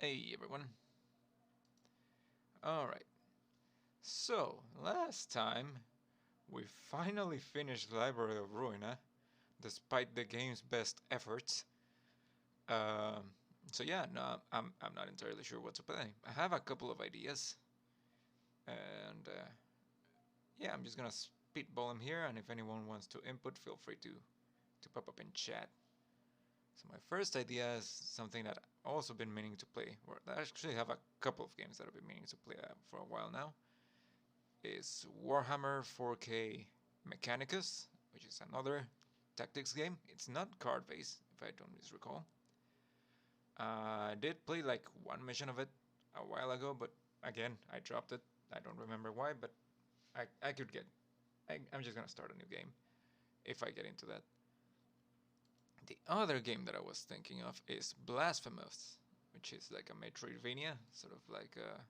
Hey everyone. Alright, so last time we finally finished Library of Ruina, despite the game's best efforts. Um, so yeah, no, I'm not entirely sure what to play. I have a couple of ideas, and yeah, I'm just gonna spitball them here, and if anyone wants to input, feel free to pop up in chat. So my first idea is something that I've also been meaning to play, or I actually have a couple of games that I've been meaning to play for a while now. Is Warhammer 4K Mechanicus, which is another tactics game. It's not card based, if I don't misrecall. I did play like one mission of it a while ago, but again, I dropped it. I don't remember why, but I could get. I'm just gonna start a new game if I get into that. The other game that I was thinking of is Blasphemus, which is like a Metroidvania, sort of like a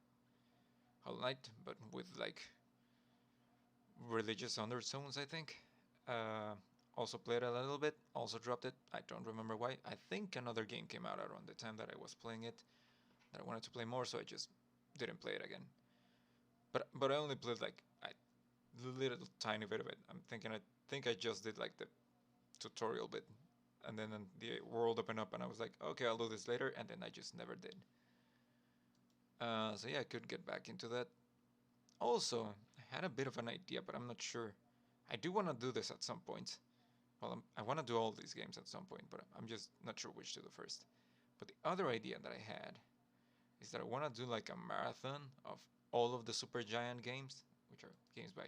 Hollow Knight, but with like religious undertones, I think. Uh, also played it a little bit, also dropped it. I don't remember why. I think another game came out around the time that I was playing it that I wanted to play more, so I just didn't play it again. But I only played like a little tiny bit of it. I think I just did like the tutorial bit, and then the world opened up, and I was like, okay, I'll do this later, and then I just never did. So yeah, I could get back into that. Also, I had a bit of an idea, but I'm not sure. I do want to do this at some point. Well, I want to do all these games at some point, but I'm just not sure which to do first. But the other idea that I had is that I want to do like a marathon of all of the Supergiant games, which are games by,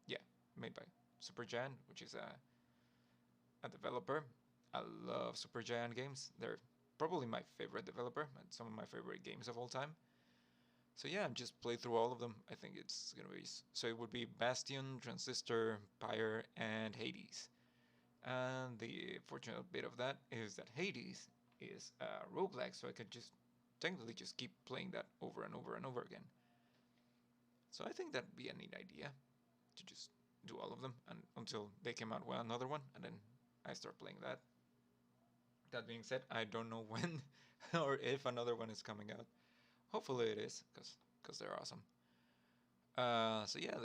yeah, made by Supergiant, which is a developer. I love Supergiant games. They're probably my favorite developer and some of my favorite games of all time. So yeah, just play through all of them. I think it's gonna be so. It would be Bastion, Transistor, Pyre, and Hades. And the fortunate bit of that is that Hades is a roguelike, so I could just technically just keep playing that over and over and over again. So I think that'd be a neat idea to just do all of them and until they came out with another one, and then I start playing that. That being said, I don't know when or if another one is coming out. Hopefully it is, because they're awesome. So yeah,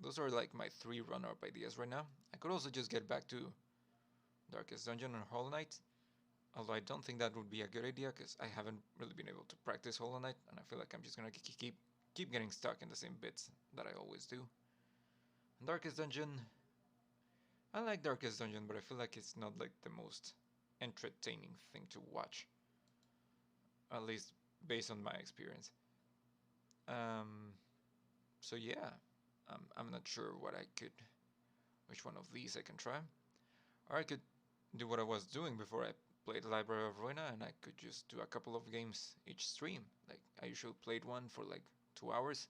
those are like my three run-up ideas right now. I could also just get back to Darkest Dungeon and Hollow Knight, although I don't think that would be a good idea because I haven't really been able to practice Hollow Knight, and I feel like I'm just gonna keep getting stuck in the same bits that I always do. And Darkest Dungeon, I like Darkest Dungeon, but I feel like it's not like the most entertaining thing to watch, at least based on my experience. Um, so yeah, I'm not sure which one of these I can try. Or I could do what I was doing before I played Library of Ruina, and I could just do a couple of games each stream. Like, I usually played one for like 2 hours,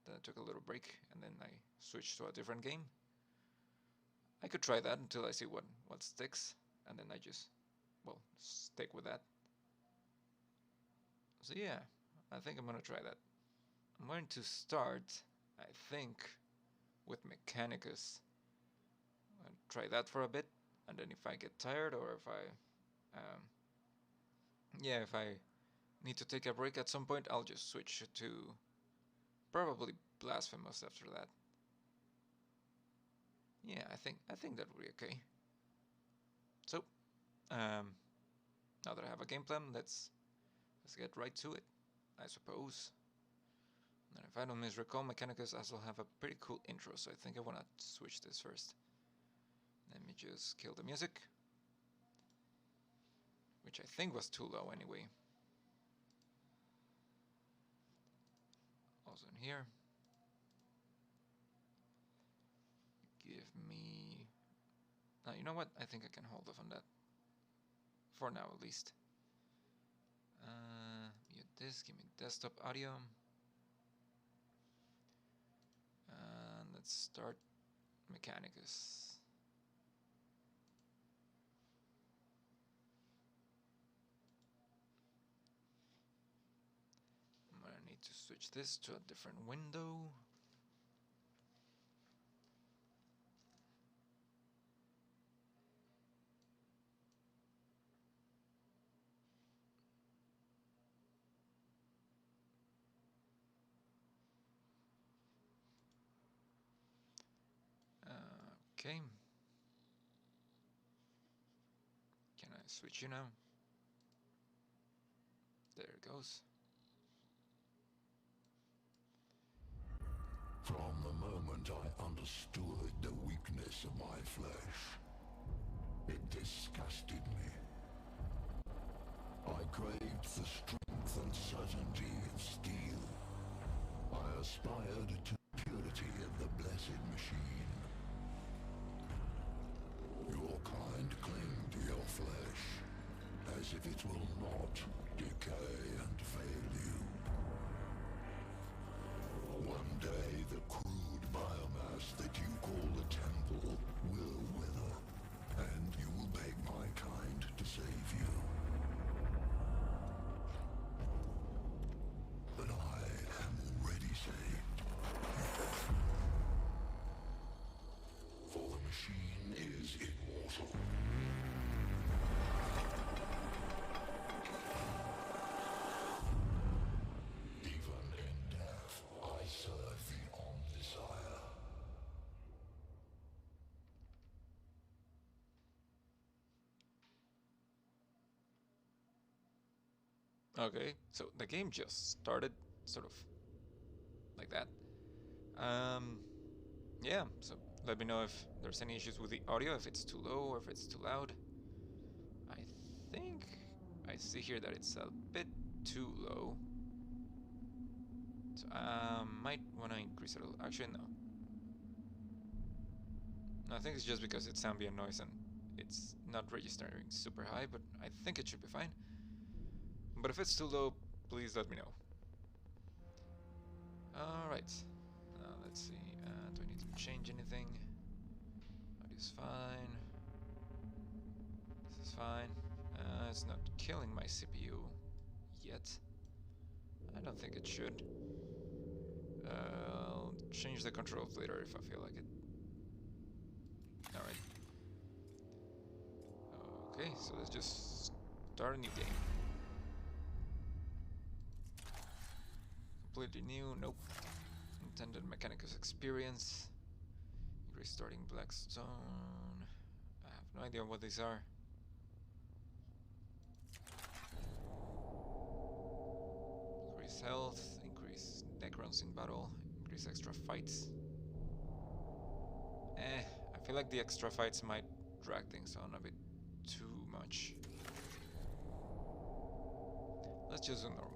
then I took a little break, and then I switched to a different game. I could try that until I see what sticks, and then I just, well, stick with that. So yeah, I think I'm gonna try that. I'm going to start, I think, with Mechanicus. I'll try that for a bit, and then if I get tired or um, if I need to take a break at some point, I'll just switch to probably Blasphemous after that. Yeah, I think that would be okay. So, um, now that I have a game plan, let's get right to it, I suppose. And if I don't misrecall, Mechanicus also have a pretty cool intro, so I think I want to switch this first. Let me just kill the music, which I think was too low anyway. Also in here. Give me... you know what? I think I can hold off on that. For now, at least. Mute this, give me desktop audio. And let's start Mechanicus. I'm gonna need to switch this to a different window. Okay. Can I switch you now? There it goes. From the moment I understood the weakness of my flesh, it disgusted me. I craved the strength and certainty of steel. I aspired to purity of the blessed machine. Your kind cling to your flesh, as if it will not decay and fail you. One day the crude biomass that you call the Temple will wither, and you will beg my kind to save you. But I am already saved. For the machine is immortal. Even in death, I serve the Omnisire. Okay, so the game just started, sort of like that. Yeah, so let me know if there's any issues with the audio, if it's too low or if it's too loud. I think I see here that it's a bit too low. So I might want to increase it a little. Actually, no. No, I think it's just because it's ambient noise and it's not registering super high, but I think it should be fine. But if it's too low, please let me know. Alright, now let's see, do I need to change anything? Audio's fine. This is fine. It's not killing my CPU yet. I don't think it should. I'll change the controls later if I feel like it. Alright. Okay, so let's just start a new game. Completely new, nope. Intended Mechanicus experience. Restarting Blackstone. I have no idea what these are. Increase health, increase Necrons in battle, increase extra fights. I feel like the extra fights might drag things on a bit too much. Let's just do normal.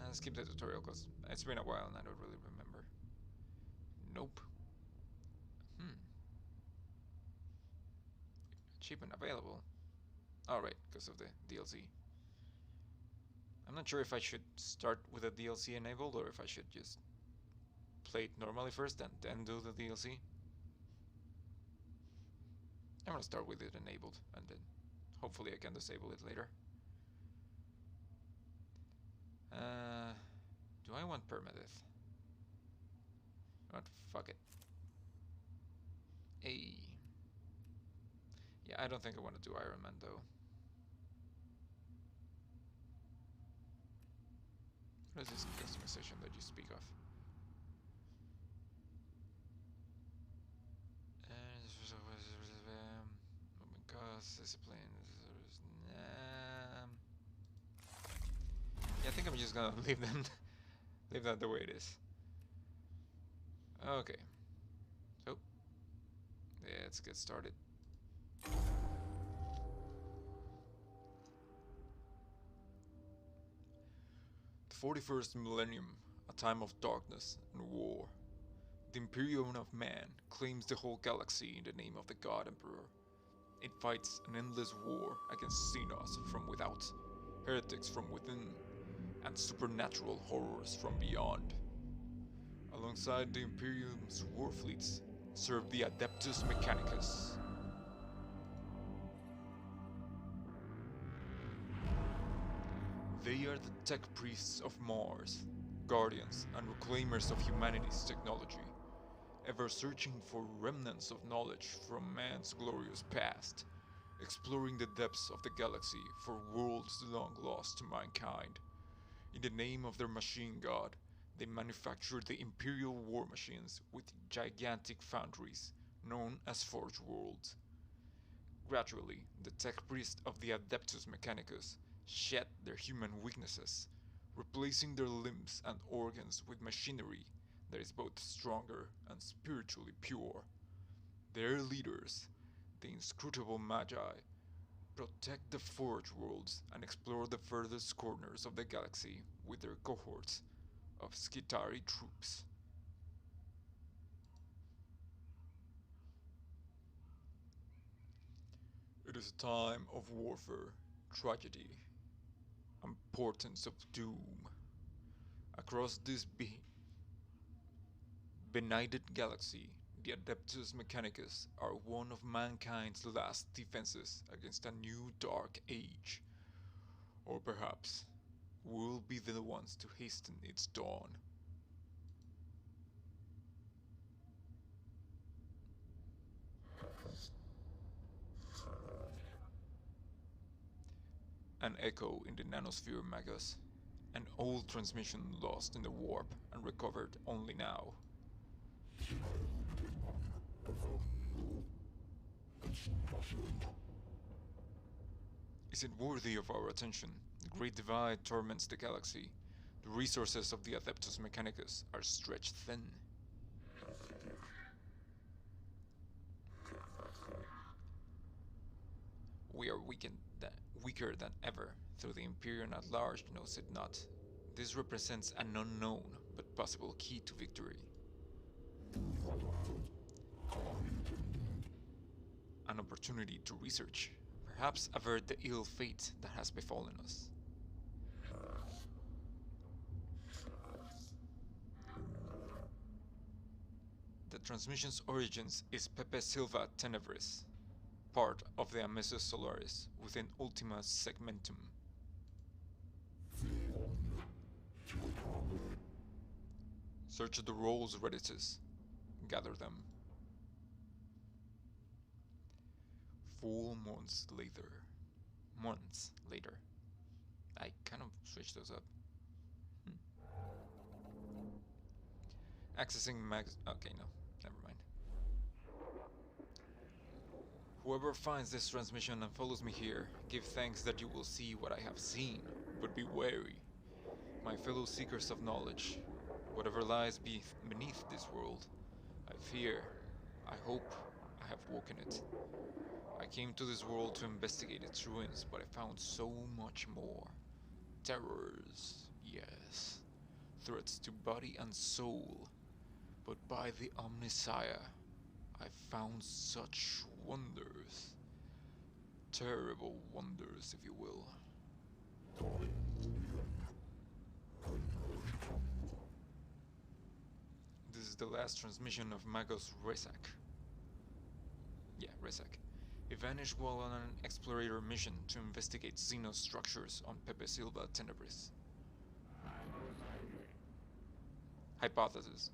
Let's skip the tutorial because it's been a while and I don't really remember. Nope. Achievement available. Alright, because of the DLC. I'm not sure if I should start with the DLC enabled or if I should just play it normally first and then do the DLC. I'm gonna start with it enabled and then hopefully I can disable it later. Do I want permadeath? Not fuck it. Hey. Yeah, I don't think I want to do Iron Man though. What is this customization that you speak of? Movement cost, discipline. Yeah, I think I'm just gonna leave that the way it is. Okay. So, yeah, let's get started. The 41st millennium, a time of darkness and war. The Imperium of Man claims the whole galaxy in the name of the God Emperor. It fights an endless war against Xenos from without, heretics from within, and supernatural horrors from beyond. Alongside the Imperium's war fleets serve the Adeptus Mechanicus. They are the tech priests of Mars, guardians and reclaimers of humanity's technology, ever searching for remnants of knowledge from man's glorious past, exploring the depths of the galaxy for worlds long lost to mankind. In the name of their machine god, They manufacture the Imperial war machines with gigantic foundries known as Forge Worlds. Gradually, the tech priests of the Adeptus Mechanicus shed their human weaknesses, replacing their limbs and organs with machinery that is both stronger and spiritually pure. Their leaders, the inscrutable Magi, protect the Forge Worlds and explore the furthest corners of the galaxy with their cohorts of Skitarii troops. It is a time of warfare, tragedy, and portents of doom. Across this benighted galaxy, the Adeptus Mechanicus are one of mankind's last defenses against a new dark age. Or perhaps we'll be the ones to hasten its dawn. An echo in the nanosphere, Magus. An old transmission lost in the warp and recovered only now. Is it worthy of our attention? The Great Divide torments the galaxy. The resources of the Adeptus Mechanicus are stretched thin. We are weaker than ever, though the Imperium at large knows it not. This represents an unknown but possible key to victory. An opportunity to research, perhaps avert the ill fate that has befallen us. The transmission's origins is Pepe Silva Tenebris, part of the Amessus Solaris within Ultima Segmentum. Search the rolls, Redditus. Gather them. 4 months later. Months later. I kind of switched those up. Accessing mags. Okay, no, never mind. Whoever finds this transmission and follows me here, give thanks that you will see what I have seen, but be wary. My fellow seekers of knowledge, whatever lies beneath this world, I fear, I hope, I have woken it. I came to this world to investigate its ruins, but I found so much more. Terrors, yes. Threats to body and soul. But by the Omnissiah, I found such wonders. Terrible wonders, if you will. This is the last transmission of Magos Resak. Yeah, Resak. He vanished while on an explorator mission to investigate Xenos structures on Pepe Silva Tenebris. Hypothesis.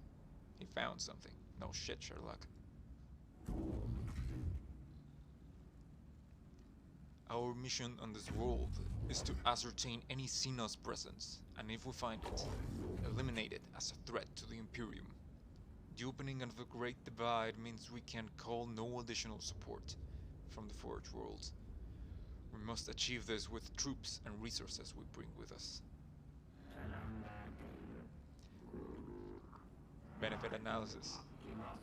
He found something. No shit, Sherlock. Our mission on this world is to ascertain any Xenos presence, and if we find it, eliminate it as a threat to the Imperium. The opening of the Great Divide means we can call no additional support from the Forge Worlds. We must achieve this with troops and resources we bring with us. Benefit analysis.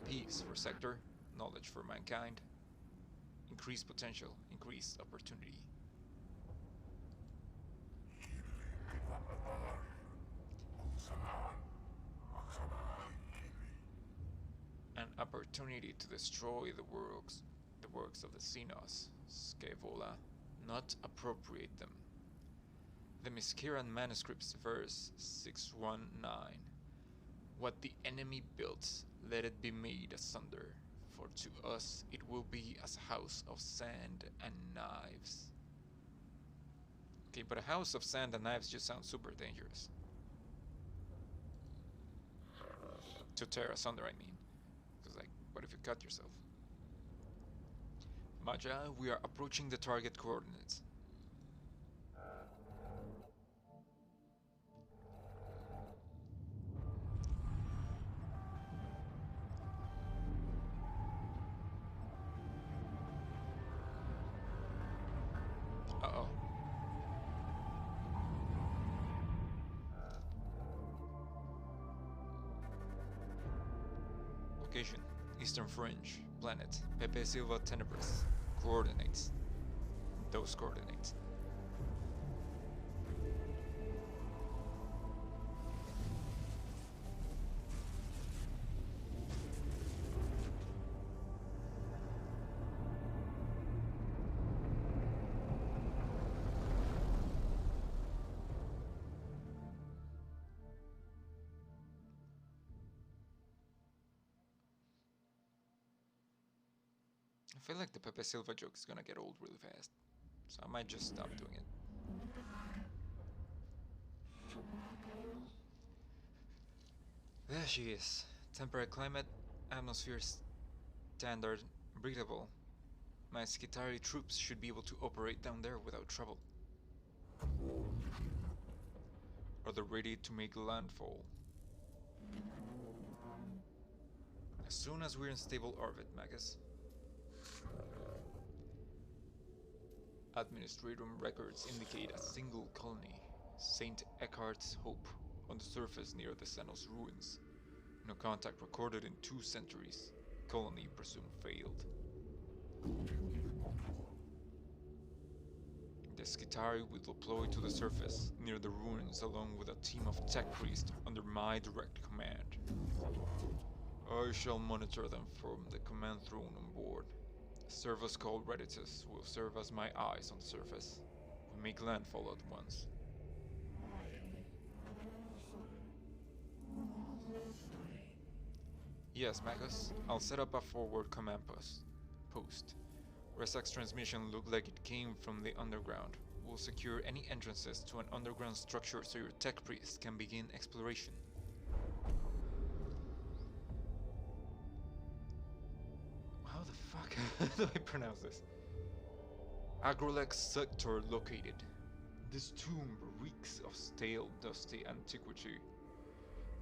Peace for sector, knowledge for mankind. Increased potential, increased opportunity. An opportunity to destroy the works of the Xenos, Scaevola, not appropriate them. The Miskiran manuscripts, verse 619. What the enemy built, let it be made asunder, for to us it will be as a house of sand and knives. Okay, but a house of sand and knives just sounds super dangerous. To tear asunder, I mean. Because, like, what if you cut yourself? Magi, we are approaching the target coordinates. Location: Eastern Fringe, planet Pepe Silva Tenebris. Coordinates: those coordinates. I feel like the Pepe Silva joke is gonna get old really fast, so I might just stop doing it. There she is. Temperate climate, atmosphere standard, breathable. My Skitari troops should be able to operate down there without trouble. Are they ready to make landfall? As soon as we're in stable orbit, Magus. Administratum records indicate a single colony, St. Eckhart's Hope, on the surface near the Xenos ruins. No contact recorded in 2 centuries. Colony presumed failed. The Skitari will deploy to the surface near the ruins along with a team of tech priests under my direct command. I shall monitor them from the command throne on board. Servos called Reditus will serve as my eyes on the surface. We make landfall at once. Yes, Magus, I'll set up a forward command post. Resac's transmission looked like it came from the underground. We'll secure any entrances to an underground structure so your tech priest can begin exploration. How the fuck do I pronounce this? Agrolex sector located. This tomb reeks of stale, dusty antiquity.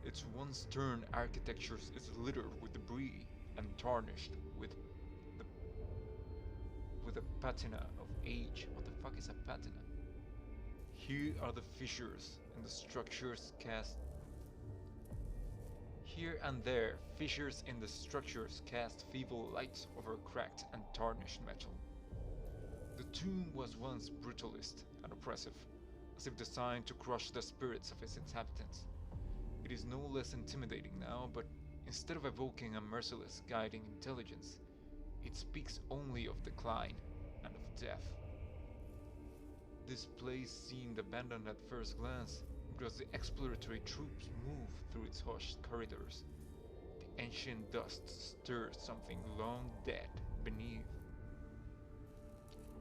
Its once stern architecture is littered with debris and tarnished with the patina of age. What the fuck is a patina? Here are the fissures in the structures cast. Here and there, fissures in the structures cast feeble light over cracked and tarnished metal. The tomb was once brutalist and oppressive, as if designed to crush the spirits of its inhabitants. It is no less intimidating now, but instead of evoking a merciless guiding intelligence, it speaks only of decline and of death. This place seemed abandoned at first glance because the exploratory troops moved through its hushed corridors. The ancient dust stirs something long dead beneath.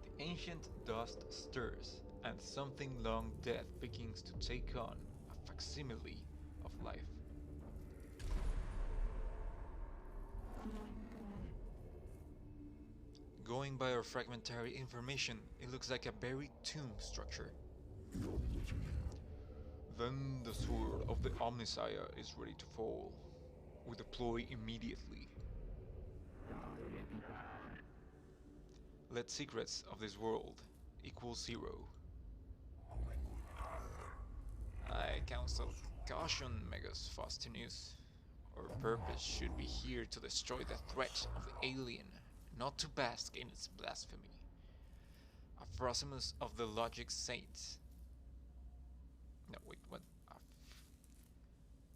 The ancient dust stirs, and something long dead begins to take on a facsimile of life. Going by our fragmentary information, it looks like a buried tomb structure. Then the sword of the Omnissiah is ready to fall. We deploy immediately. Let secrets of this world equal 0. I counsel caution, Megas Faustinius. Our purpose should be here to destroy the threat of the alien, not to bask in its blasphemy. Aphorisms of the Logic Saints. No, wait, what?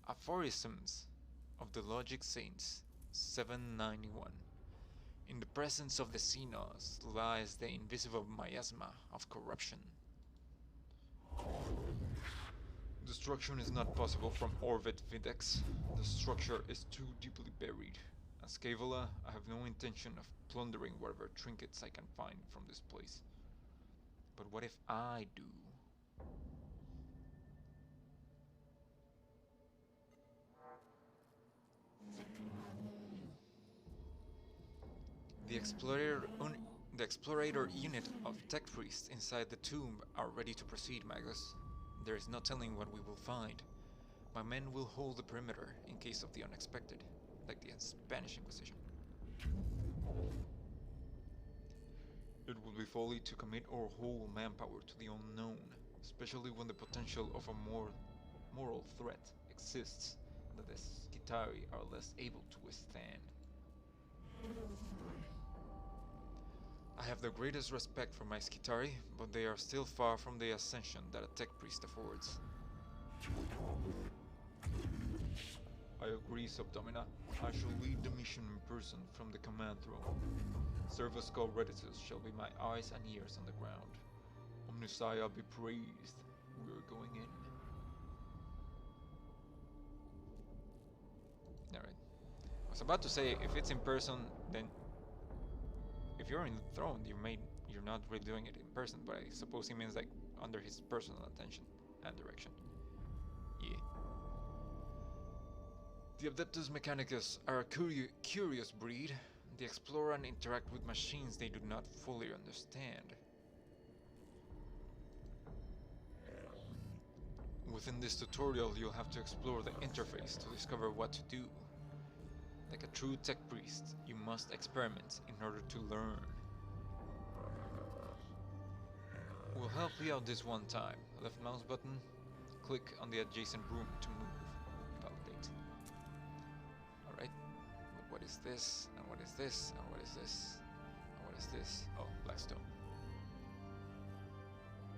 Aphorisms of the Logic Saints, 791. In the presence of the Xenos lies the invisible miasma of corruption. Destruction is not possible from orbit, Videx. The structure is too deeply buried. As Cavala, I have no intention of plundering whatever trinkets I can find from this place. But what if I do? The explorator unit of tech priests inside the tomb are ready to proceed, Magus. There is no telling what we will find. My men will hold the perimeter in case of the unexpected, like the Spanish Inquisition. It would be folly to commit our whole manpower to the unknown, especially when the potential of a more moral threat exists that the Skitari are less able to withstand. I have the greatest respect for my Skitari, but they are still far from the ascension that a tech priest affords. I agree, Subdomina. I shall lead the mission in person from the command throne. Servus Redditus shall be my eyes and ears on the ground. Omnissiah be praised. We're going in. Alright. I was about to say, if it's in person, then if you're enthroned, you're not really doing it in person, but I suppose he means like under his personal attention and direction. Yeah. The Adeptus Mechanicus are a curious breed. They explore and interact with machines they do not fully understand. Within this tutorial, you'll have to explore the interface to discover what to do. Like a true tech priest, you must experiment in order to learn. We'll help you out this one time. Left mouse button, click on the adjacent room to move. Validate. Alright, what is this? And what is this? And what is this? And what is this? Oh, Blackstone.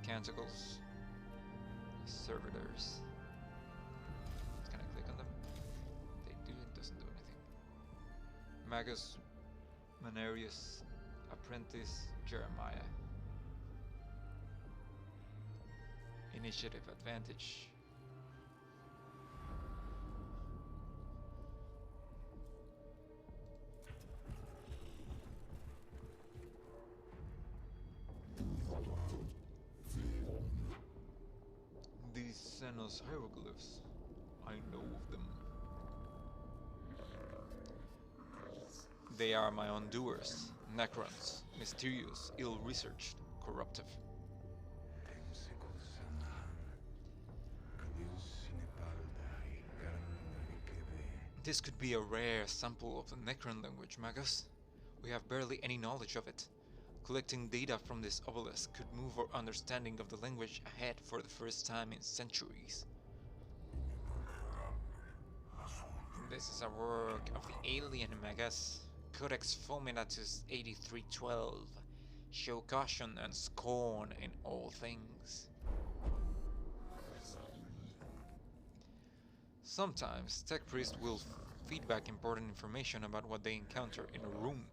Tentacles. Servitors. Can I click on them? They do, it doesn't do anything. Magus, Manarius, Apprentice, Jeremiah. Initiative advantage. These Xenos hieroglyphs, I know of them. They are my undoers, Necrons, mysterious, ill-researched, corruptive. This could be a rare sample of the Necron language, Magus. We have barely any knowledge of it. Collecting data from this obelisk could move our understanding of the language ahead for the first time in centuries. This is a work of the alien, Magus. Codex Fulminatus 8312. Show caution and scorn in all things. Sometimes, tech priests will feedback important information about what they encounter in a room.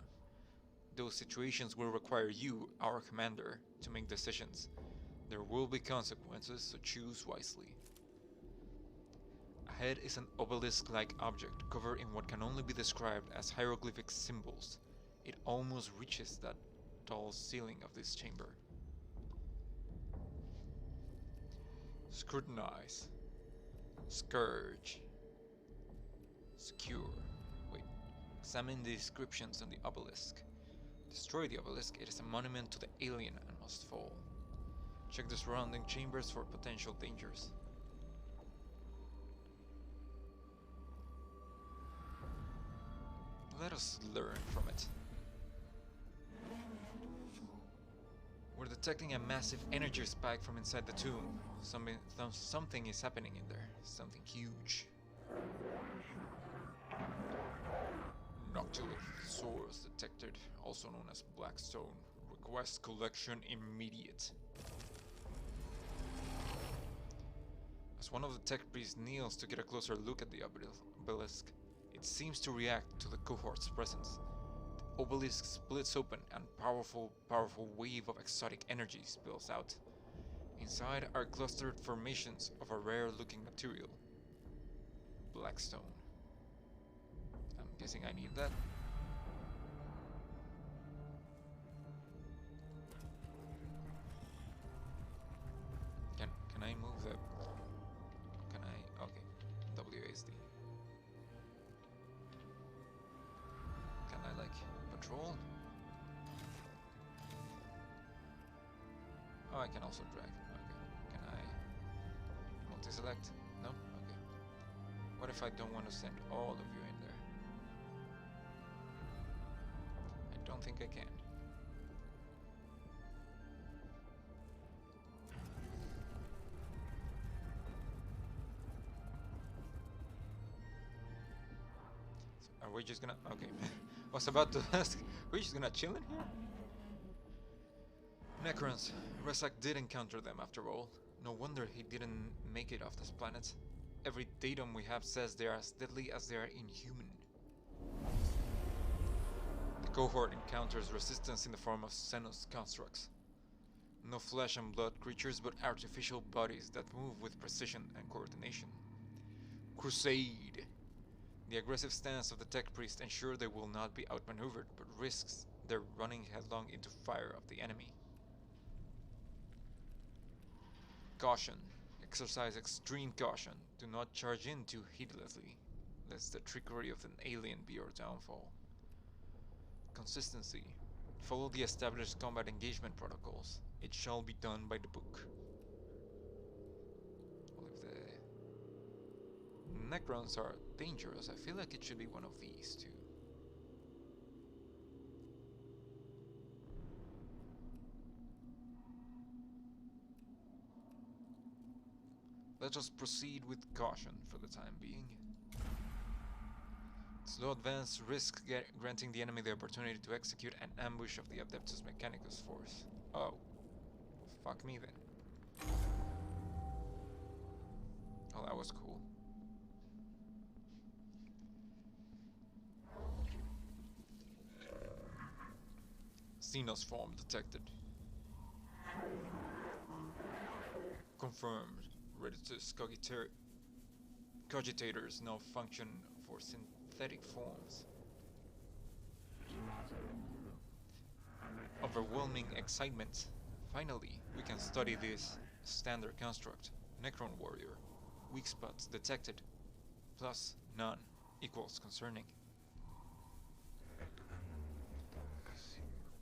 Those situations will require you, our commander, to make decisions. There will be consequences, so choose wisely. Ahead is an obelisk-like object covered in what can only be described as hieroglyphic symbols. It almost reaches that tall ceiling of this chamber. Scrutinize. Scourge. Secure. Wait. Examine the inscriptions on the obelisk. Destroy the obelisk, it is a monument to the alien and must fall. Check the surrounding chambers for potential dangers. Let us learn from it. We're detecting a massive energy spike from inside the tomb. Something is happening in there. Something huge. Noctilith source detected, also known as Blackstone. Request collection immediate. As one of the tech priests kneels to get a closer look at the obelisk, it seems to react to the cohort's presence. The obelisk splits open and powerful wave of exotic energy spills out. Inside are clustered formations of a rare-looking material. Blackstone. I'm guessing I need that. Can I move the... Can I... Okay. WASD. Can I, like, patrol? Oh, I can also drag. Okay. Can I multi-select? No? Okay. What if I don't want to send all of you in there? I don't think I can. Are we just gonna... Okay. I was about to ask, we're just gonna chill in here? Necrons. Resak did encounter them after all. No wonder he didn't make it off this planet. Every datum we have says they are as deadly as they are inhuman. The cohort encounters resistance in the form of Xenos constructs. No flesh and blood creatures, but artificial bodies that move with precision and coordination. Crusade! The aggressive stance of the tech priest ensures they will not be outmaneuvered, but risks their running headlong into fire of the enemy. Caution. Exercise extreme caution. Do not charge in too heedlessly, lest the trickery of an alien be your downfall. Consistency. Follow the established combat engagement protocols. It shall be done by the book. Well, if the Necrons are dangerous, I feel like it should be one of these two. Let us proceed with caution for the time being. Slow advance risks granting the enemy the opportunity to execute an ambush of the Adeptus Mechanicus force. Oh. Fuck me then. Oh, that was cool. Xenos form detected. Confirmed. Redditus cogitators now function for synthetic forms. Overwhelming excitement. Finally, we can study this standard construct. Necron warrior. Weak spots detected. Plus none equals concerning.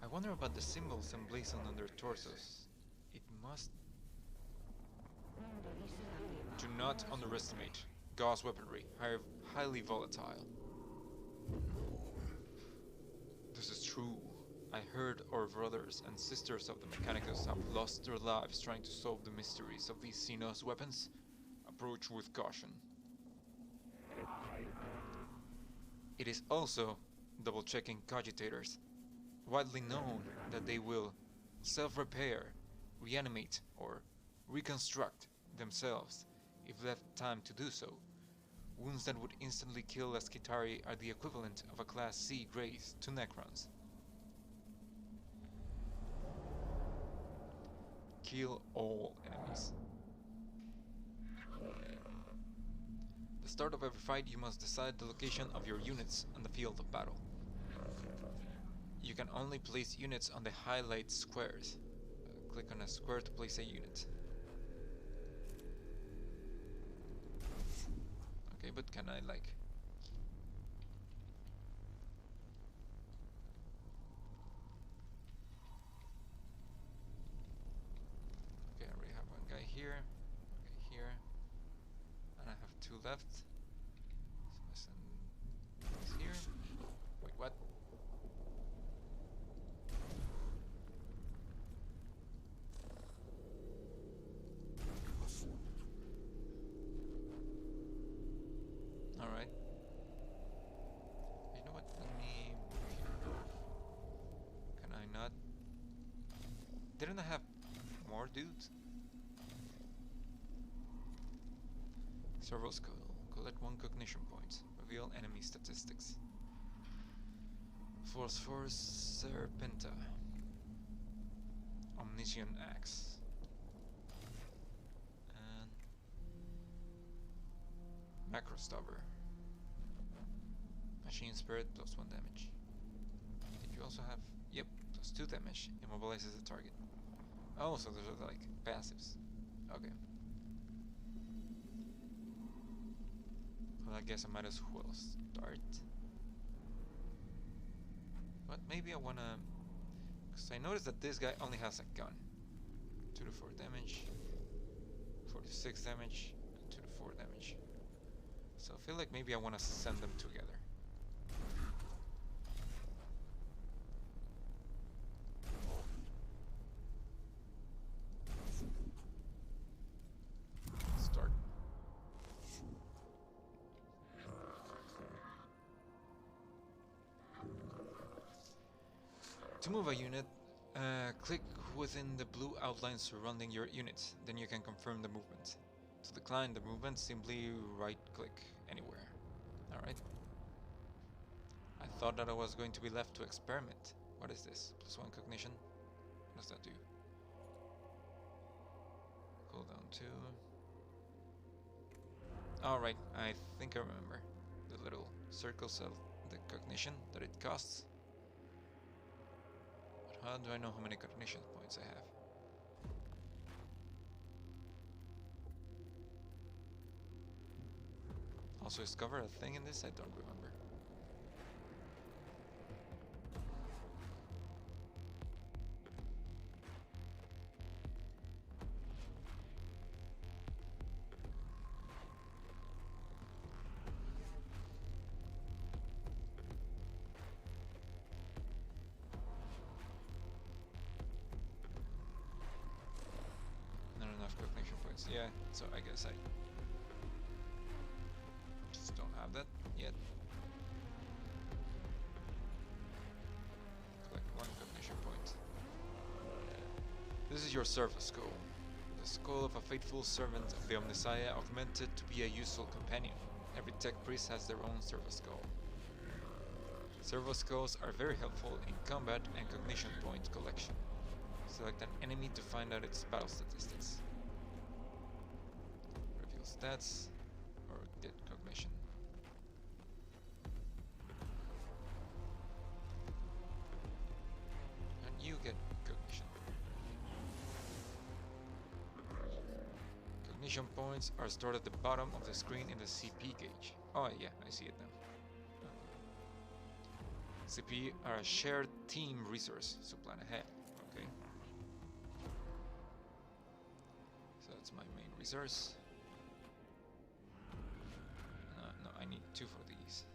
I wonder about the symbols emblazoned on their torsos. It must... Do not underestimate Gauss weaponry, highly volatile. This is true. I heard our brothers and sisters of the Mechanicus have lost their lives trying to solve the mysteries of these Xenos weapons. Approach with caution. It is also double-checking cogitators. Widely known that they will self-repair, reanimate, or reconstruct themselves if left time to do so. Wounds that would instantly kill Eskitari are the equivalent of a Class C graze to Necrons. Kill all enemies. The start of every fight, you must decide the location of your units on the field of battle. You can only place units on the highlight squares. Click on a square to place a unit. Okay, but can I like... Okay, I already have one guy here. Okay, here. And I have two left. So I send this here. Wait, what? Alright. You know what? Let me move here. Can I not? Didn't I have more dudes? Servo skull. Collect 1 cognition point. Reveal enemy statistics. Force Serpenta. Omniscient Axe. And Macro Stubber. Machine Spirit plus 1 damage. Did you also have... Yep, plus 2 damage. Immobilizes the target. Oh, so those are like passives. Okay. Well, I guess I might as well start. But maybe I wanna... Because I noticed that this guy only has a gun. 2 to 4 damage. 4 to 6 damage. And 2 to 4 damage. So I feel like maybe I wanna send them together. To move a unit, click within the blue outline surrounding your unit, then you can confirm the movement. To decline the movement, simply right-click anywhere. Alright. I thought that I was going to be left to experiment. What is this? +1 cognition? What does that do? Cooldown 2. Alright, I think I remember. The little circles of the cognition that it costs. But how do I know how many cognition points I have? Also discover a thing in this? I don't remember. Not enough cognition points. Yeah, so I guess I just don't have that yet. Collect 1 cognition point. This is your service skull. The skull of a faithful servant of the Omnissiah, augmented to be a useful companion. Every tech priest has their own service skull. Servo skulls are very helpful in combat and cognition point collection. Select an enemy to find out its battle statistics. Reveal stats or get cognition. And you get cognition. Cognition points are stored at the bottom of the screen in the CP gauge. Oh yeah, I see it now. CP are a shared team resource, so plan ahead. Okay. So that's my main resource. No, I need 2 for these.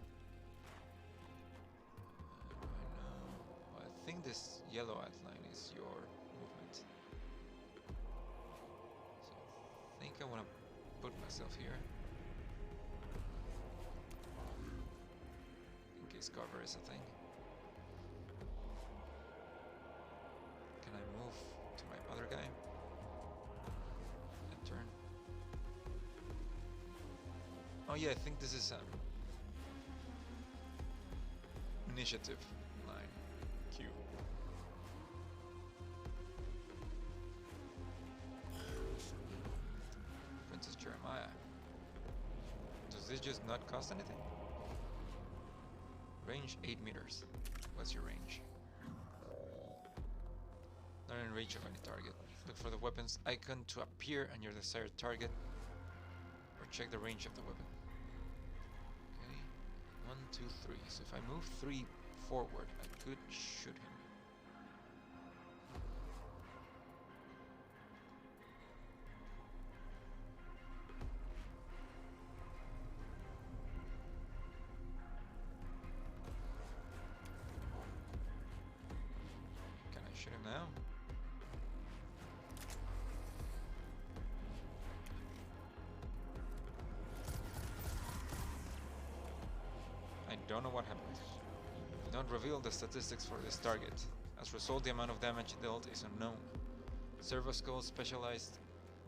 Well, I think this yellow outline is your movement. So I think I want to put myself here. In case cover is a thing. Can I move to my other guy? And turn. Oh yeah, I think this is initiative line. Q. Princess Jeremiah. Does this just not cost anything? Range 8 meters. What's your range? Not in range of any target. Look for the weapons icon to appear on your desired target, or check the range of the weapon. Okay, 1, 2, 3. So if I move 3 forward, I could shoot him. Can I shoot him now? I don't know what happened. Do not reveal the statistics for this target. As a result, the amount of damage dealt is unknown. Servo skulls, specialized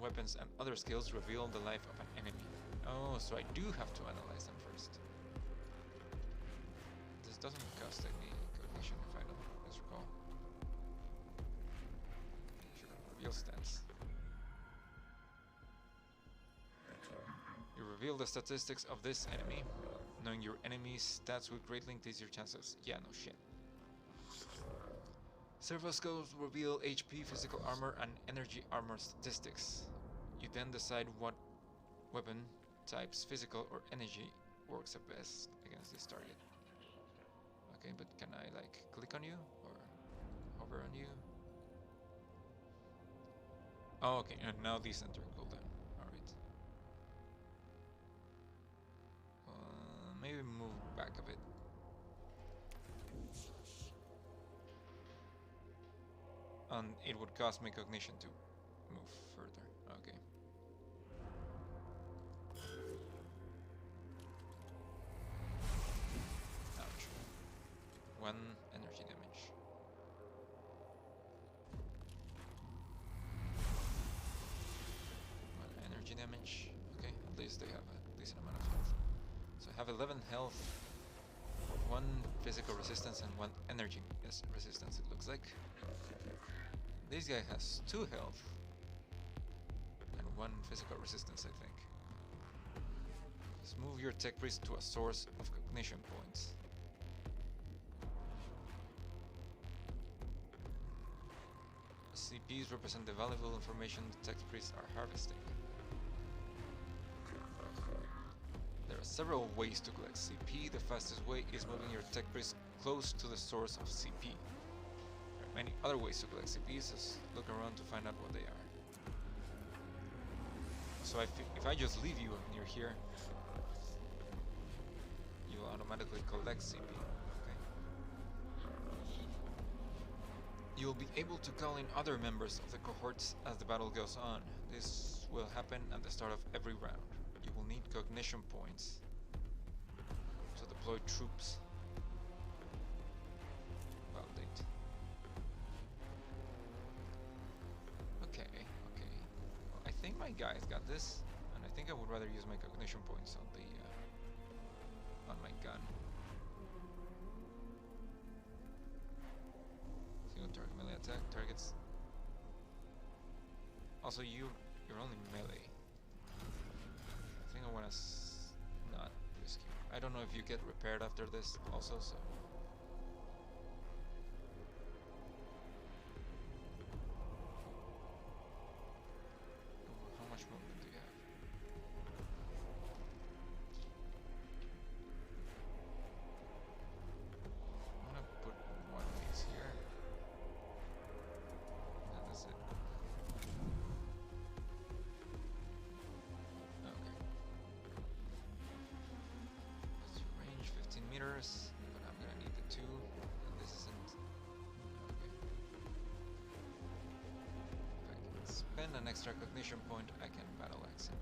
weapons, and other skills reveal the life of an enemy. Oh, so I do have to analyze them first. This doesn't cost any cognition if I don't misrecall. Sure, reveal stats. You reveal the statistics of this enemy. Knowing your enemy's stats will greatly increase your chances. Yeah, no shit. Servo skulls reveal HP, physical armor, and energy armor statistics. You then decide what weapon types, physical or energy, works the best against this target. Okay, but can I like click on you or hover on you? Oh, okay, and now these enter cooldown. Alright. Maybe move back a bit. And it would cost me cognition to move further. Okay. Ouch. 1 energy damage. have 11 health, 1 physical resistance and 1 energy resistance, it looks like. This guy has 2 health and 1 physical resistance, I think. Just move your tech priest to a source of cognition points. CPs represent the valuable information the tech priests are harvesting. There are several ways to collect CP. The fastest way is moving your tech priest close to the source of CP. There are many other ways to collect CPs, just look around to find out what they are. So if I just leave you near here, you'll automatically collect CP. Okay. You'll be able to call in other members of the cohorts as the battle goes on. This will happen at the start of every round. You will need cognition points to deploy troops. Validate. Okay. Well, I think my guys got this, and I think I would rather use my cognition points on the on my gun. Single target melee attack targets. Also, you're only melee. I think I want to not risk you. I don't know if you get repaired after this also, so. How much movement do you have? I'm gonna put one of these here. And that's it. Okay. What's your range? 15 meters, but I'm gonna need the 2, and this isn't. Okay. If I can spend an extra cognition point, I can battle axe him.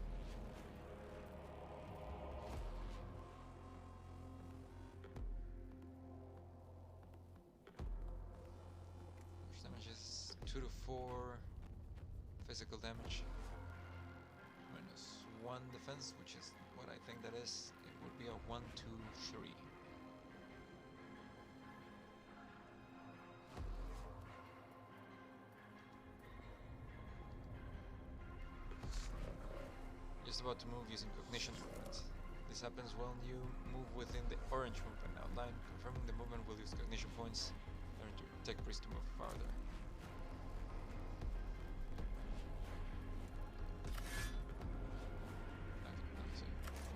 Which damage is 2 to 4 physical damage. Minus 1 defense, which is what I think that is. It would be a 1, 2, 3. Just about to move using cognition movement. This happens when you move within the orange movement outline. Confirming the movement will use cognition points. Learn to tech priest to move farther.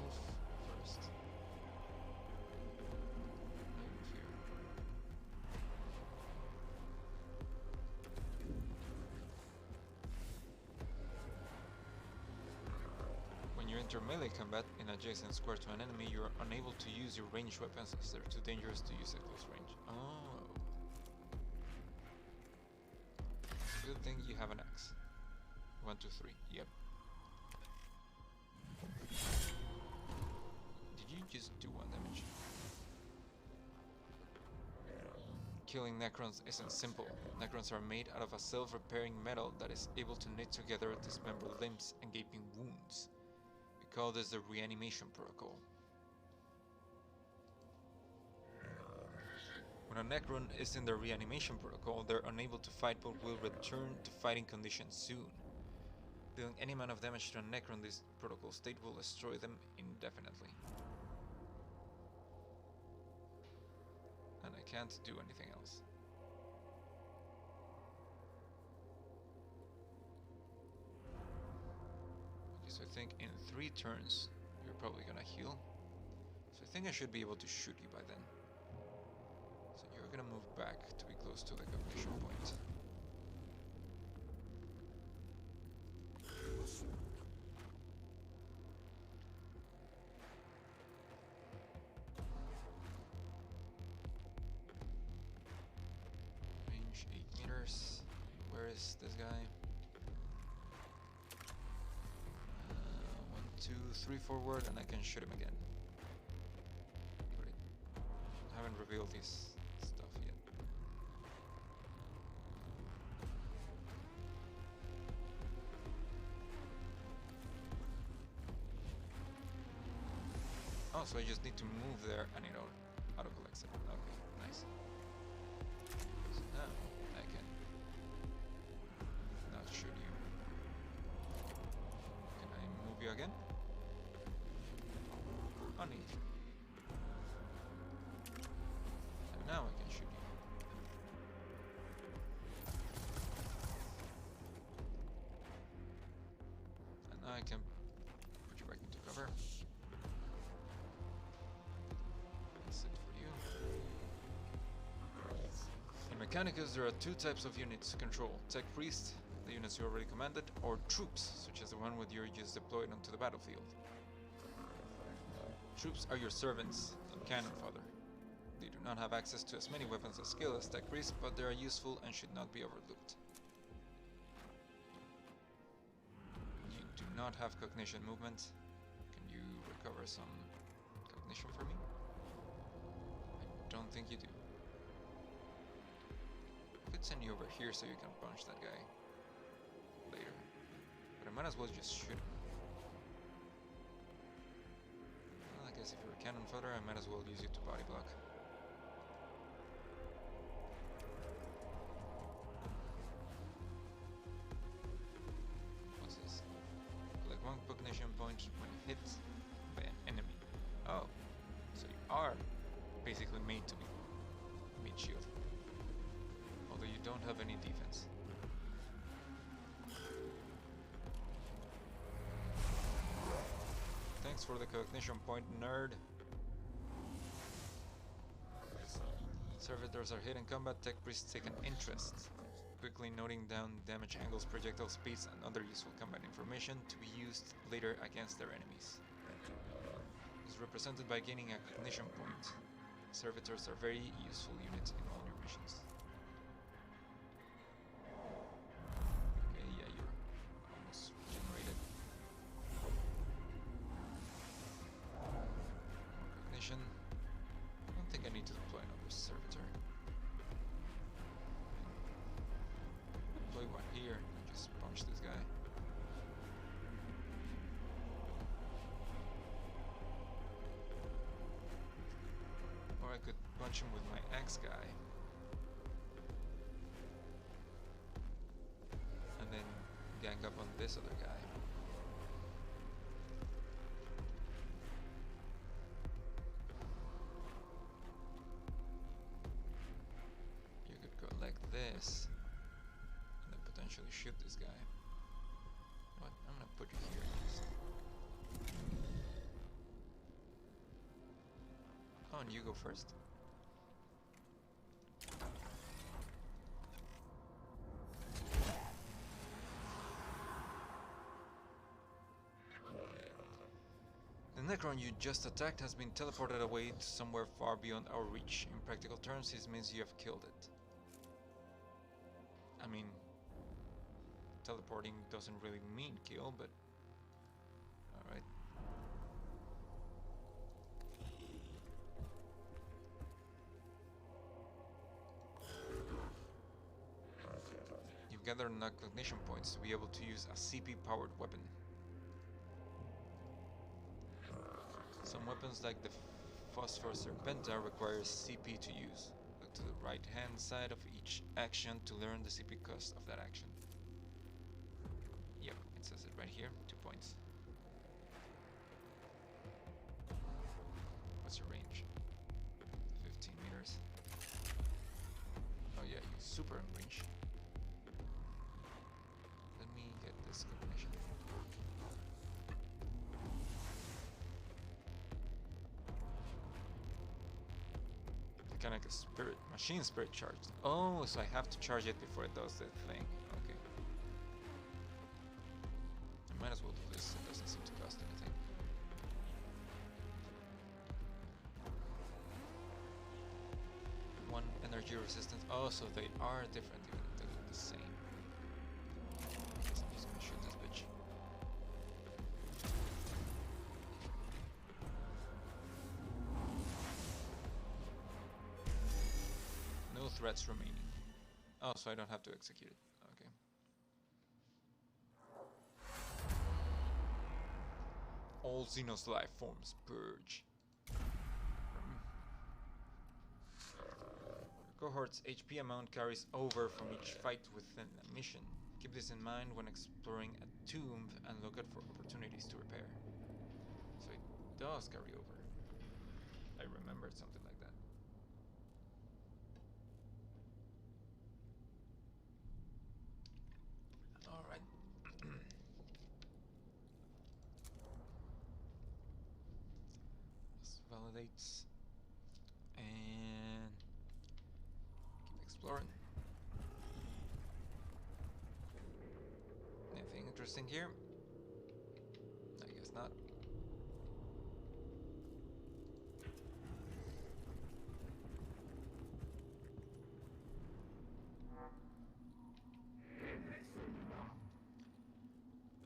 Move first. Move here. When you enter melee combat in adjacent square to an enemy, you are unable to use your ranged weapons as they're too dangerous to use at close range. Oh. Good thing you have an axe. 1, 2, 3. Yep. Did you just do 1 damage? Killing Necrons isn't simple. Necrons are made out of a self-repairing metal that is able to knit together dismembered limbs and gaping wounds. We call this the reanimation protocol. When a Necron is in the reanimation protocol, they're unable to fight but will return to fighting conditions soon. Dealing any amount of damage to a Necron, this protocol state will destroy them indefinitely. And I can't do anything else. Okay, so I think in 3 turns, you're probably gonna heal. So I think I should be able to shoot you by then. So you're gonna move back to be close to the cognition point. Range 8 meters. Where is this guy? 1, 2, 3 forward, and I can shoot him again. But I haven't revealed his stuff yet. Oh, so I just need to move there and it auto collects it. Okay, nice. So now I can not shoot you. Can I move you again? Oh, neat. And now I can shoot you. And now I can put you back into cover. That's it for you. In Mechanicus, there are two types of units to control: Tech Priest, the units you already commanded, or troops, such as the one with you just deployed onto the battlefield. Troops are your servants, not cannon fodder. They do not have access to as many weapons or skill as Tech Priest, but they are useful and should not be overlooked. You do not have cognition movement. Can you recover some cognition for me? I don't think you do. I could send you over here so you can punch that guy later, but I might as well just shoot him. Well, I guess if you're a cannon fodder, I might as well use you to body block. What's this? Collect 1 cognition point when hit by an enemy. Oh, so you are basically made to be mid-shield, although you don't have any defense. Thanks for the cognition point, nerd. Servitors are hit in combat. Tech Priests take an interest, quickly noting down damage angles, projectile speeds, and other useful combat information to be used later against their enemies. Is represented by gaining a cognition point. Servitors are very useful units in all your missions. Okay, yeah, you're almost regenerated. Cognition. I don't think I need to deploy another servitor. Deploy one here and just punch this guy. Or I could punch him with my axe guy. And then gang up on this other guy. You could collect this and then potentially shoot this guy. What? I'm gonna put you here. Oh, and you go first. The Necron you just attacked has been teleported away to somewhere far beyond our reach. In practical terms, this means you have killed it. I mean, teleporting doesn't really mean kill, but alright. You've gathered enough cognition points to be able to use a CP-powered weapon. Some weapons like the Phosphor Serpenta require CP to use. Look to the right hand side of each action to learn the CP cost of that action. Yep, it says it right here, 2 points. What's your range? 15 meters. Oh yeah, you're super in range. Let me get this combination. Mechanicus spirit, machine spirit charged. Oh, so I have to charge it before it does the thing. Okay. I might as well do this. It doesn't seem to cost anything. One energy resistance. Oh, so they are different even if they look the same. I guess I'm just gonna shoot this bitch. No threats remaining. Oh, so I don't have to execute it. Okay. All Xenos life forms purge. cohort's HP amount carries over from each fight within a mission. Keep this in mind when exploring a tomb and look out for opportunities to repair. So it does carry over. I remembered something like that. Alright. Just validates. And keep exploring. Anything interesting here? I guess not.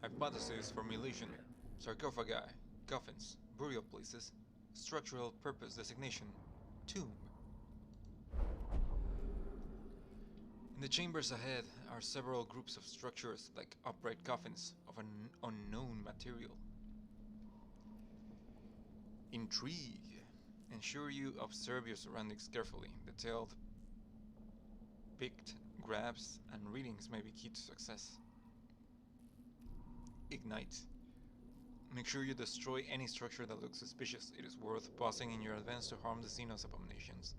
Hypothesis formulation. Sarcophagi, coffins, burial places, structural purpose designation, tomb. In the chambers ahead are several groups of structures like upright coffins of an unknown material. Intrigue. Ensure you observe your surroundings carefully. Detailed picked grabs and readings may be key to success. Ignite. Make sure you destroy any structure that looks suspicious. It is worth pausing in your advance to harm the Xenos abominations.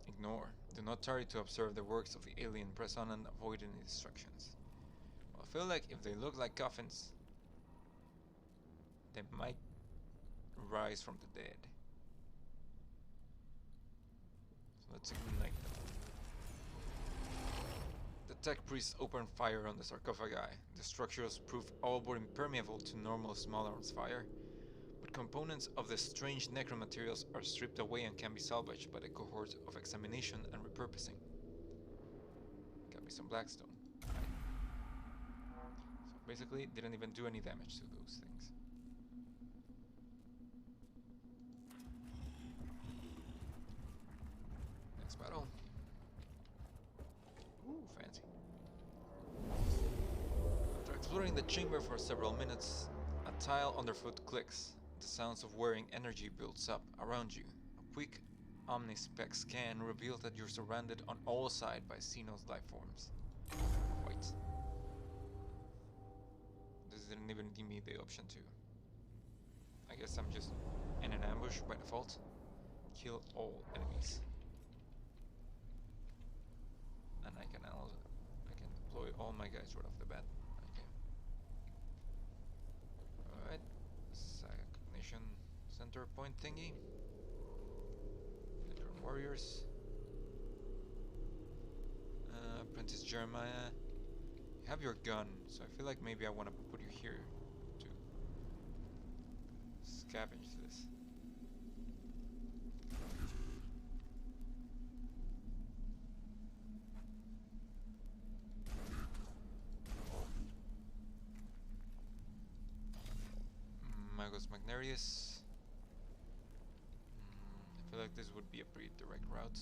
Ignore. Do not tarry to observe the works of the alien. Press on and avoid any distractions. Well, I feel like if they look like coffins, they might rise from the dead. So let's ignite them. The tech priests open fire on the sarcophagi. The structures prove all but impermeable to normal small arms fire, but components of the strange necromaterials are stripped away and can be salvaged by the cohort of examination and repurposing. Got me some blackstone. Right. So basically, didn't even do any damage to those things. Next battle. Ooh, fancy. After exploring the chamber for several minutes, a tile underfoot clicks. The sounds of wearing energy builds up around you. A quick omnispec scan reveals that you're surrounded on all sides by Xenos life forms. Wait. This didn't even give me the option to. I guess I'm just in an ambush by default. Kill all enemies. And I can deploy all my guys right off the bat. Okay. Alright. Cognition center point thingy. Veteran warriors. Apprentice Jeremiah. You have your gun, so I feel like maybe I want to put you here to scavenge this. Magus Magnarius. I feel like this would be a pretty direct route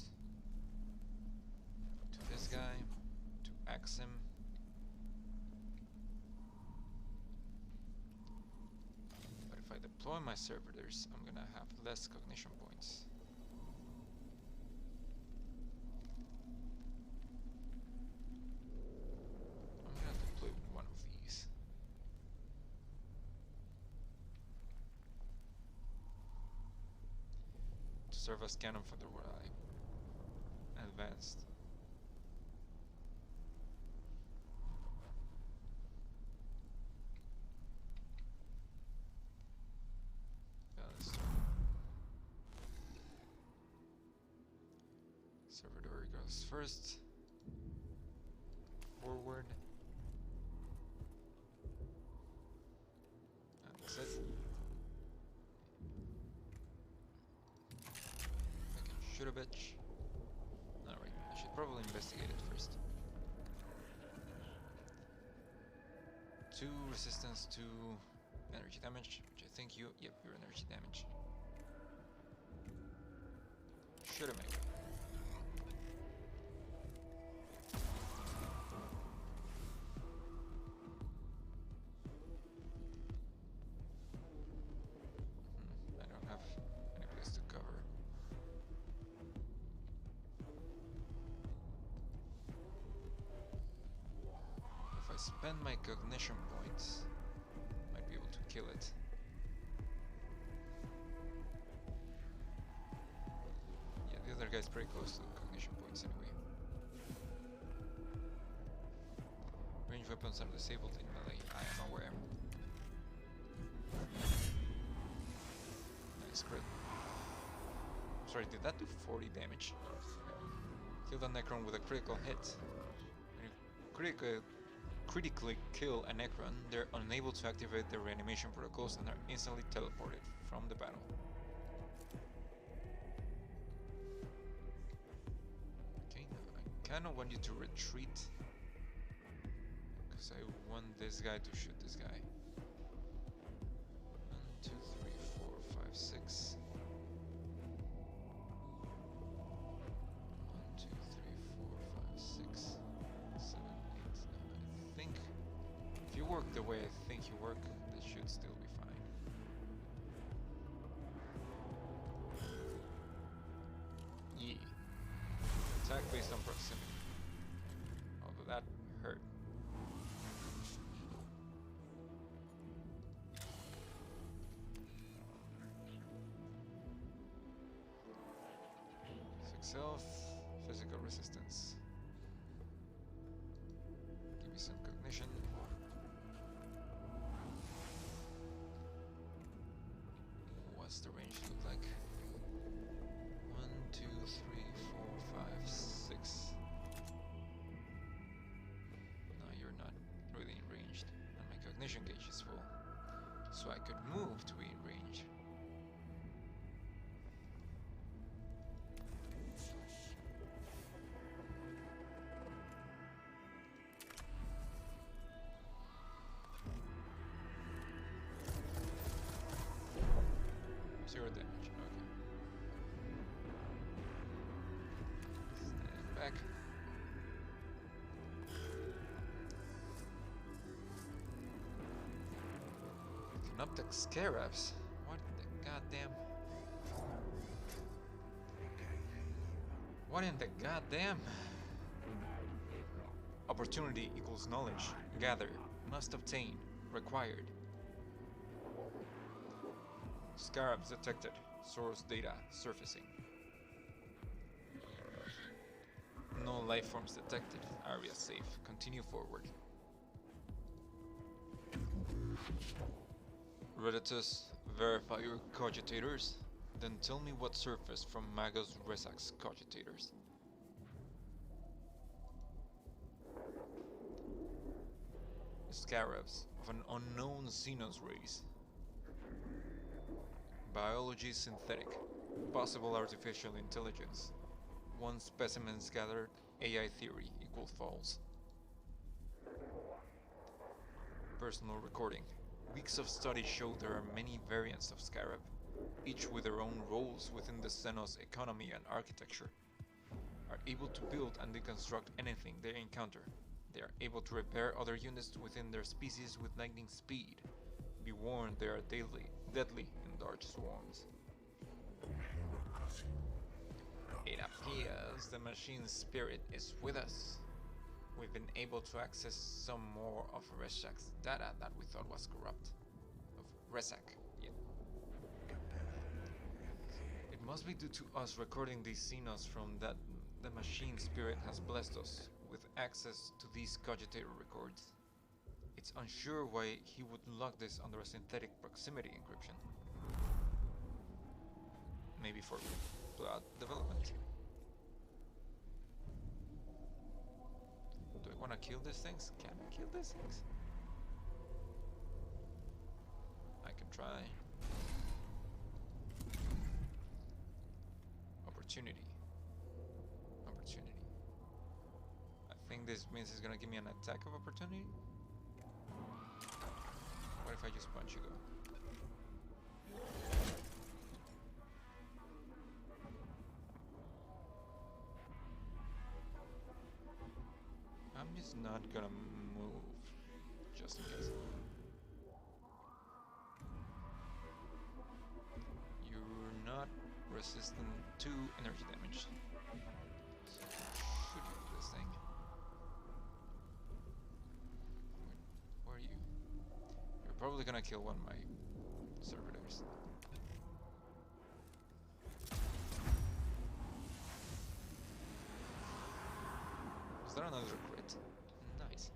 to this guy, to axe him. But if I deploy my servitors, I'm gonna have less cognition points. I'm gonna deploy one of these. To serve as cannon fodder where I advanced. Servitor goes first. Forward. And that's it. I can shoot a bitch. Alright, I should probably investigate it first. 2 resistance to energy damage, which I think yep, your energy damage. Shoot him anyway. I don't have any place to cover. spend my cognition points, might be able to kill it. Yeah, the other guy's pretty close to the cognition points anyway. Range weapons are disabled in melee, I am aware. Nice crit. Sorry, did that do 40 damage? Kill the Necron with a critical hit. When you critically kill a Necron, they're unable to activate their reanimation protocols and are instantly teleported from the battle. Okay, now I kinda want you to retreat, because I want this guy to shoot this guy. 1, 2, 3, 4, 5, 6. 1, 2, 3, 4, 5, 6, 7, 8, 9. I think if you work the way I think you work, this should still be fine. Yeah. Attack based on proximity. Although that hurt. Health, physical resistance. Give me some cognition. What's the range look like? 1, 2, 3, 4, 5, 6. No, you're not really in range, and my cognition gauge is full, so I could move to be in range. Zero damage, okay. Stand back. Canoptic Scarabs? What in the goddamn? What in the goddamn? Opportunity equals knowledge. Gather. Must obtain. Required. Scarabs detected. Source data surfacing. No life forms detected. Area safe. Continue forward. Redditus, verify your cogitators. Then tell me what surfaced from Magos Resac's cogitators. Scarabs of an unknown Xenos race. Biology synthetic. Possible artificial intelligence. 1 specimens gathered. AI theory equal false. Personal recording. Weeks of study show there are many variants of Scarab, each with their own roles within the Xenos economy and architecture. Are able to build and deconstruct anything they encounter. They are able to repair other units within their species with lightning speed. Be warned, they are deadly in large swarms. It appears the machine's spirit is with us. We've been able to access some more of Resac's data that we thought was corrupt. Of Resac, yeah. It must be due to us recording these Xenos from that the machine spirit has blessed us with access to these cogitator records. It's unsure why he would lock this under a synthetic proximity encryption. Maybe for plot development. Do I want to kill these things? Can I kill these things? I can try. Opportunity. I think this means it's gonna give me an attack of opportunity. What if I just punch you though? I'm just not gonna move, just in case. You're not resistant to energy damage. So shoot you with this thing. probably gonna kill one of my servitors. Is that another crit? Nice.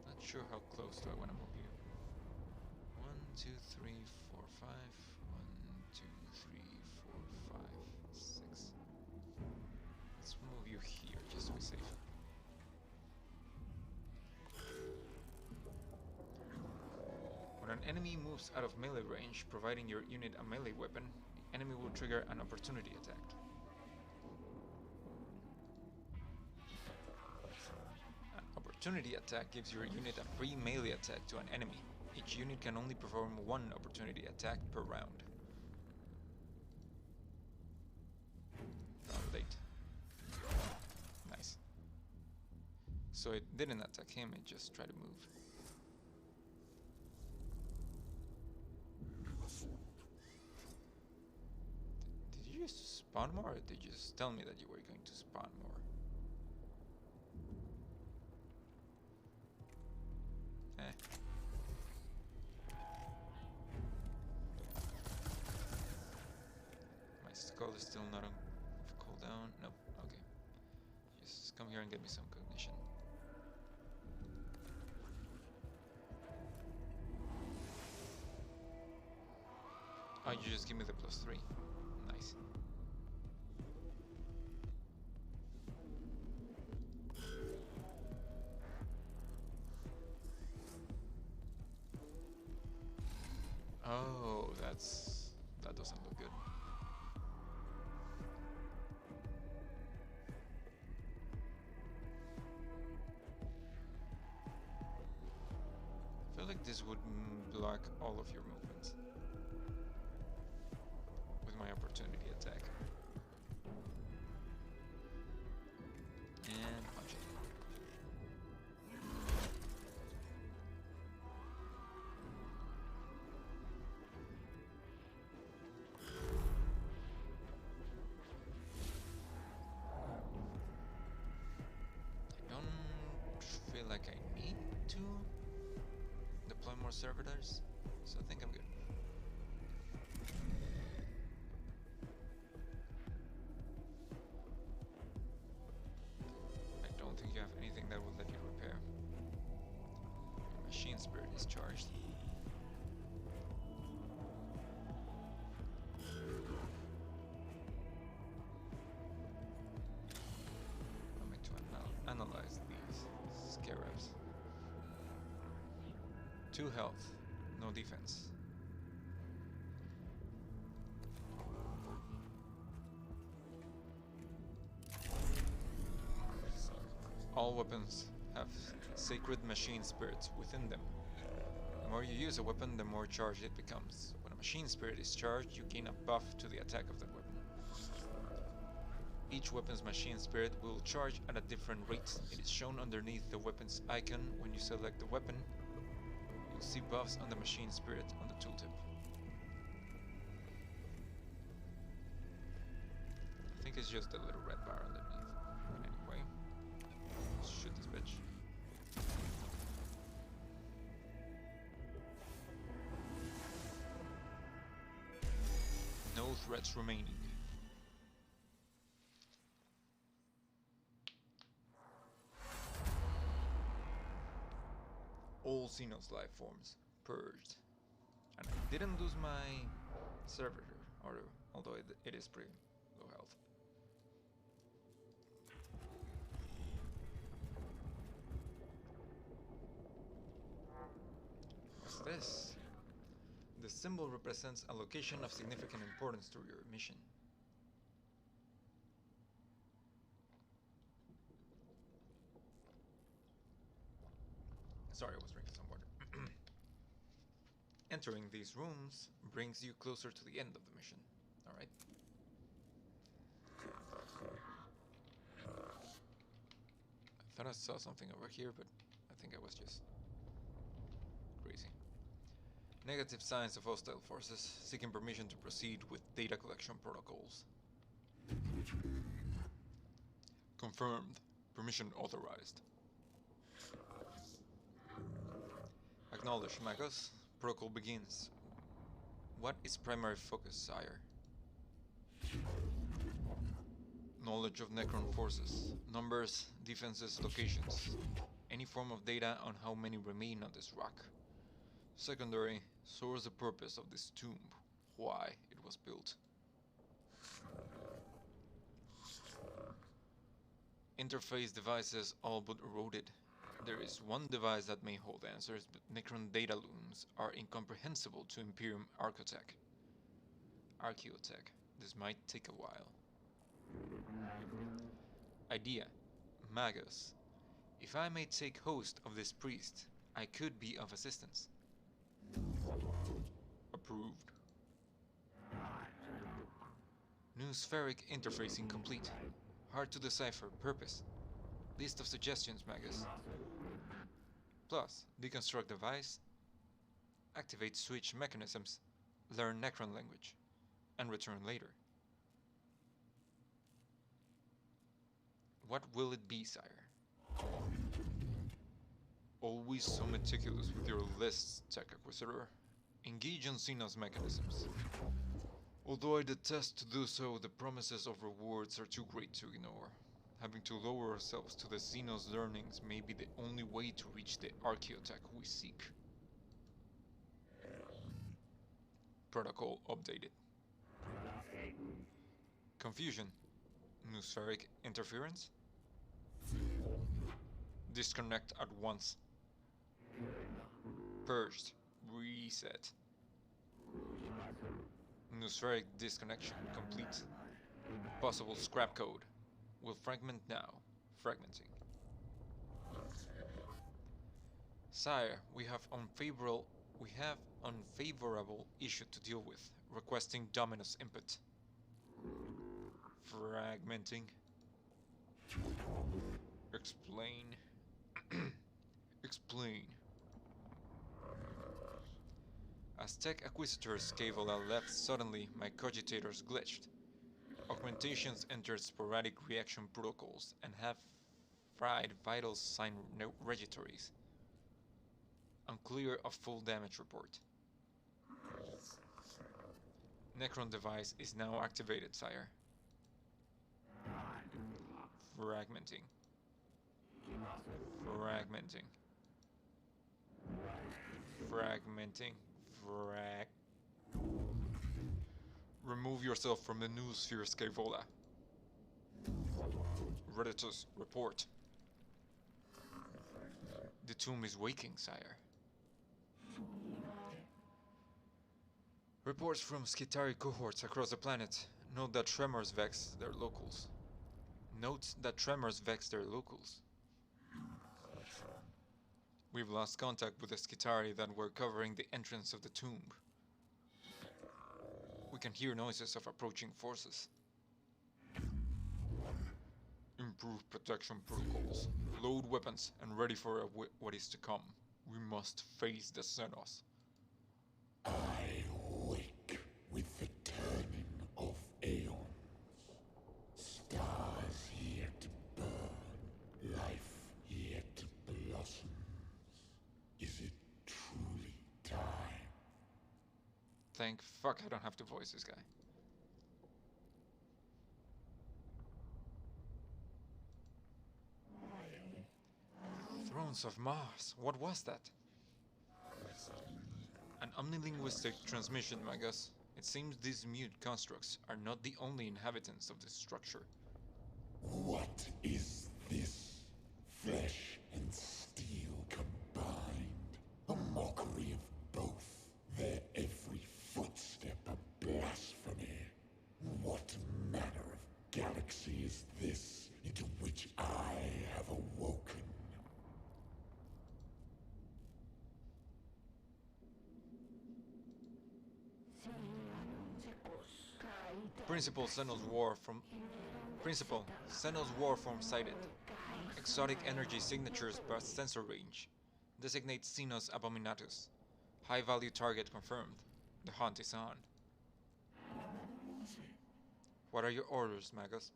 Not sure how close do I want to move you. 1, 2, 3, 4, 5. 1, 2, 3, 4, 5, 6. Let's move you here just to be safe. When an enemy moves out of melee range, providing your unit a melee weapon, the enemy will trigger an opportunity attack. An opportunity attack gives your unit a free melee attack to an enemy. Each unit can only perform one opportunity attack per round. Late. Nice. So it didn't attack him, it just tried to move. Did you just spawn more, or did you just tell me that you were going to spawn more? Eh. My skull is still not on cooldown. Nope. Okay. Just come here and get me some cognition. Oh, you just give me the +3. Nice. Oh, that doesn't look good. I feel like this would block all of your movements with my opportunity attack. And punch it. I don't feel like I need to deploy more servitors, so I think I'm good. I don't think you have anything that will let you repair. Your machine spirit is charged. I'm going to analyze these scarabs. 2 health, no defense. All weapons have sacred machine spirits within them. The more you use a weapon, the more charged it becomes. When a machine spirit is charged, you gain a buff to the attack of that weapon. Each weapon's machine spirit will charge at a different rate. It is shown underneath the weapon's icon. When you select the weapon, you'll see buffs on the machine spirit on the tooltip. I think it's just a little red bar underneath. Anyway, let's shoot this bitch. No threats remaining. All Xenos life forms purged. And I didn't lose my servitor, although it is pretty low health. What's this? The symbol represents a location of significant importance to your mission. Sorry, I was drinking some water. Entering these rooms brings you closer to the end of the mission. Alright. I thought I saw something over here, but I think I was just crazy. Negative signs of hostile forces, seeking permission to proceed with data collection protocols. Confirmed. Permission authorized. Acknowledge, Magos. Protocol begins. What is primary focus, sire? Knowledge of Necron forces. Numbers, defenses, locations. Any form of data on how many remain on this rock. Secondary, source the purpose of this tomb. Why it was built. Interface devices all but eroded. There is one device that may hold answers, but Necron data looms are incomprehensible to Imperium Archotech. This might take a while. Idea. Magus. If I may take host of this priest, I could be of assistance. Approved. New spheric interfacing complete. Hard to decipher. Purpose. List of suggestions, Magus. Plus, deconstruct device, activate switch mechanisms, learn Necron language, and return later. What will it be, sire? Always so meticulous with your lists, Tech Acquisitor. Engage on Xenos mechanisms. Although I detest to do so, the promises of rewards are too great to ignore. Having to lower ourselves to the Xenos learnings may be the only way to reach the Archaeotech we seek. Protocol updated. Confusion. New spheric interference? Disconnect at once. Purged. Reset. New spheric disconnection complete. Possible scrap code. Will fragment now. Fragmenting. Sire, we have unfavorable issue to deal with. Requesting Dominus input. Fragmenting. Explain. Explain. As Tech Acquisitor Scaevola left suddenly, my cogitators glitched. Augmentations entered sporadic reaction protocols and have fried vital sign registries. Unclear of full damage report. Necron device is now activated, sire. Fragmenting. Fragmenting. Fragmenting. Remove yourself from the new sphere, Scaevola. Redditus, report. The tomb is waking, sire. Reports from Skitari cohorts across the planet note that tremors vex their locals. We've lost contact with the Skitari that were covering the entrance of the tomb. We can hear noises of approaching forces. Improve protection protocols. Load weapons and ready for what is to come. We must face the Xenos. I wake with the turning of aeons. Stars yet to burn, life yet to blossom. Is it truly time? Thank fuck I don't have to voice this guy. Thrones of Mars, what was that? An omnilinguistic transmission, Magus. It seems these mute constructs are not the only inhabitants of this structure. What is this? Flesh and steel combined. A mockery of both. Their every footstep a blasphemy. What manner of galaxy is this into which I have awoken? Principal, Xenos War Form sighted. Exotic energy signatures past sensor range. Designate Xenos Abominatus. High value target confirmed. The hunt is on. What are your orders, Magus?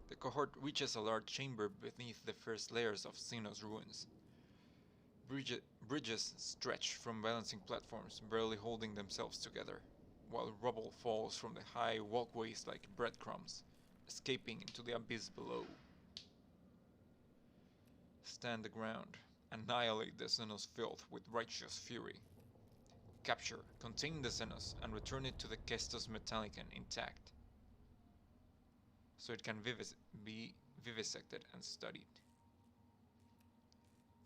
The cohort reaches a large chamber beneath the first layers of Xenos ruins. Bridges stretch from balancing platforms, barely holding themselves together, while rubble falls from the high walkways like breadcrumbs, escaping into the abyss below. Stand the ground, annihilate the Xenos filth with righteous fury. Capture, contain the Xenos, and return it to the Kestos Mechanicus intact, so it can be vivisected and studied.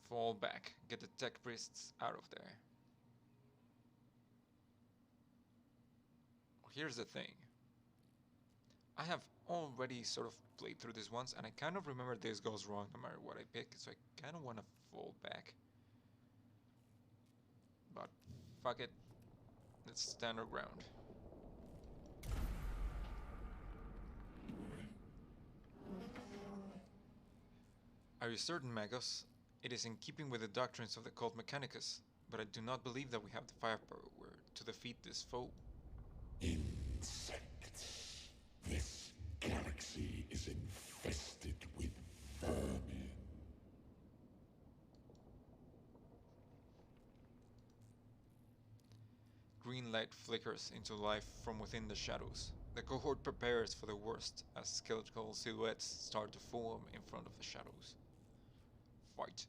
Fall back, get the tech priests out of there. Here's the thing. I have already sort of played through this once, and I kind of remember this goes wrong no matter what I pick, so I kind of want to fall back. But fuck it, let's stand our ground. Are you certain, Magos? It is in keeping with the doctrines of the cult Mechanicus, but I do not believe that we have the firepower to defeat this foe. Insects. This galaxy is infested with vermin. Green light flickers into life from within the shadows. The cohort prepares for the worst as skeletal silhouettes start to form in front of the shadows. Fight.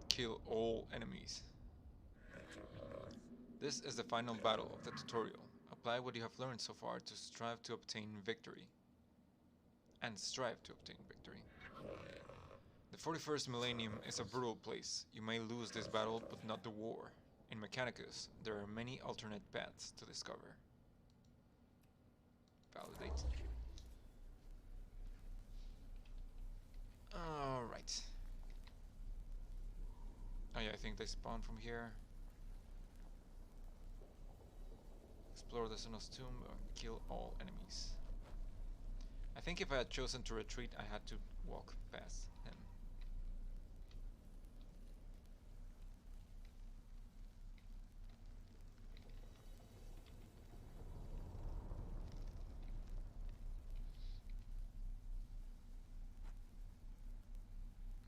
Kill all enemies. This is the final battle of the tutorial. Apply what you have learned so far to strive to obtain victory. The 41st millennium is a brutal place. You may lose this battle, but not the war. In Mechanicus, there are many alternate paths to discover. Validate. Alright. Oh yeah, I think they spawn from here. Explore the Xenos tomb and kill all enemies. I think if I had chosen to retreat, I had to walk past him.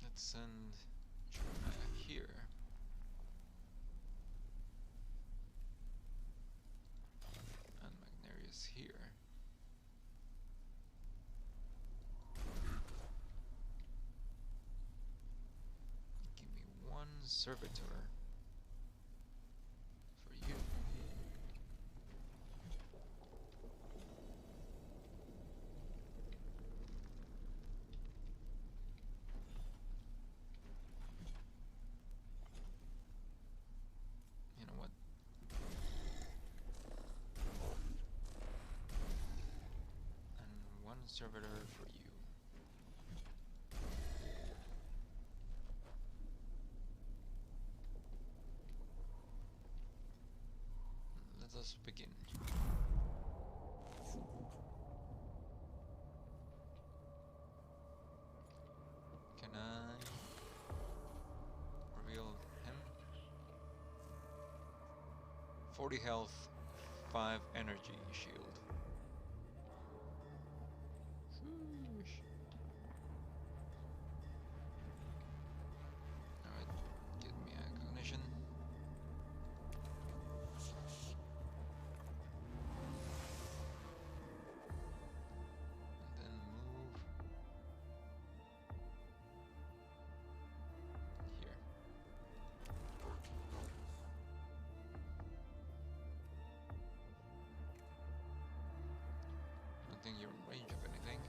Let's send Jeremiah here. And Magnarius here. Give me one servitor for you. You know what? And one servitor for you. Let us begin. Can I reveal him? 40 health, 5 energy shield. Sheesh. Alright, get me a cognition. And then move here. Don't think you're in range of anything.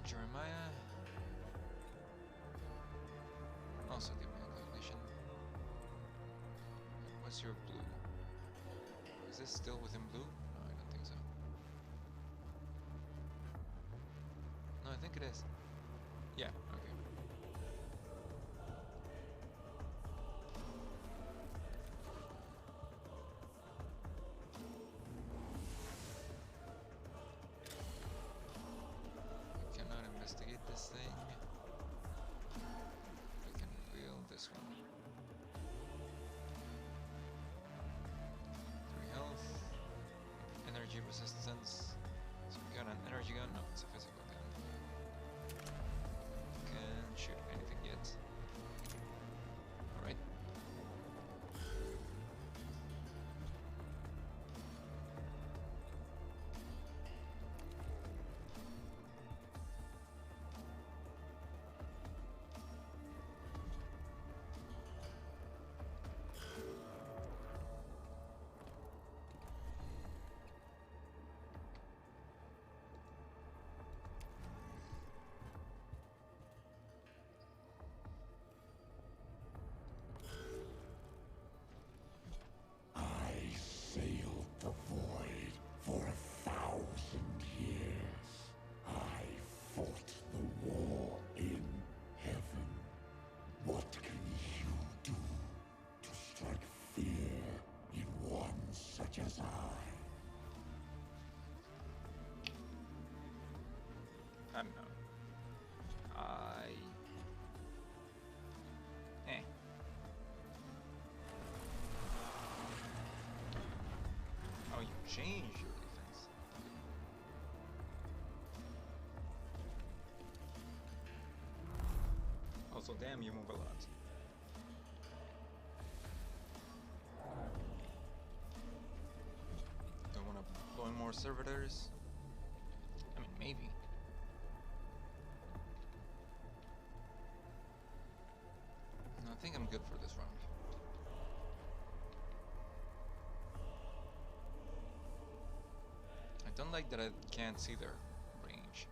Jeremiah. Also give me a cognition. What's your blue? Is this still within blue? No, I don't think so. No, I think it is. Yeah, okay. as I don't know. Oh, you change your defense. Also, damn, you move a lot. Don't want to blow in more servitors. I mean, maybe. No, I think I'm good for this round. I don't like that I can't see their range.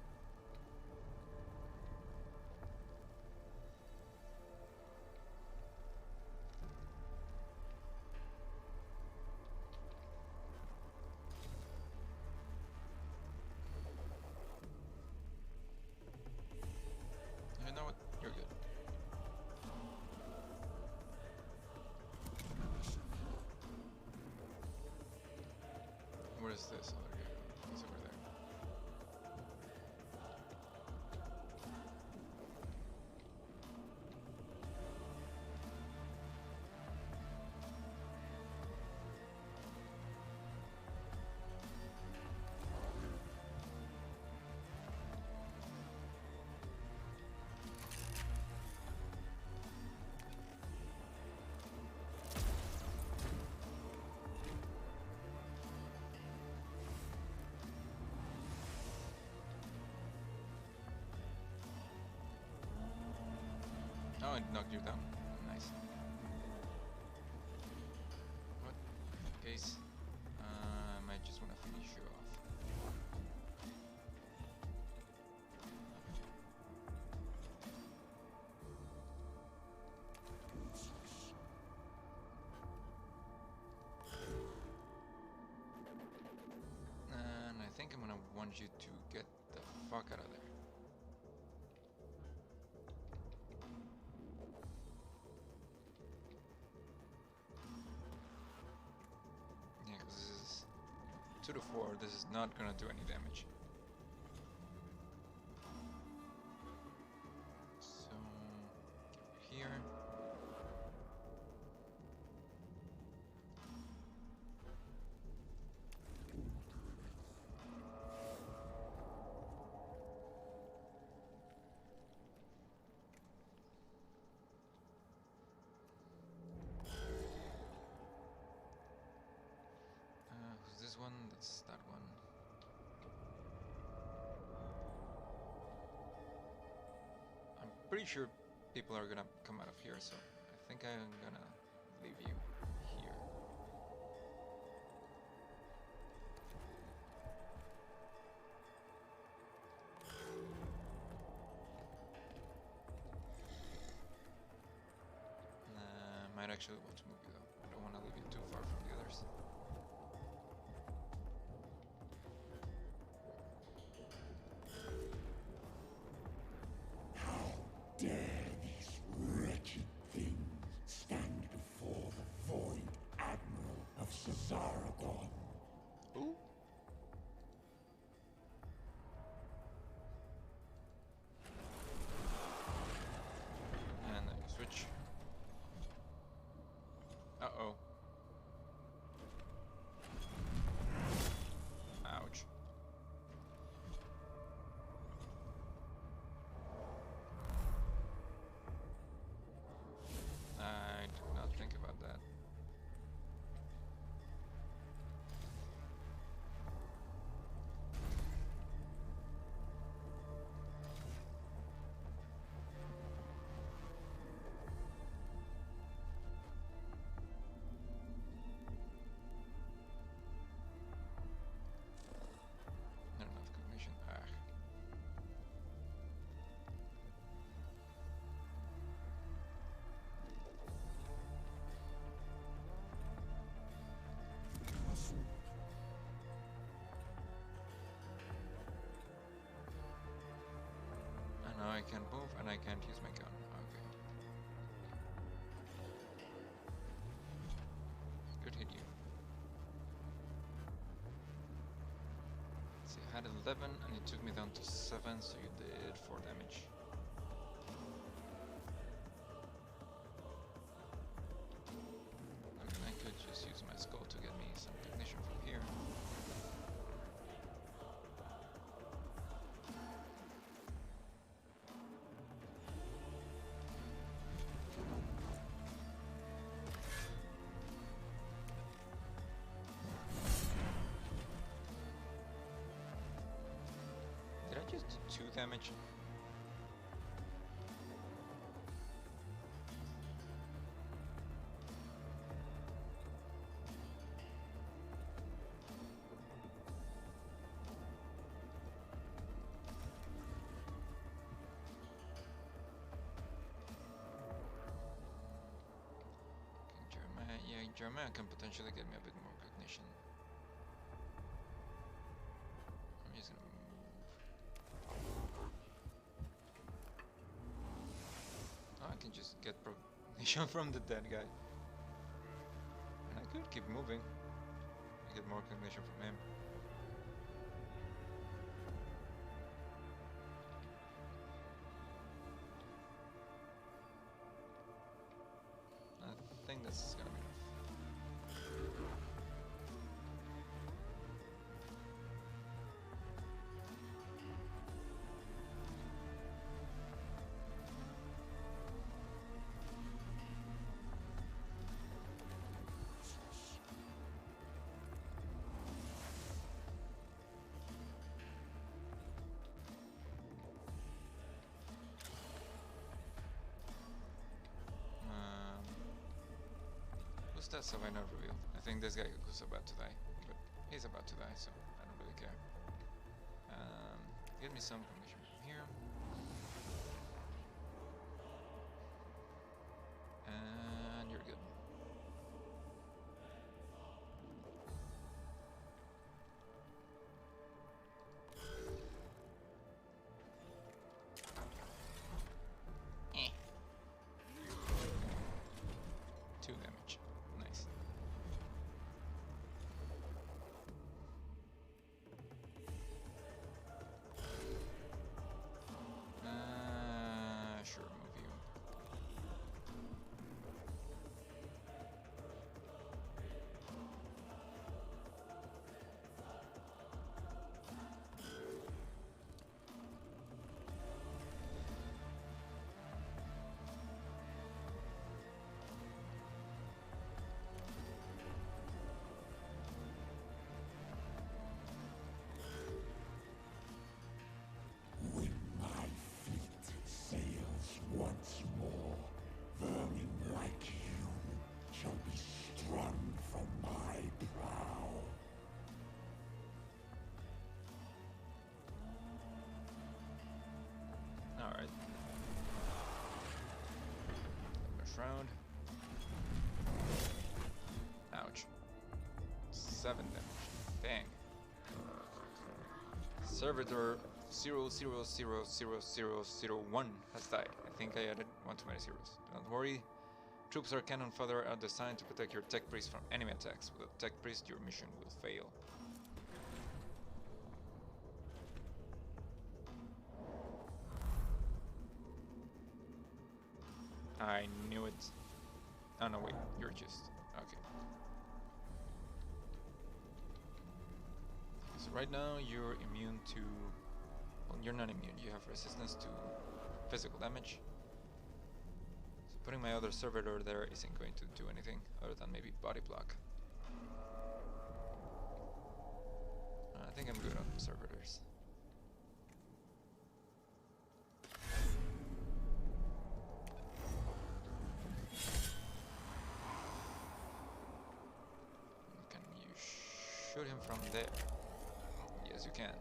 You know what? You're good. Where is this other guy? He's over there. Oh, it knocked you down. Nice. What? Case. I might just want to finish you off. And I think I'm gonna want you to get the fuck out of there. Yeah, because this is 2 to 4. This is not gonna do any damage. So here. Who's this one? That's that one. I'm pretty sure people are gonna come out of here, so I think I'm gonna leave you here. Might actually want to move you though. I don't want to leave you too far from the others. how dare these wretched things stand before the void admiral of Cesaragon? Ooh. And then you switch. Uh-oh. Ouch. I did not think about that. Not enough cognition. Ah. And now I can't move and I can't use my gun. Okay. Good hit you. See, I had 11 and it took me down to 7, so you did 4 damage. I mean, I could just use my skull to get me some recognition from here. Did I just do 2 damage? Jeremiah can potentially get me a bit more recognition. I'm just gonna move. Oh, I can just get recognition from the dead guy. And I could keep moving. I get more recognition from him. I think that's gonna be enough. Who's that have I not revealed? I think this guy was about to die, but he's about to die, so I don't really care. Get me some recognition from here. And you're good. Eh. 2 damage. Nice. Sure, move you. When my fleet sails once more, vermin like you shall be strung from my prow. Alright. First round. Ouch. 7 damage. Dang. Servitor 00000001 has died. I think I added one too many zeros. Don't worry. Troops are cannon fodder are designed to protect your tech priest from enemy attacks. Without tech priest, your mission will fail. I knew it. Oh no, wait, you're just... okay. So right now you're immune to... well, you're not immune, you have resistance to physical damage. So putting my other servitor there isn't going to do anything other than maybe body block. I think I'm good on servitors. Can you shoot him from there? Yes, you can.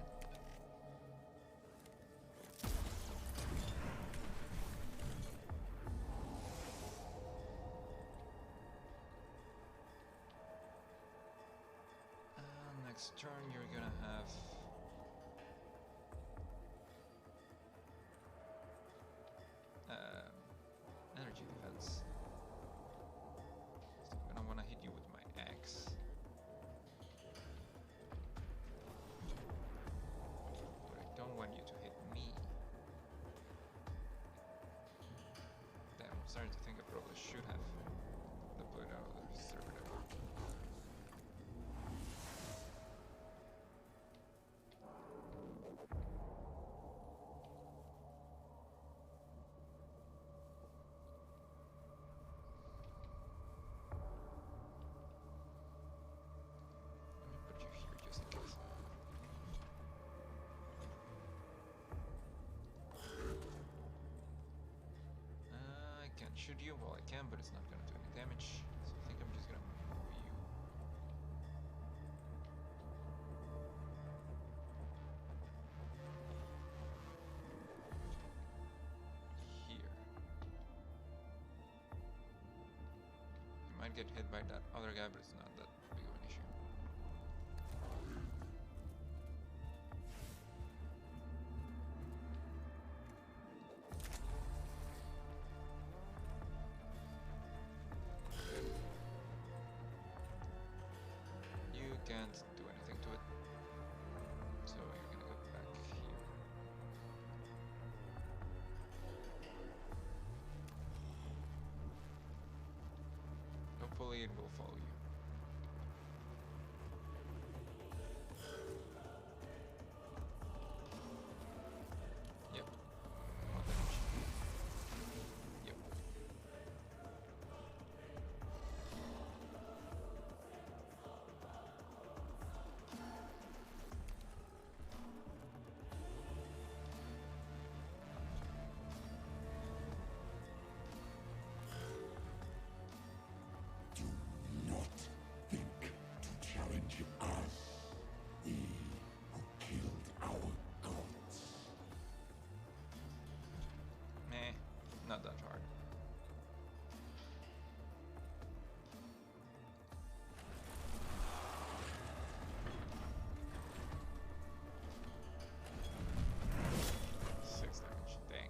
Next turn you're gonna have energy defense. So I'm gonna wanna hit you with my axe. should have deployed another server there. Let me put you here just in case. I can't shoot you. Well, I can, but it's not gonna do any damage. So I think I'm just gonna move you. Here. You might get hit by that other guy, but it's not that big of an issue. You can't do anything to it, so you're gonna go back here. Hopefully it will follow you. Yep. Not damage. Yep. Do not think to challenge us, we who killed our gods. Meh. Not that hard. Six damage. Dang.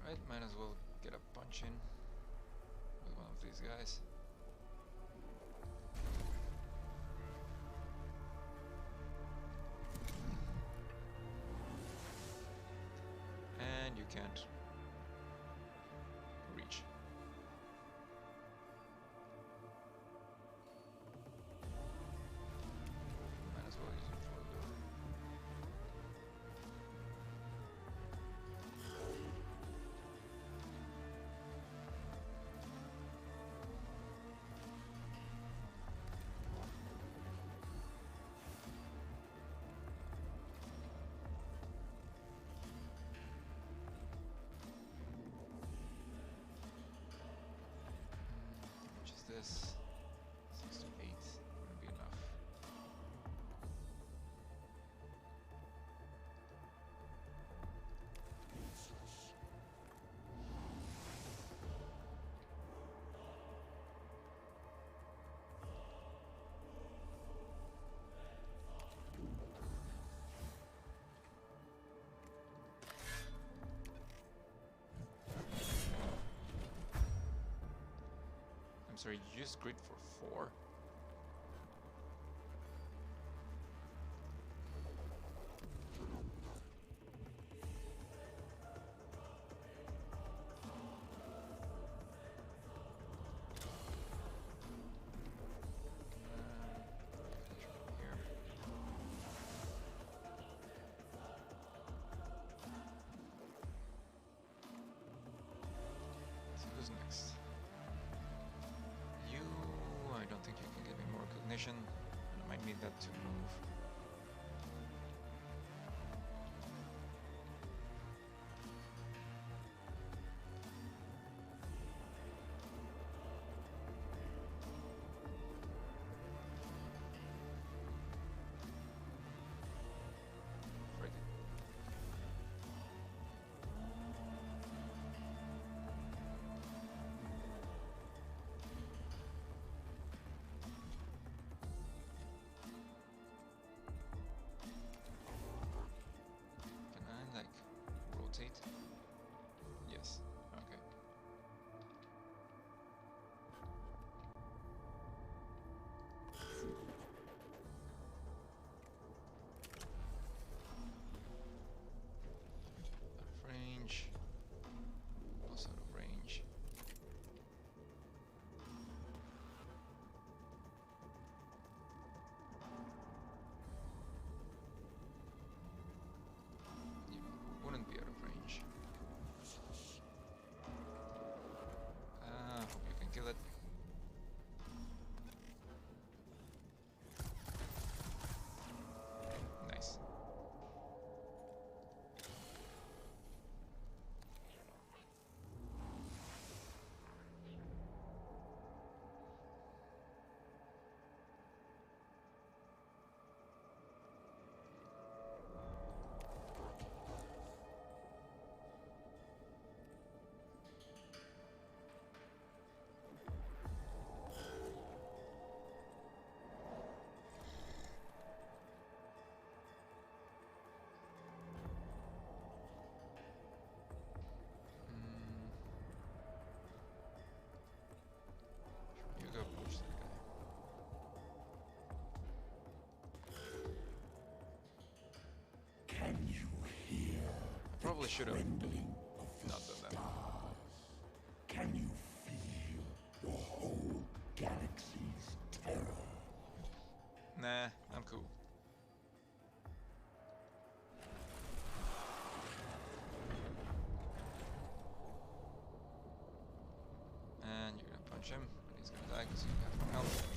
Alright, might as well get a punch in with one of these guys. And you can't reach. Might as well use it for the door. How much is this? 6 to 8. Wouldn't be enough. I'm sorry, you just grid for 4? Here. So who's next? You, I don't think you can give me more recognition. I might need that to move. Frick. probably should have trembling of the not done that. stars. Can you feel your whole galaxy's terror? Nah, I'm cool. And you're gonna punch him, and he's gonna die because you have no health.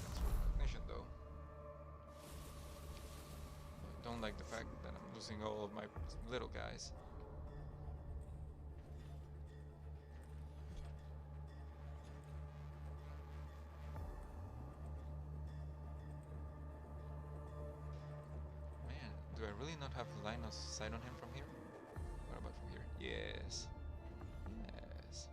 That's for recognition though. I don't like the fact that I'm losing all of my little guys. Man, do I really not have line of sight on him from here? What about from here? Yes. Yes.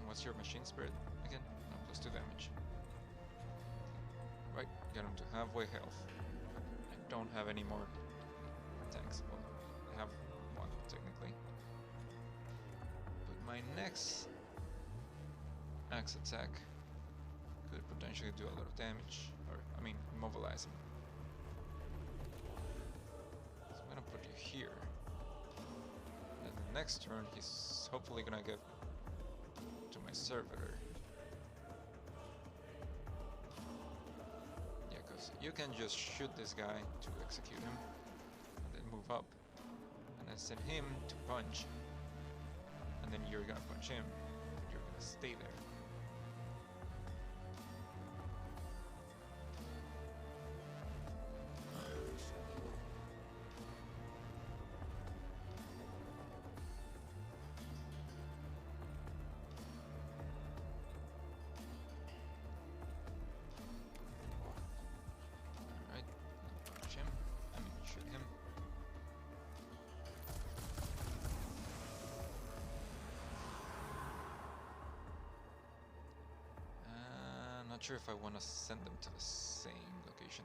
What's your machine spirit again? No, +2 damage. Right, get him to halfway health. I don't have any more tanks. Well, I have one technically. But my next axe attack could potentially do a lot of damage, or I mean immobilize him. So I'm gonna put you here. And the next turn he's hopefully gonna get to my servitor. Yeah, because you can just shoot this guy to execute him, and then move up, and then send him to punch, and then you're gonna punch him, and you're gonna stay there. Alright, punch him, I mean shoot him. I'm not sure if I want to send them to the same location.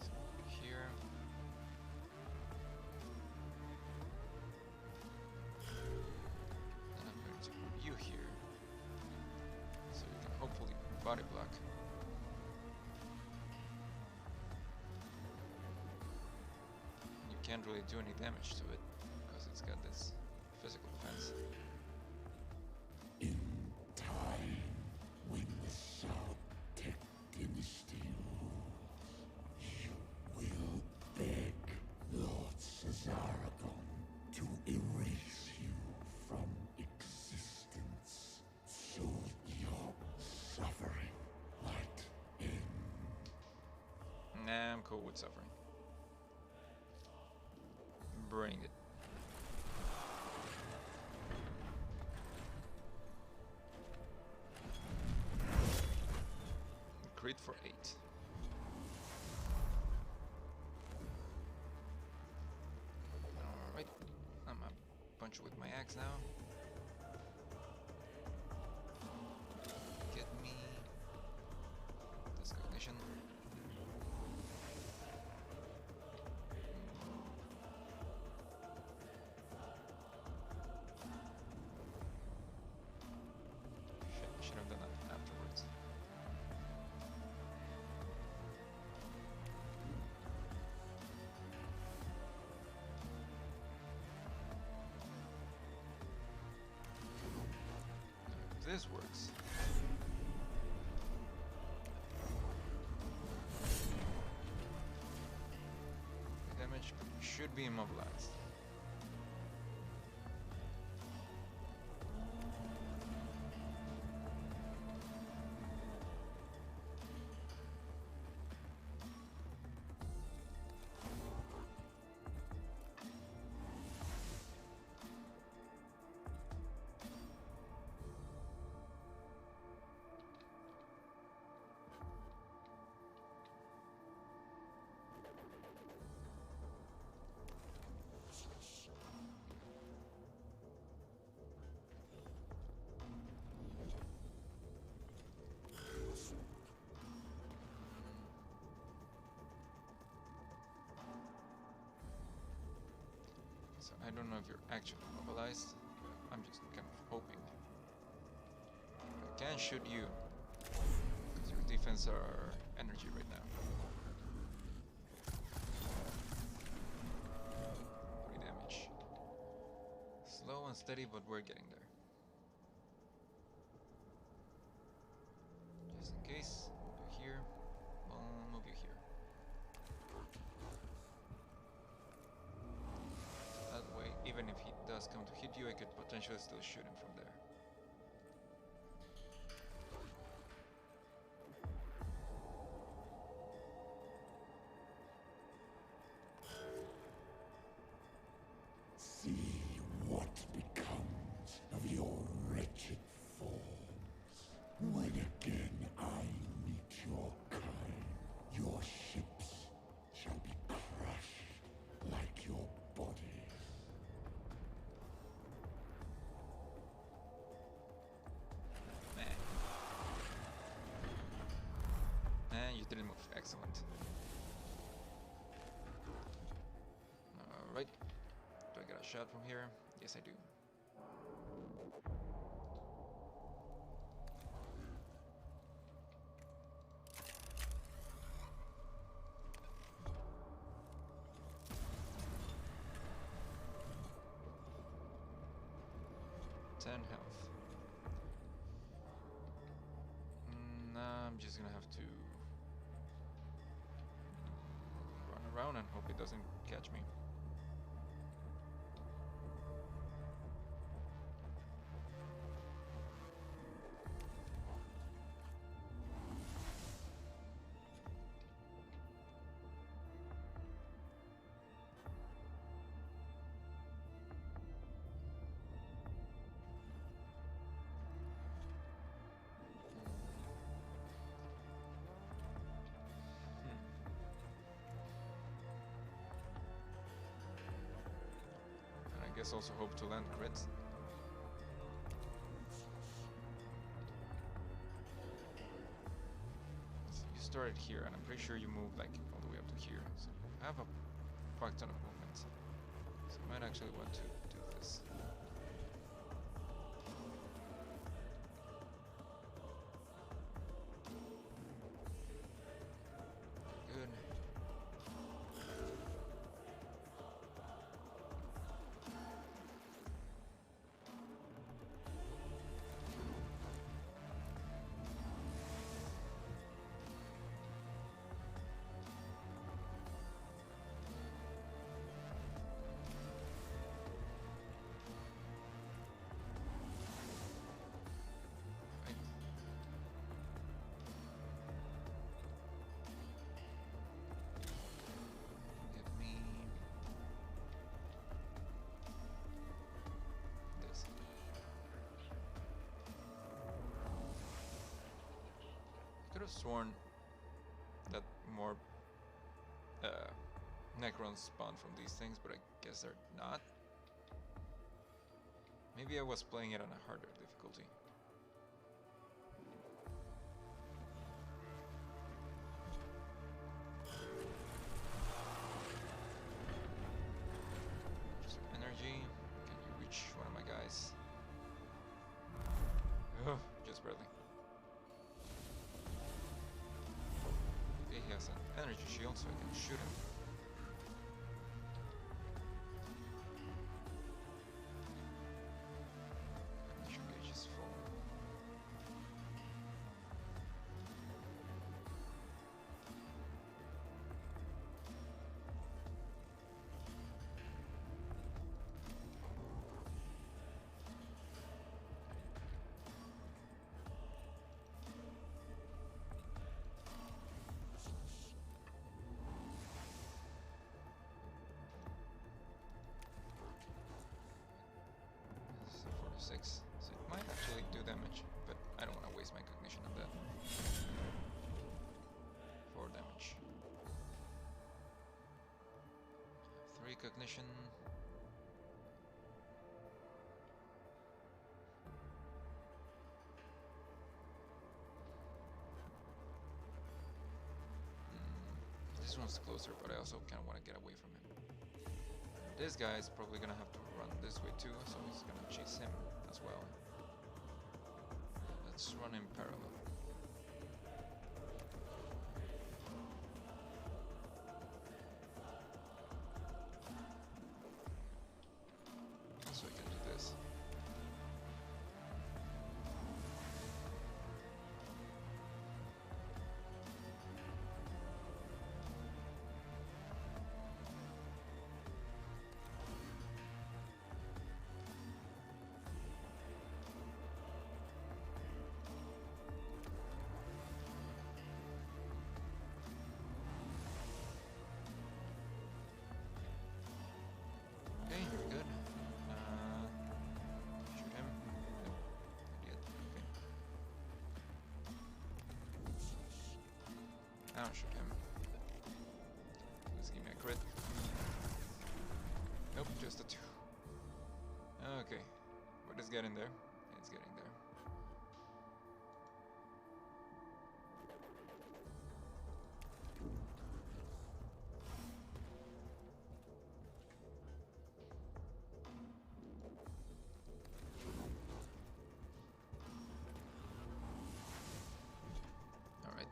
So here. And I'm going to put you here, so you can hopefully body block. You can't really do any damage to it, because it's got this physical defense. In time, when the South-Tech dynasty rules, you will beg Lord Cesaragon to erase you from existence, so your suffering might end. Nah, I'm cool with suffering. Bring it. Crit for 8. Alright, I'm gonna punch you with my axe now. Get me this cognition. Should have done that afterwards. If this works. The damage should be immobilized. don't know if you're actually mobilized. I'm just kind of hoping. I can shoot you, because your defense are energy right now. 3 damage. Slow and steady, but we're getting there. Just in case, move you here. We'll move you here. That way, even if he does come to hit you, I could potentially still shoot him from there. See what becomes of your wretched forms. When again I meet your kind, your ships shall be crushed like your bodies. And you didn't move. Excellent. Alright. Do I get a shot from here? Yes, I do. Health. Nah, I'm just gonna have to run around and hope it doesn't catch me. I guess also hope to land crits. So you started here, and I'm pretty sure you moved like all the way up to here. So you have a fuck ton of movement. So I might actually want to do this. Good. Could have sworn that more Necrons spawn from these things, but I guess they're not. Maybe I was playing it on a harder difficulty. Just energy. Can you reach one of my guys? Oh, just barely. Okay, he has an energy shield, so I can shoot him. Condition gauge is full. So 46. So it might actually do damage, but I don't want to waste my cognition on that. 4 damage. 3 cognition. This one's closer, but I also kind of want to get away from him. This guy is probably gonna have to run this way too, so he's gonna chase him as well. Let's run in parallel. So we can do this. Okay, you're good. Shoot him. Nope. Not yet. Okay. I'll shoot him. Please give me a crit. Nope, just a 2. Okay. But it's getting there. It's getting there. Alright.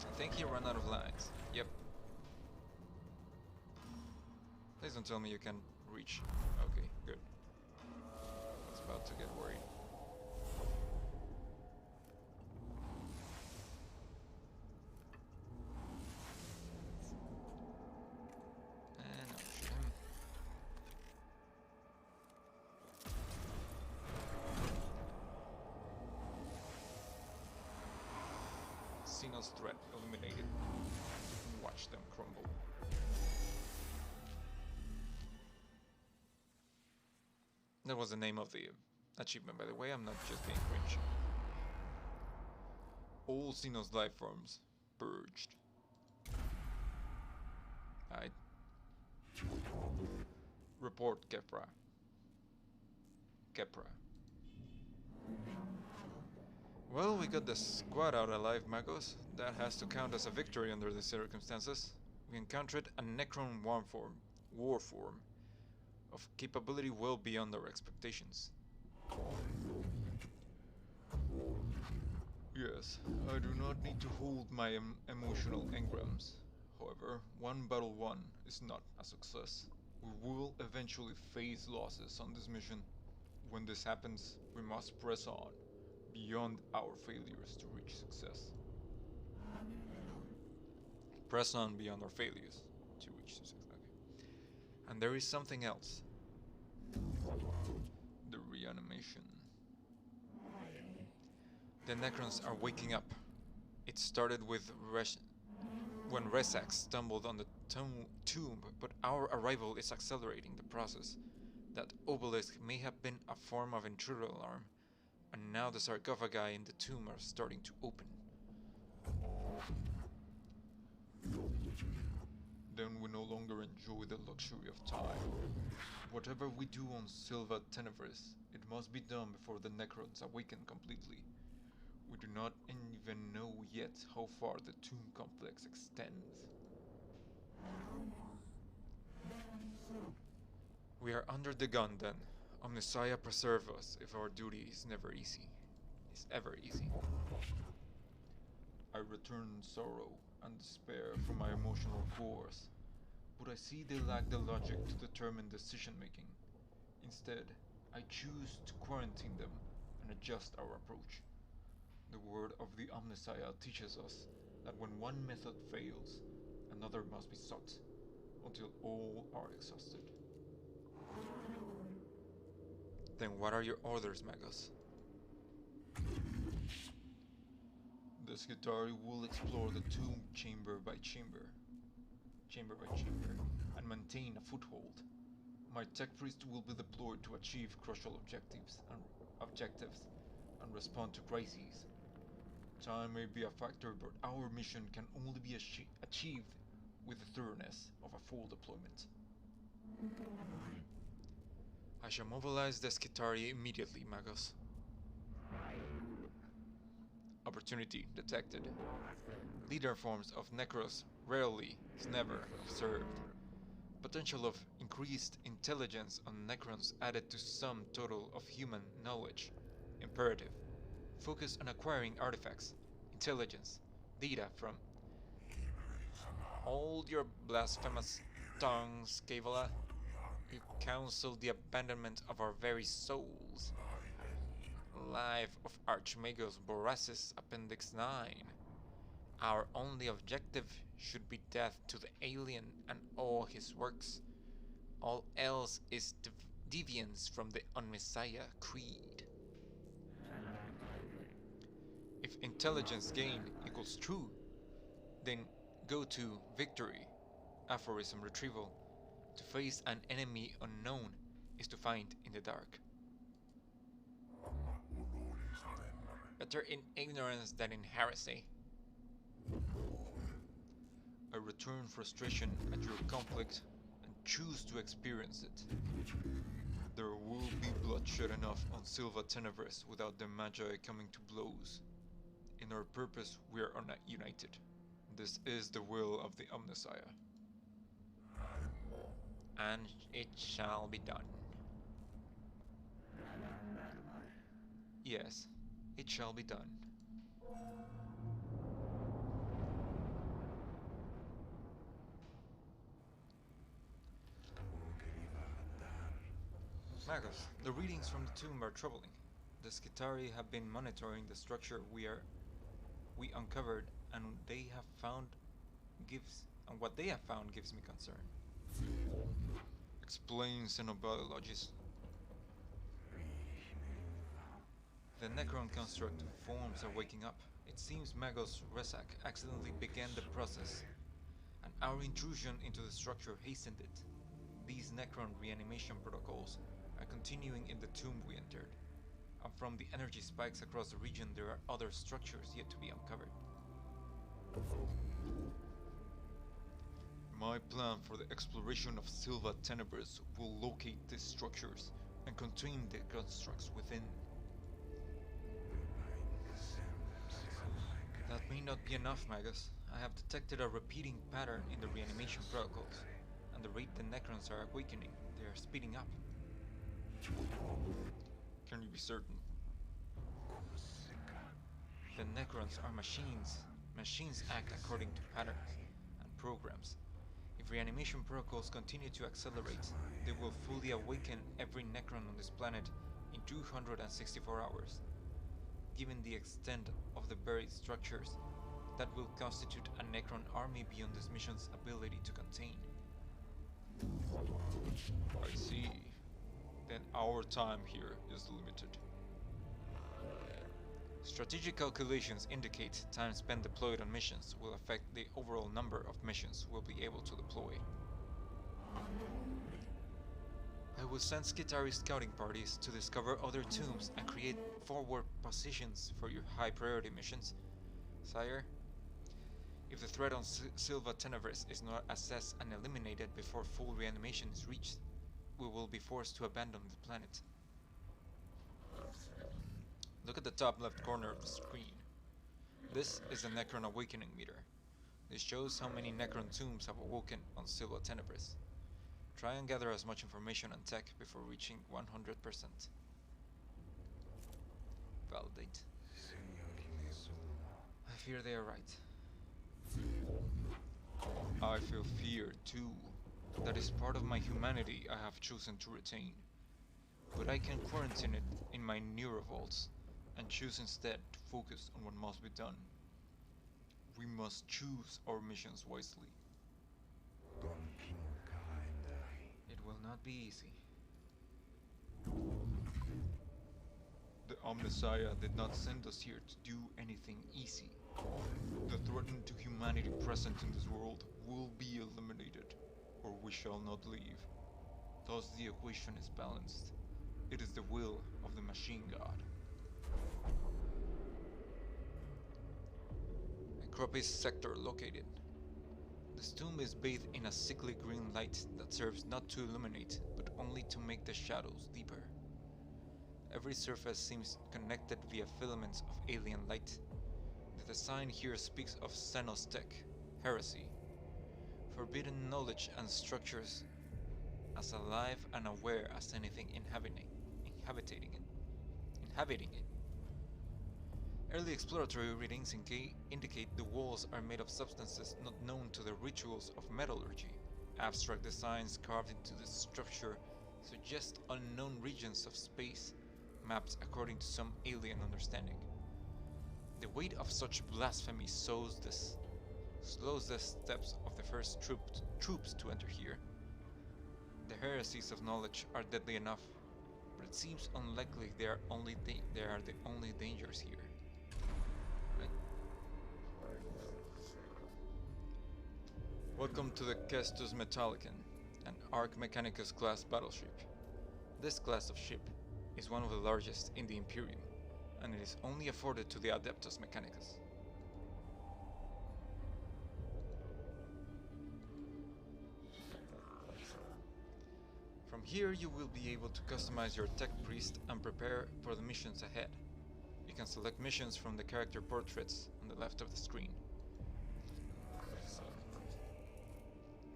I think he ran out of lines. Yep. Please don't tell me you can reach. Okay, good. I was about to get worried. And I'll shoot him. Xenos threat eliminated. Watch them crumble. That was the name of the achievement, by the way. I'm not just being cringe. All Xenos life forms purged. Alright. Report Kepra. Kepra. Well, we got the squad out alive, Magos. That has to count as a victory under the circumstances. We encountered a Necron war form of capability well beyond our expectations. Yes, I do not need to hold my emotional engrams. However, one battle won is not a success. We will eventually face losses on this mission. When this happens, we must press on, beyond our failures to reach success. Press on beyond our failures to reach success. Okay. And there is something else. The reanimation. The Necrons are waking up. It started with when Resax stumbled on the tomb, but our arrival is accelerating the process. That obelisk may have been a form of intruder alarm, and now the sarcophagi in the tomb are starting to open. Then we no longer enjoy the luxury of time. Whatever we do on Silva Tenebris, it must be done before the Necrons awaken completely. We do not even know yet how far the tomb complex extends. We are under the gun then. Omnissiah preserve us if our duty is never easy. Is ever easy. I return sorrow and despair from my emotional course, but I see they lack the logic to determine decision making. Instead, I choose to quarantine them and adjust our approach. The word of the Omnissiah teaches us that when one method fails, another must be sought, until all are exhausted. Then what are your orders, Magos? The Skitari will explore the tomb chamber by chamber, and maintain a foothold. My tech priest will be deployed to achieve crucial objectives and respond to crises. Time may be a factor, but our mission can only be achieved with the thoroughness of a full deployment. I shall mobilize the Skitari immediately, Magos. Opportunity detected. Leader forms of Necros rarely is never observed. Potential of increased intelligence on Necrons added to sum total of human knowledge. Imperative. Focus on acquiring artifacts, intelligence, data from... Hold your blasphemous tongues, Cavala. You counsel the abandonment of our very souls. Life of Archmagos Boracis Appendix 9. Our only objective should be death to the alien and all his works. All else is deviance from the Unmessiah Creed. If intelligence gain equals true, then go to victory, aphorism retrieval. To face an enemy unknown is to find in the dark. Better in ignorance than in heresy. I return frustration at your conflict and choose to experience it. There will be bloodshed enough on Silva Tenebris without the Magi coming to blows. In our purpose we are united. This is the will of the Omnissiah. And it shall be done. Yes, it shall be done. Magos, the readings from the tomb are troubling. The Skitarii have been monitoring the structure we uncovered, and what they have found gives me concern. Explain xenobiologies. The Necron construct forms are waking up. It seems Magos Resak accidentally began the process, and our intrusion into the structure hastened it. These Necron reanimation protocols are continuing in the tomb we entered, and from the energy spikes across the region there are other structures yet to be uncovered. My plan for the exploration of Silva Tenebris will locate these structures and contain the constructs within. That may not be enough, Magus. I have detected a repeating pattern in the reanimation protocols, and the rate the Necrons are awakening, they are speeding up. Can you be certain? The Necrons are machines. Machines act according to patterns and programs. If reanimation protocols continue to accelerate, they will fully awaken every Necron on this planet in 264 hours. Given the extent of the buried structures, that will constitute a Necron army beyond this mission's ability to contain. I see. Then our time here is limited. Strategic calculations indicate time spent deployed on missions will affect the overall number of missions we'll be able to deploy. I will send Skitarii scouting parties to discover other tombs and create forward positions for your high priority missions. Sire, if the threat on Silva Tenebris is not assessed and eliminated before full reanimation is reached, we will be forced to abandon the planet. Look at the top left corner of the screen. This is the Necron Awakening meter. This shows how many Necron tombs have awoken on Silva Tenebris. Try and gather as much information and tech before reaching 100%. Validate. I fear they are right. I feel fear too. That is part of my humanity I have chosen to retain. But I can quarantine it in my neurovaults and choose instead to focus on what must be done. We must choose our missions wisely. It will not be easy. The Omnissiah did not send us here to do anything easy. The threat to humanity present in this world will be eliminated, or we shall not leave. Thus the equation is balanced. It is the will of the Machine God. Necropis sector located. This tomb is bathed in a sickly green light that serves not to illuminate, but only to make the shadows deeper. Every surface seems connected via filaments of alien light. The sign here speaks of Xenostek, heresy, forbidden knowledge and structures as alive and aware as anything inhabiting it. Early exploratory readings indicate the walls are made of substances not known to the rituals of metallurgy. Abstract designs carved into the structure suggest unknown regions of space, mapped according to some alien understanding. The weight of such blasphemy slows the steps of the first troops to enter here. The heresies of knowledge are deadly enough, but it seems unlikely they are the only dangers here. Right. Welcome to the Kestus Metallicon, an Arch Mechanicus class battleship. This class of ship is one of the largest in the Imperium, and it is only afforded to the Adeptus Mechanicus. From here you will be able to customize your tech priest and prepare for the missions ahead. You can select missions from the character portraits on the left of the screen.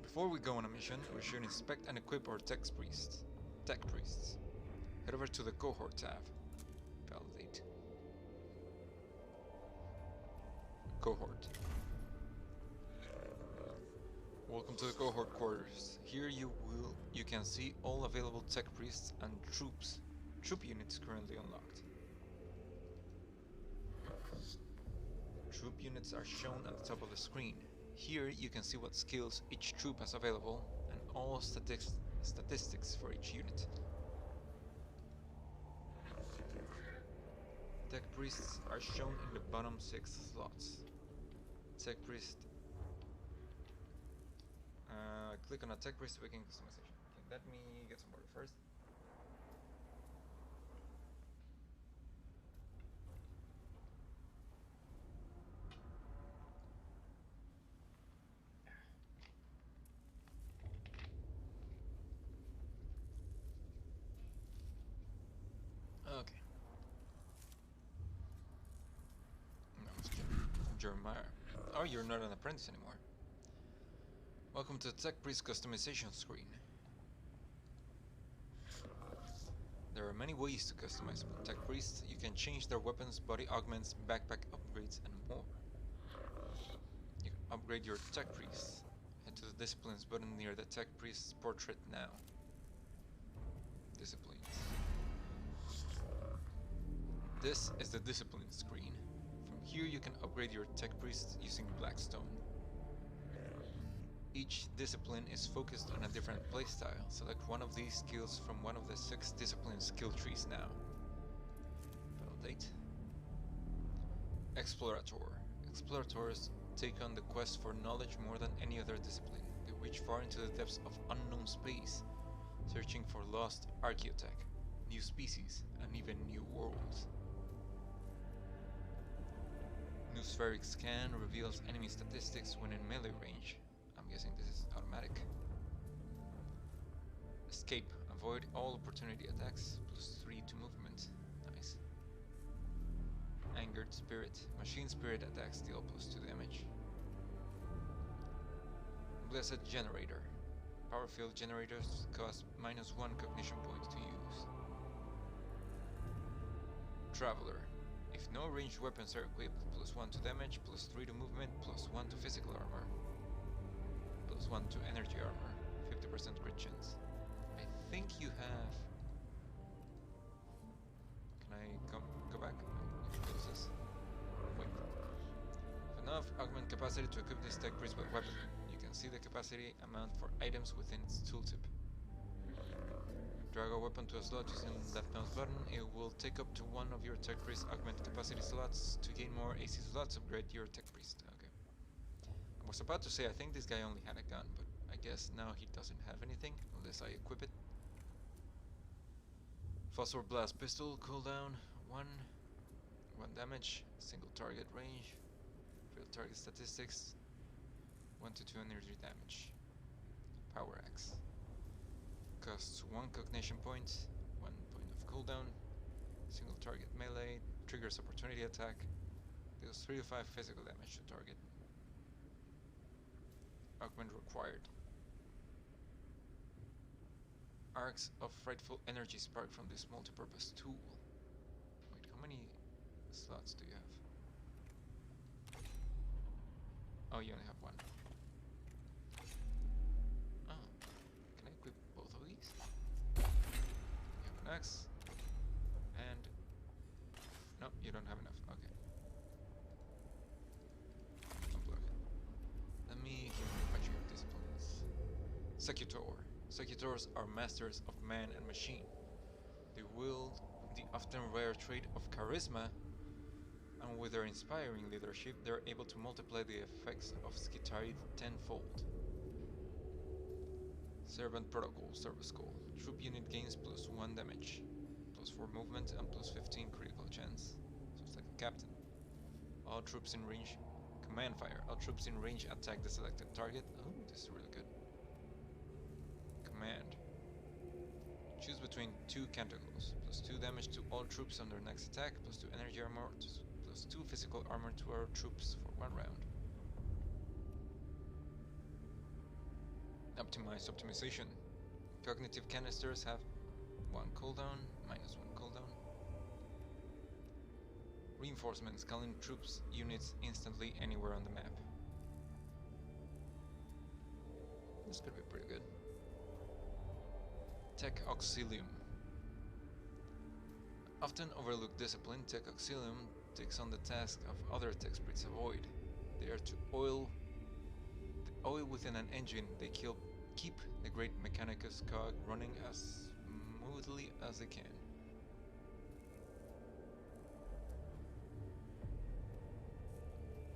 Before we go on a mission, we should inspect and equip our tech priests. Head over to the cohort tab. Validate. Cohort. Welcome to the cohort quarters. Here you can see all available tech priests and troop units currently unlocked. Troop units are shown at the top of the screen. Here you can see what skills each troop has available and all statistics for each unit. Tech priests are shown in the bottom 6 slots. Tech priest. Click on a tech priest to begin customization. Okay, let me get some water first. Okay. That was Jeremiah. Oh, you're not an apprentice anymore. Welcome to the Tech Priest customization screen. There are many ways to customize Tech Priests. You can change their weapons, body augments, backpack upgrades, and more. You can upgrade your Tech Priest. Head to the Disciplines button near the Tech Priest's portrait now. Disciplines. This is the Discipline screen. From here you can upgrade your Tech Priest using Blackstone. Each discipline is focused on a different playstyle. Select one of these skills from one of the 6 discipline skill trees now. Validate. Explorator. Explorators take on the quest for knowledge more than any other discipline. They reach far into the depths of unknown space, searching for lost archaeotech, new species, and even new worlds. New spheric scan reveals enemy statistics when in melee range. I'm guessing this is automatic. Escape. Avoid all opportunity attacks. +3 to movement. Nice. Angered Spirit. Machine Spirit attacks deal +2 damage. Blessed Generator. Power field generators cost -1 cognition point to use. Traveler. If no ranged weapons are equipped, +1 to damage, +3 to movement, +1 to physical armor. +1 to energy armor, 50% crit chance. I think you have... Can I go back? Close this. Wait. Have enough augment capacity to equip this tech priest with weapon. You can see the capacity amount for items within its tooltip. Drag a weapon to a slot using left mouse button. It will take up to one of your tech priest augment capacity slots. To gain more AC slots, upgrade your tech priest. Okay. I was about to say I think this guy only had a gun, but I guess now he doesn't have anything unless I equip it. Phosphor Blast Pistol, cooldown 1 damage, single target range, field target statistics, 1 to 2 energy damage. Power Axe. Costs 1 cognition point, 1 point of cooldown, single target melee, triggers opportunity attack, Deals 3 to 5 physical damage to target. Augment required. Arcs of frightful energy spark from this multi-purpose tool. Wait, how many slots do you have? Oh, you only have one. Oh, can I equip both of these? You have an axe. And... no, you don't have enough. Okay. Unplug. Let me give you magic disciplines. Secutor. Secutors are masters of man and machine. They wield the often rare trait of charisma, and with their inspiring leadership, they are able to multiply the effects of Skitarid tenfold. Servant Protocol Service Call. Troop unit gains +1 damage, +4 movement, and +15 critical chance. So it's like a captain. All troops in range command fire. All troops in range attack the selected target. Oh, this is really good. Command. Choose between 2 Tentacles. +2 damage to all troops on their next attack, +2 energy armor, +2 physical armor to our troops for 1 round. Optimization. Cognitive canisters have 1 cooldown, -1 cooldown. Reinforcements, calling troops units instantly anywhere on the map. This could be pretty good. Tech Auxilium. Often overlooked discipline, Tech Auxilium takes on the task of other tech spirits avoid. They are to oil the oil within an engine. They keep the great Mechanicus cog running as smoothly as they can.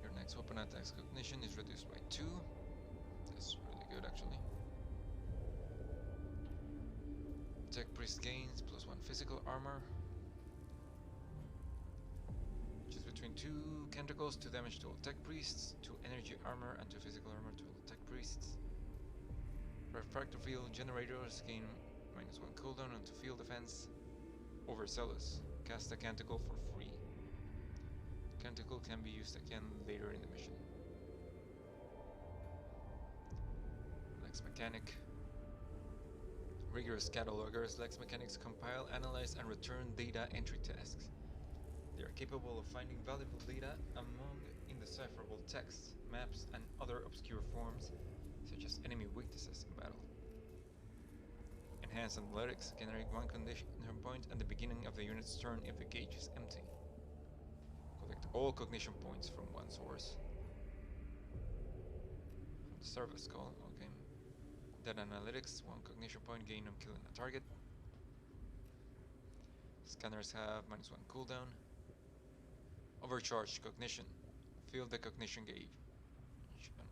Your next weapon attack's cognition is reduced by 2. That's really good actually. Tech Priest gains +1 physical armor. Choose between 2 Tentacles, 2 damage to all Tech Priests, 2 energy armor, and 2 physical armor to all Tech Priests. Refractor Field Generators gain -1 cooldown onto field defense. Overzealous. Cast a Tentacle for free. Tentacle can be used again later in the mission. Lex Mechanic. Rigorous catalogers, Lex Mechanics compile, analyze, and return data entry tasks. They are capable of finding valuable data among indecipherable text, maps, and other obscure forms, such as enemy weaknesses in battle. Enhanced Analytics, generate 1 condition point at the beginning of the unit's turn if the gauge is empty. Collect all cognition points from 1 source. From the service call, okay. Data Analytics, 1 cognition point gain on killing a target. Scanners have -1 cooldown. Overcharged Cognition. Fill the cognition gauge.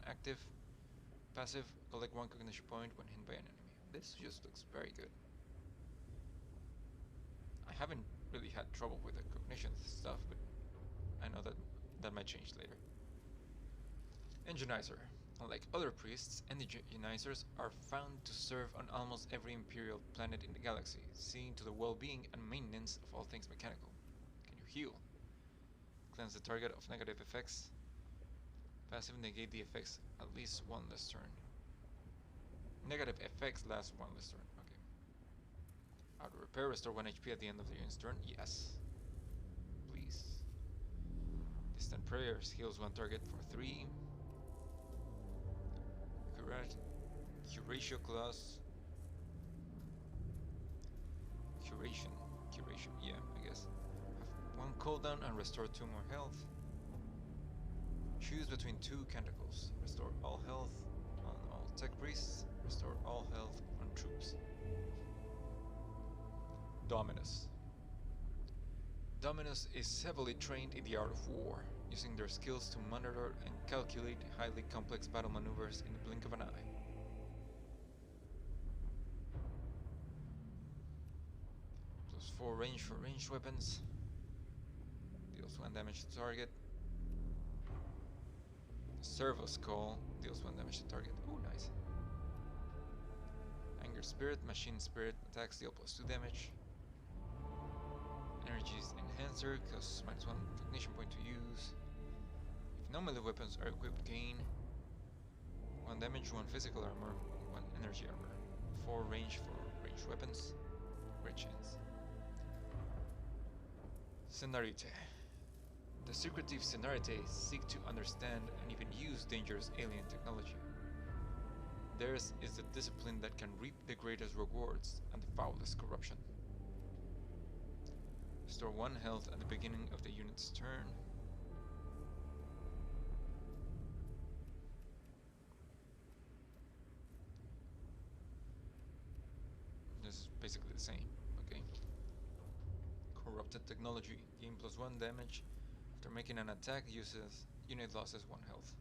Active. Passive, collect 1 cognition point when hit by an enemy. This just looks very good. I haven't really had trouble with the cognition stuff, but I know that might change later. Enginizer. Unlike other priests, enginizers are found to serve on almost every Imperial planet in the galaxy, seeing to the well-being and maintenance of all things mechanical. Can you heal? Cleanse the target of negative effects. Passive, negate the effects at least 1 less turn. Negative effects last 1 less turn. Okay. Auto repair, restore 1 HP at the end of the unit's turn. Yes. Please. Distant prayers, heals 1 target for 3. Curatio clause. Curation, yeah, I guess. Have 1 cooldown and restore 2 more health. Choose between 2 Tentacles. Restore all health on all Tech Priests. Restore all health on troops. Dominus. Dominus is heavily trained in the art of war, using their skills to monitor and calculate highly complex battle maneuvers in the blink of an eye. +4 range for ranged weapons. Deals 1 damage to target. Servos Call deals 1 damage to target. Oh, nice. Anger Spirit, Machine Spirit attacks deal +2 damage. Energy's Enhancer costs -1 cognition point to use. If no melee weapons are equipped, gain 1 damage, 1 physical armor, 1 energy armor. 4 range for ranged weapons. Great chance. Scenarite. The secretive Scenarite seek to understand and even use dangerous alien technology. Theirs is the discipline that can reap the greatest rewards and the foulest corruption. Restore 1 health at the beginning of the unit's turn. This is basically the same, okay. Corrupted technology. Gain +1 damage. After making an attack, unit loses 1 health.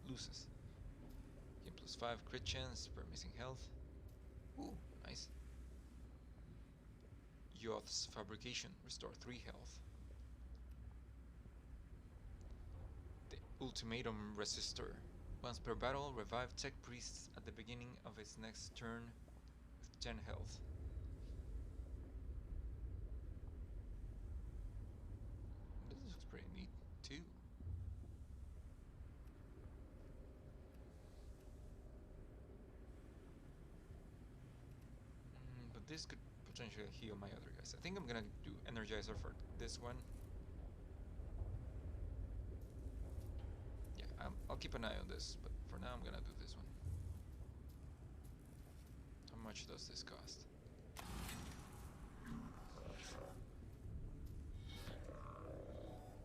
Loses. Gain +5 crit chance per missing health. Ooh, nice. Yoth's Fabrication. Restore 3 health. The Ultimatum Resistor. Once per battle, revive tech priests at the beginning of its next turn with 10 health. This looks pretty neat too. But this could potentially heal my other guys. I think I'm gonna do Energizer for this one. Yeah, I'll keep an eye on this, but for now I'm gonna do this one. How much does this cost?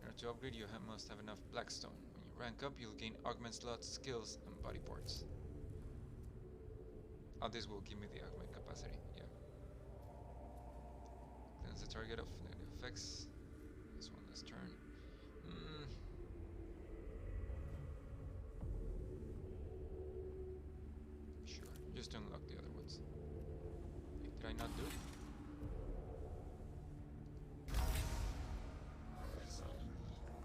In order to upgrade, you must have enough Blackstone. When you rank up, you'll gain augment slots, skills, and body parts. Oh, this will give me the augment capacity, yeah. Cleanse the target of negative effects. This one this turn. Sure, just to unlock the other ones. Wait, did I not do it?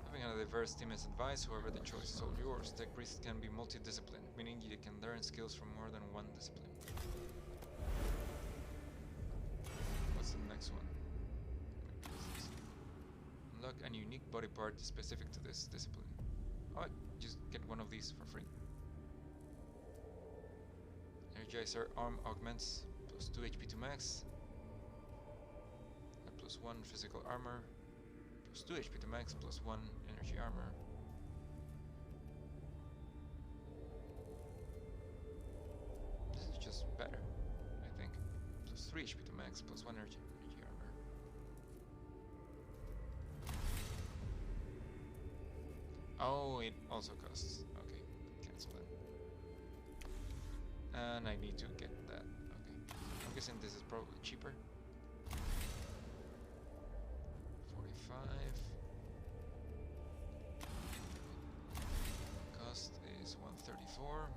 Having a diverse team is advised, however the choice is all yours. Tech priests can be multidisciplined, meaning you can learn skills from more than one discipline. What's the next one? Unlock a unique body part specific to this discipline. Oh, just get one of these for free. Energizer arm augments, +2 HP to max. +1 physical armor. +2 HP to max, +1 energy armor. This is just better, I think. +3 HP to max, +1 energy armor. Oh, it also costs. Okay, cancel that. And I need to get that. Okay, I'm guessing this is probably cheaper. 45. Cost is 134.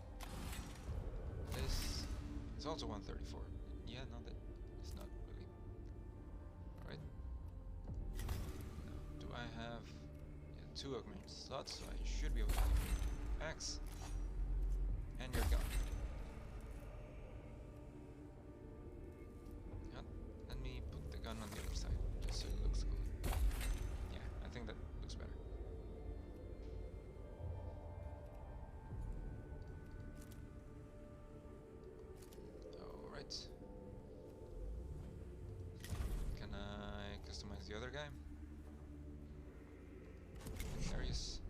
This is also 134. Yeah, no, that is not really. Alright. Now, do I have 2 augmented slots? So I should be able to get axe. And you're gone. Let me put the gun on the other side, just so it looks cool. Yeah, I think that looks better. Alright. Can I customize the other guy? Darius?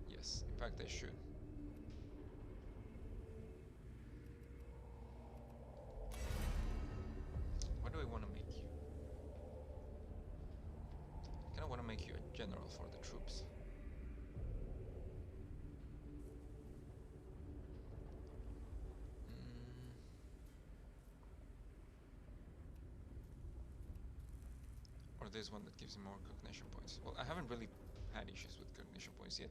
Yes, in fact I should. What do I want to make you? I kind of want to make you a general for the troops. Or this one that gives you more cognition points. Well, I haven't really had issues with cognition points yet.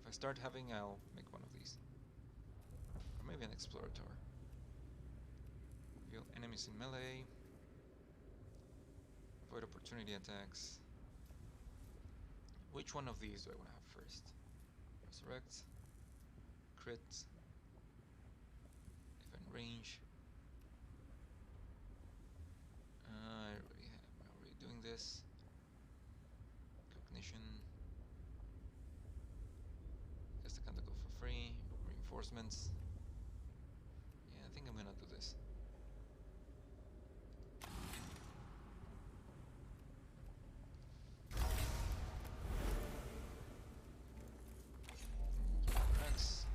If I start having, I'll make one of these. Or maybe an explorator. Reveal enemies in melee. Avoid opportunity attacks. Which one of these do I want to have first? Resurrect. Crit. Event range. I already have. I'm already doing this. Cognition. reinforcements. Yeah, I think I'm gonna do this. Axe,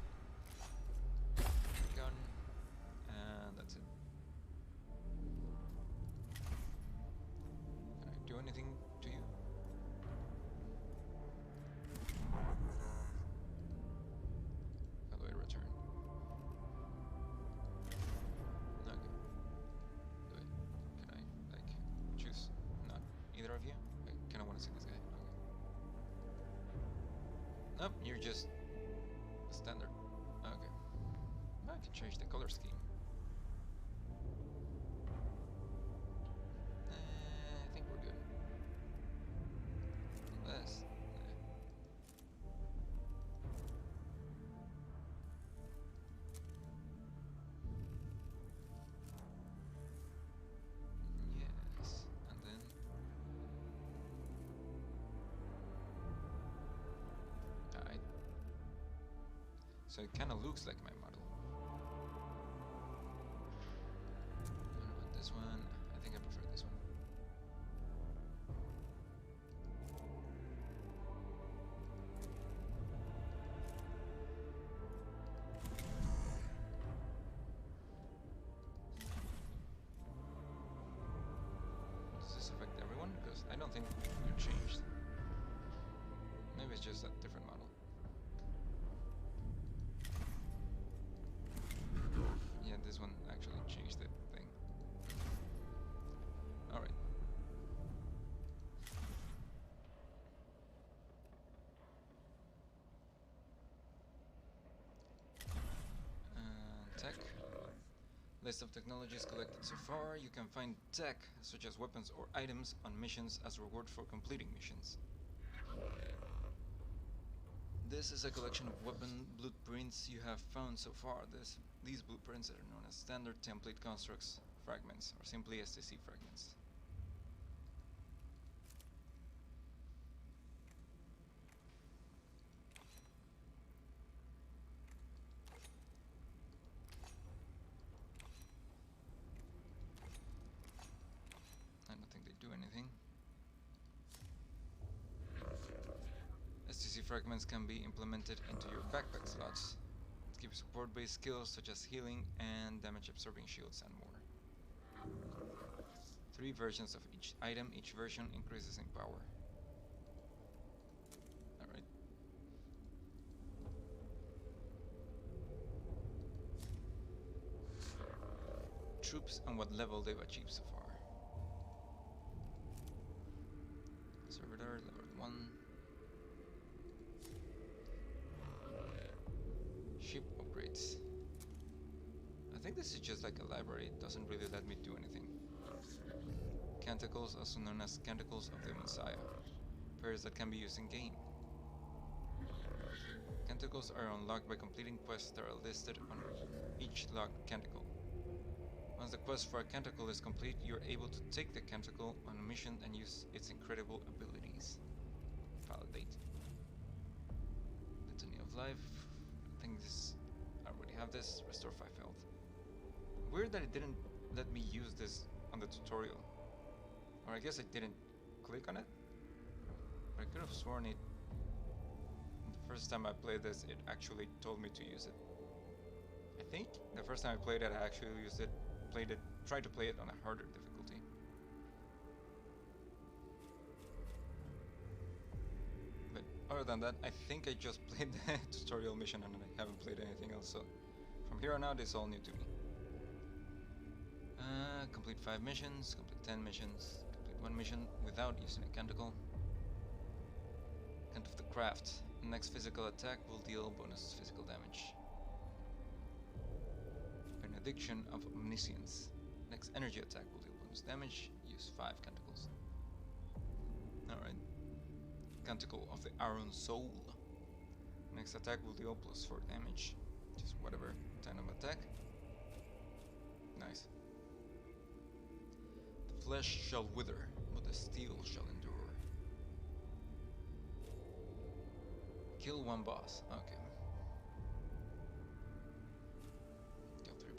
gun, and that's it. Can I do anything to you? How do I return? Okay. Can I, like, choose not either of you? I kinda wanna see this guy. Okay. Nope, you're just standard. Okay. I can change the color scheme. I think we're good. Unless... Yes, and then... Alright. So it kinda looks like my model. What about this one? I think I prefer this one. Does this affect everyone? Because I don't think you changed. Maybe it's just a different model. Yeah, this one actually changed the thing. Alright. Tech. List of technologies collected so far. You can find tech, such as weapons or items, on missions as reward for completing missions. This is a collection of weapon blueprints you have found so far. These blueprints are known as standard template constructs fragments, or simply STC fragments. I don't think they do anything. STC fragments can be implemented into your backpack slots. It gives support-based skills such as healing and damage-absorbing shields and more. 3 versions of each item. Each version increases in power. Alright. Troops and what level they've achieved so far. Servitor, level 1. Ship upgrades. I think this is just like a library. It doesn't really let me do anything. Tentacles, also known as Tentacles of the Messiah. Pairs that can be used in game. Tentacles are unlocked by completing quests that are listed on each locked tentacle. Once the quest for a tentacle is complete, you are able to take the tentacle on a mission and use its incredible abilities. Validate. Litany of Life. I think this... I already have this. Restore 5 health. Weird that it didn't let me use this on the tutorial. Or I guess I didn't click on it. But I could have sworn it... The first time I played this, it actually told me to use it. I think the first time I played it, I actually used it, tried to play it on a harder difficulty. But other than that, I think I just played the tutorial mission and I haven't played anything else, so from here on out it's all new to me. Complete 5 missions, complete 10 missions, complete 1 mission without using a tentacle. Cant of the Craft. Next physical attack will deal bonus physical damage. Benediction of Omniscience. Next energy attack will deal bonus damage. Use 5 tentacles. Alright. Tentacle of the Iron Soul. Next attack will deal +4 damage. Just whatever kind of attack. Nice. The flesh shall wither, but the steel shall endure. Kill 1 boss. Okay.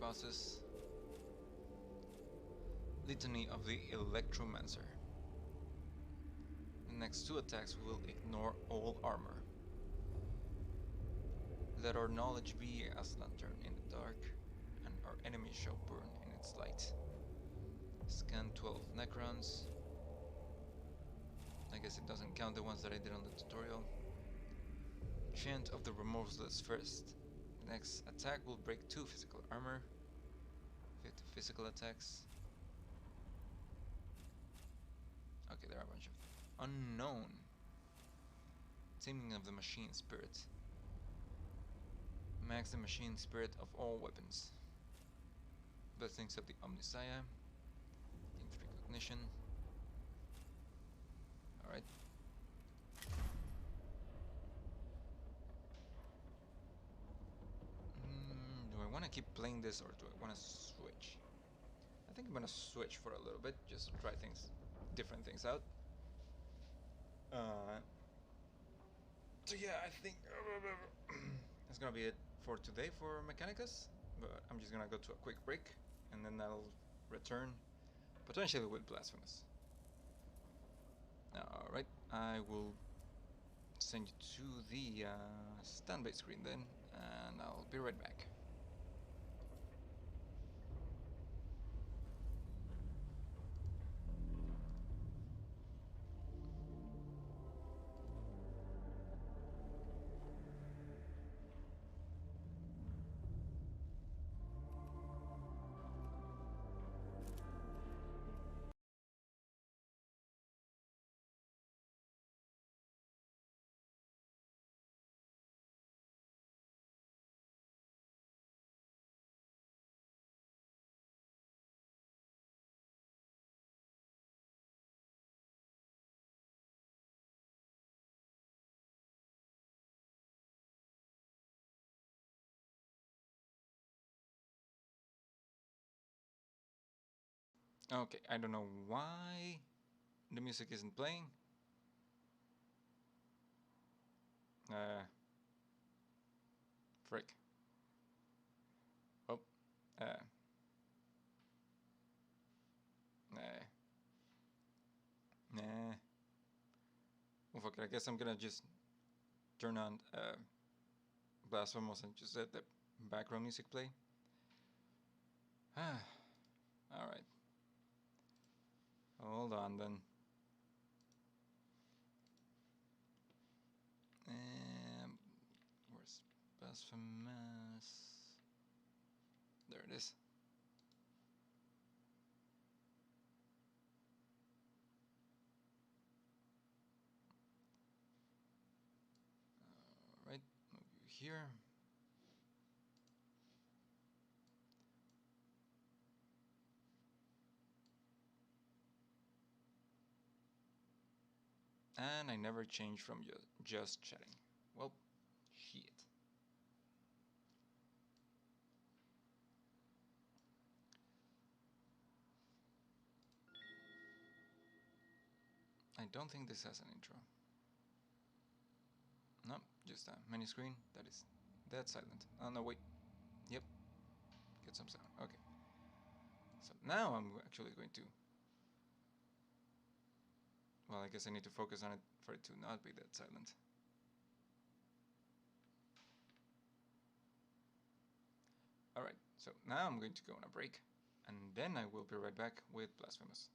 bosses. Litany of the Electromancer. The next 2 attacks will ignore all armor. Let our knowledge be as lantern in the dark, and our enemies shall burn in its light. Scan 12 Necrons. I guess it doesn't count the ones that I did on the tutorial. Chant of the Remorseless first. The next attack will break 2 physical armor. 50 physical attacks. Okay, there are a bunch of unknown. Taming of the Machine Spirit. Max the Machine Spirit of all weapons. Blessings of the Omnissiah. Gains recognition. Alright. Do I want to keep playing this, or do I want to switch? I think I'm going to switch for a little bit, just to try different things out. So yeah, I think that's gonna be it for today for Mechanicus, but I'm just gonna go to a quick break, and then I'll return, potentially with Blasphemus. Alright, I will send you to the standby screen then, and I'll be right back. Okay, I don't know why the music isn't playing. Frick. Oh, nah. Well, fuck it, I guess I'm gonna just turn on Blasphemus and just let the background music play. Alright. Hold on then. Where's Blasphemus? There it is. Alright, move you here. And I never changed from just chatting. Well, shit. I don't think this has an intro. No, just a menu screen that is dead silent. Oh no, wait. Yep. Get some sound. Okay. So now I'm actually going to... Well, I guess I need to focus on it for it to not be dead silent. Alright, so now I'm going to go on a break, and then I will be right back with Blasphemus.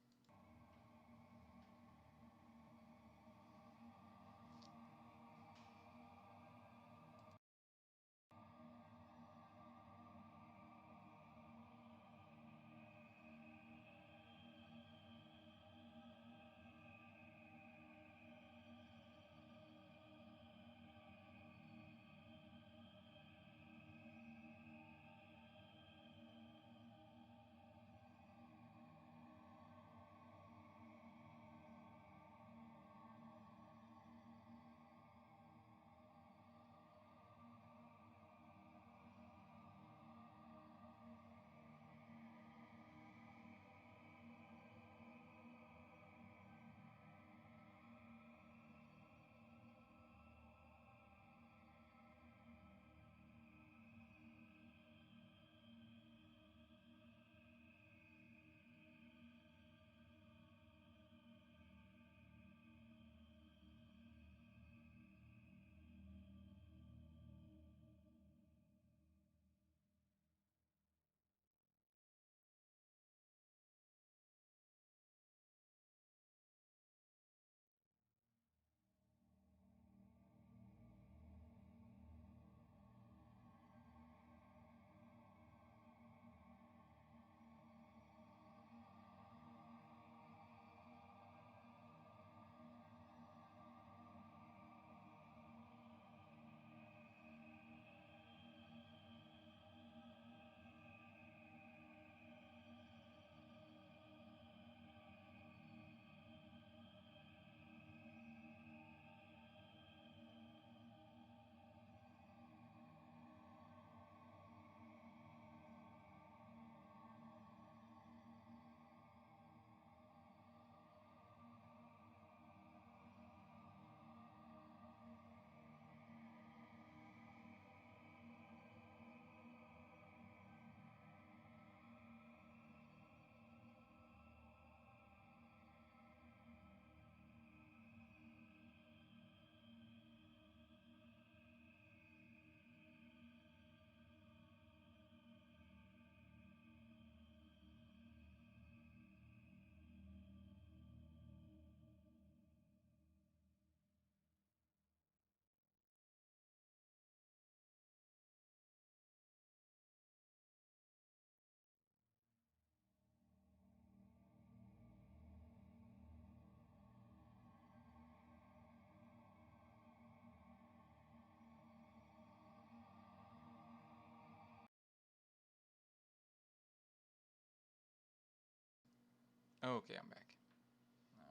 Okay, I'm back.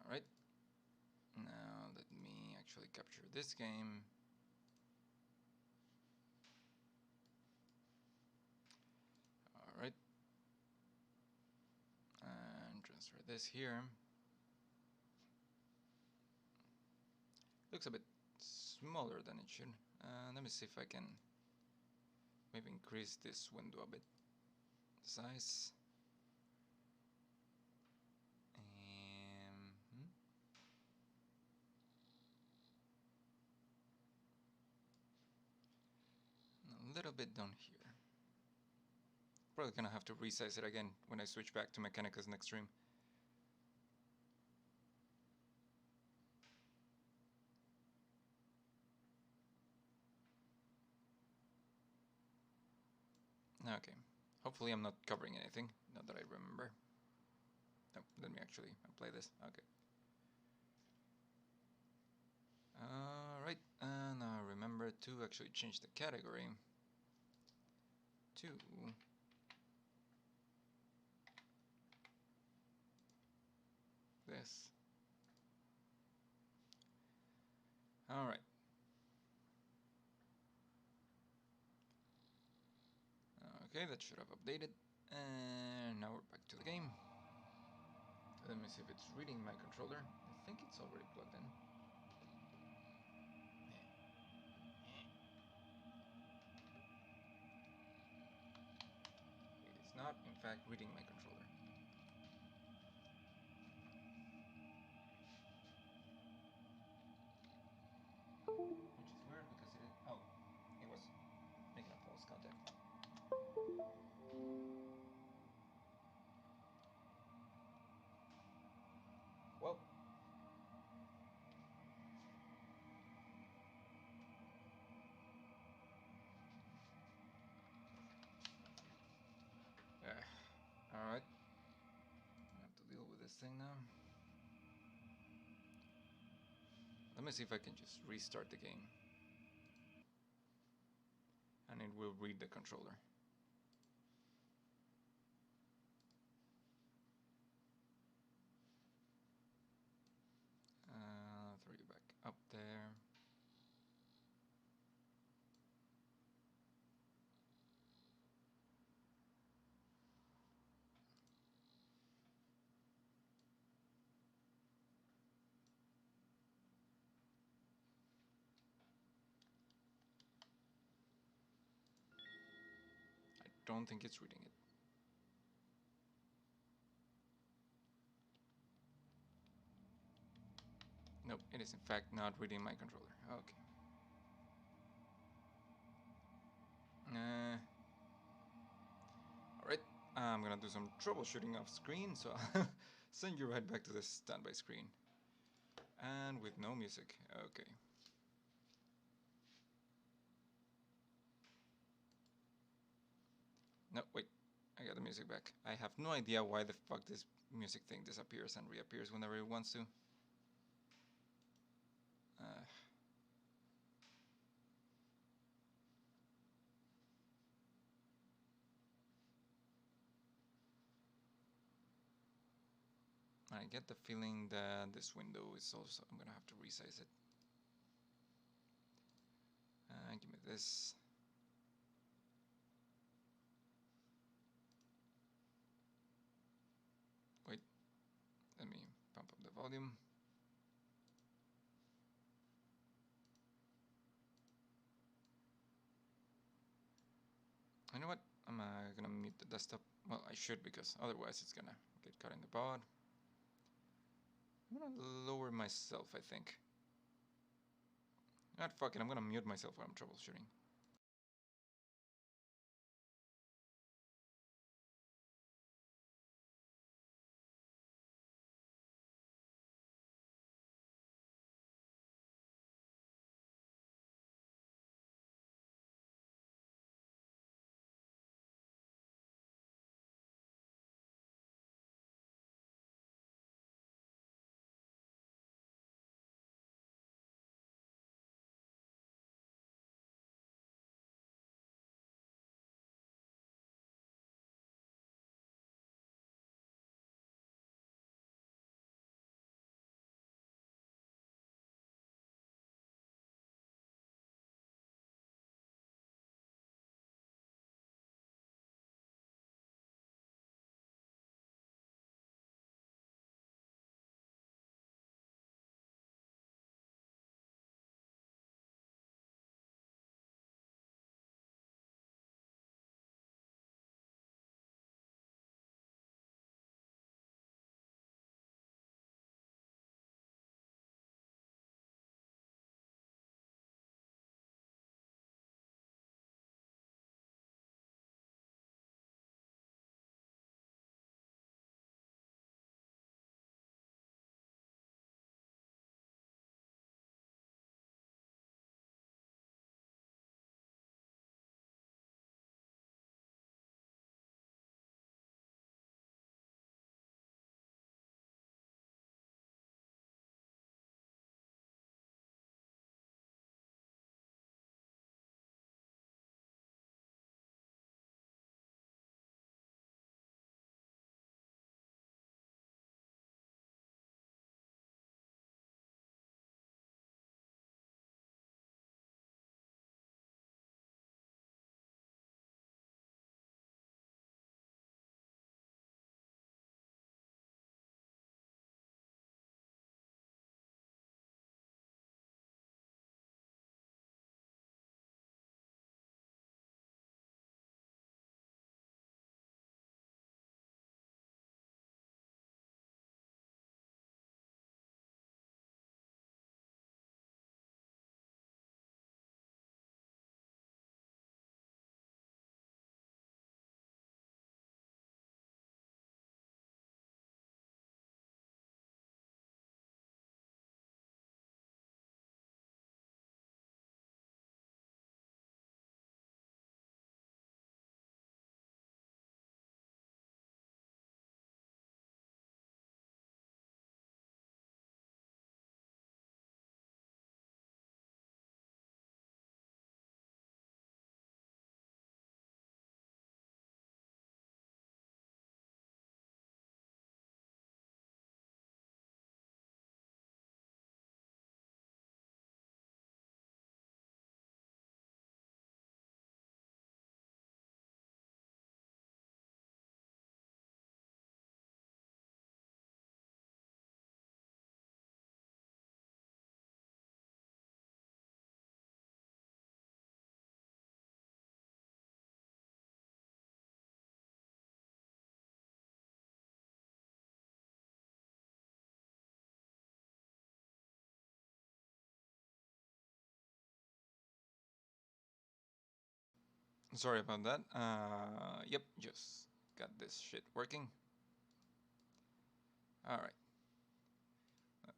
Alright. Now let me actually capture this game. Alright. And transfer this here. Looks a bit smaller than it should. Let me see if I can maybe increase this window a bit. Size. A little bit down here. Probably gonna have to resize it again when I switch back to Mechanicus next stream. Okay. Hopefully I'm not covering anything, not that I remember. No, let me actually play this. Okay. Alright, and now remember to actually change the category to this. Alright. Okay, that should have updated. And now we're back to the game. Let me see if it's reading my controller. I think it's already plugged in. It is not, in fact, reading my controller. Which is weird because it is... Oh, it was making a false contact. Well... Alright. I have to deal with this thing now. Let me see if I can just restart the game. And it will read the controller. Throw you back up there. I don't think it's reading it. Nope, it is in fact not reading my controller. Okay. Alright, I'm gonna do some troubleshooting off screen, so I'll send you right back to the standby screen. And with no music. Okay. No, wait. I got the music back. I have no idea why the fuck this music thing disappears and reappears whenever it wants to. I get the feeling that this window is also... I'm gonna have to resize it. Give me this. Wait. Let me pump up the volume. You know what? I'm gonna mute the desktop. Well, I should, because otherwise it's gonna get caught in the pod. I'm gonna lower myself, I think. Not fuck it, I'm gonna mute myself while I'm troubleshooting. Sorry about that. Yep, just got this shit working. Alright.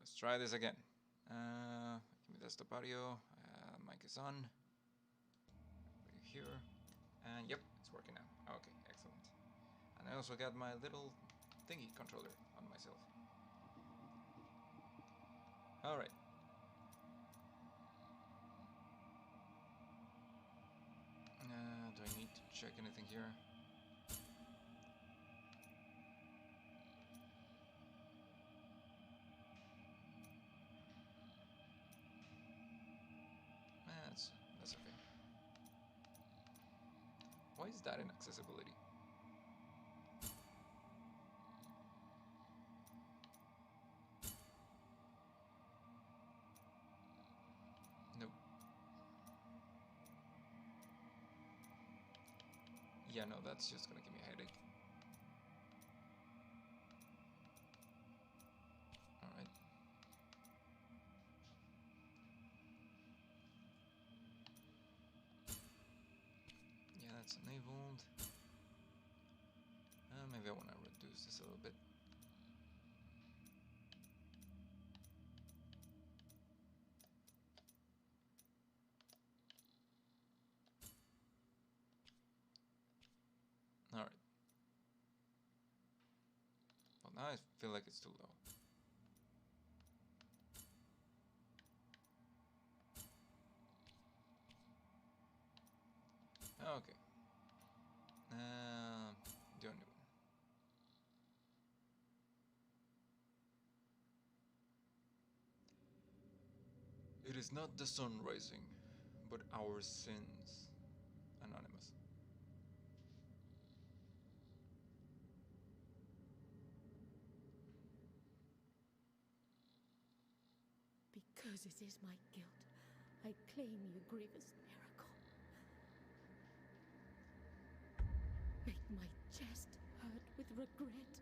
Let's try this again. Give me desktop audio. Mic is on. Put it here. And yep, it's working now. Okay, excellent. And I also got my little thingy controller on myself. Alright. Do I need to check anything here? That's okay. Why is that in accessibility? Nope. Yeah, no, that's just gonna give me a headache. Alright. Yeah, that's enabled. Maybe I want to reduce this a little bit. Alright. Well, now I feel like it's too low. Okay. Do a new one. It is not the sun rising, but our sins. Anonymous. Because it is my guilt, I claim you, grievous miracle. Make my chest hurt with regret.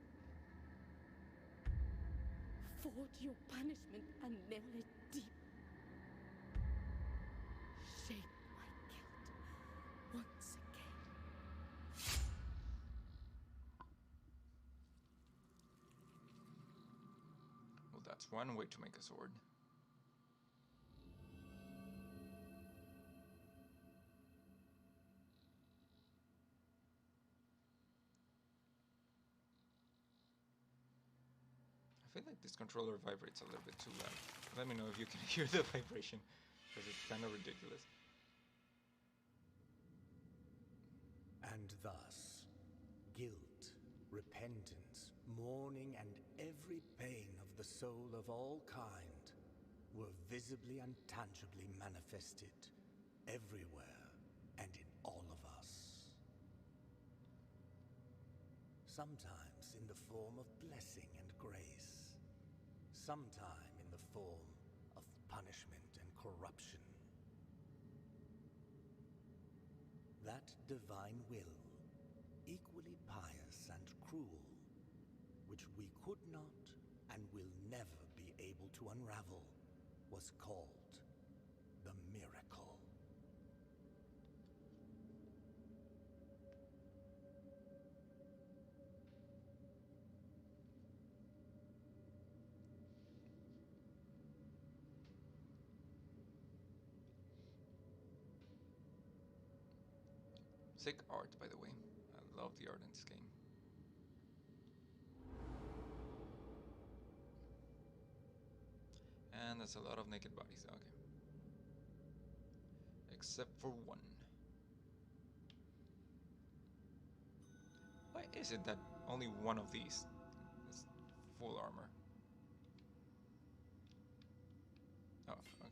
Forge your punishment and nail it deep. Shape my guilt once again. Well, that's one way to make a sword. I feel like this controller vibrates a little bit too loud. Let me know if you can hear the vibration, because it's kind of ridiculous. And thus, guilt, repentance, mourning, and every pain of the soul of all kind were visibly and tangibly manifested everywhere and in all of us. Sometimes in the form of blessing and grace, sometime in the form of punishment and corruption. That divine will, equally pious and cruel, which we could not and will never be able to unravel, was called the miracle. Sick art, by the way. I love the art in this game. And that's a lot of naked bodies, okay. Except for one. Why is it that only one of these is full armor? Oh, okay.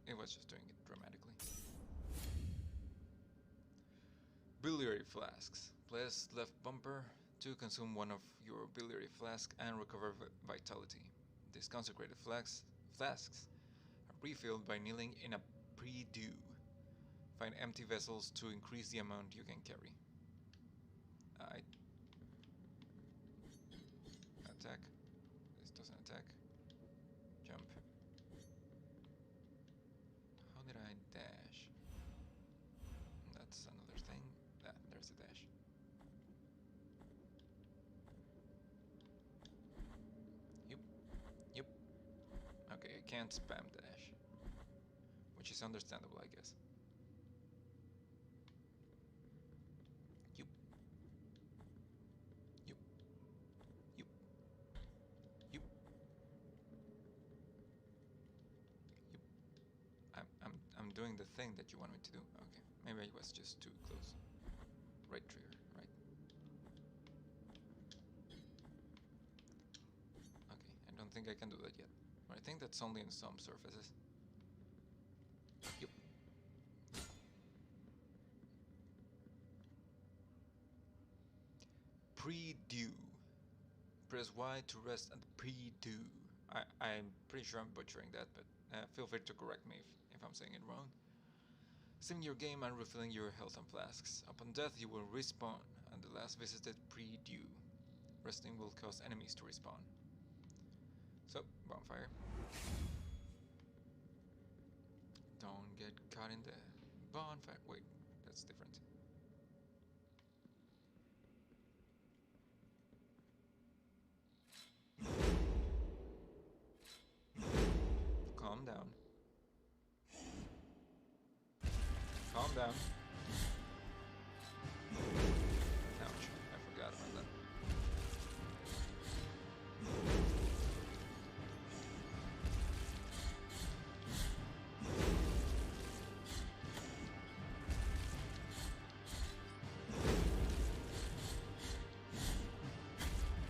It was just doing it dramatically. Biliary flasks. Press left bumper to consume one of your biliary flasks and recover vitality. These consecrated flasks are refilled by kneeling in a pre-dew. Find empty vessels to increase the amount you can carry. Attack. This doesn't attack. Jump. How did I dash? can't spam dash. Which is understandable, I guess. You. You. You. You. You. I'm doing the thing that you want me to do. Okay, maybe I was just too close. Right trigger, right. Okay, I don't think I can do that yet. But I think that's only in some surfaces. Yep. Pre-due. Press Y to rest at pre-due. I'm pretty sure I'm butchering that, but feel free to correct me if I'm saying it wrong. Saving your game and refilling your health and flasks. Upon death you will respawn, and the last visited pre-due. Resting will cause enemies to respawn. So, bonfire. Don't get caught in the bonfire. Wait, that's different. Calm down. Calm down. Ouch, I forgot about that.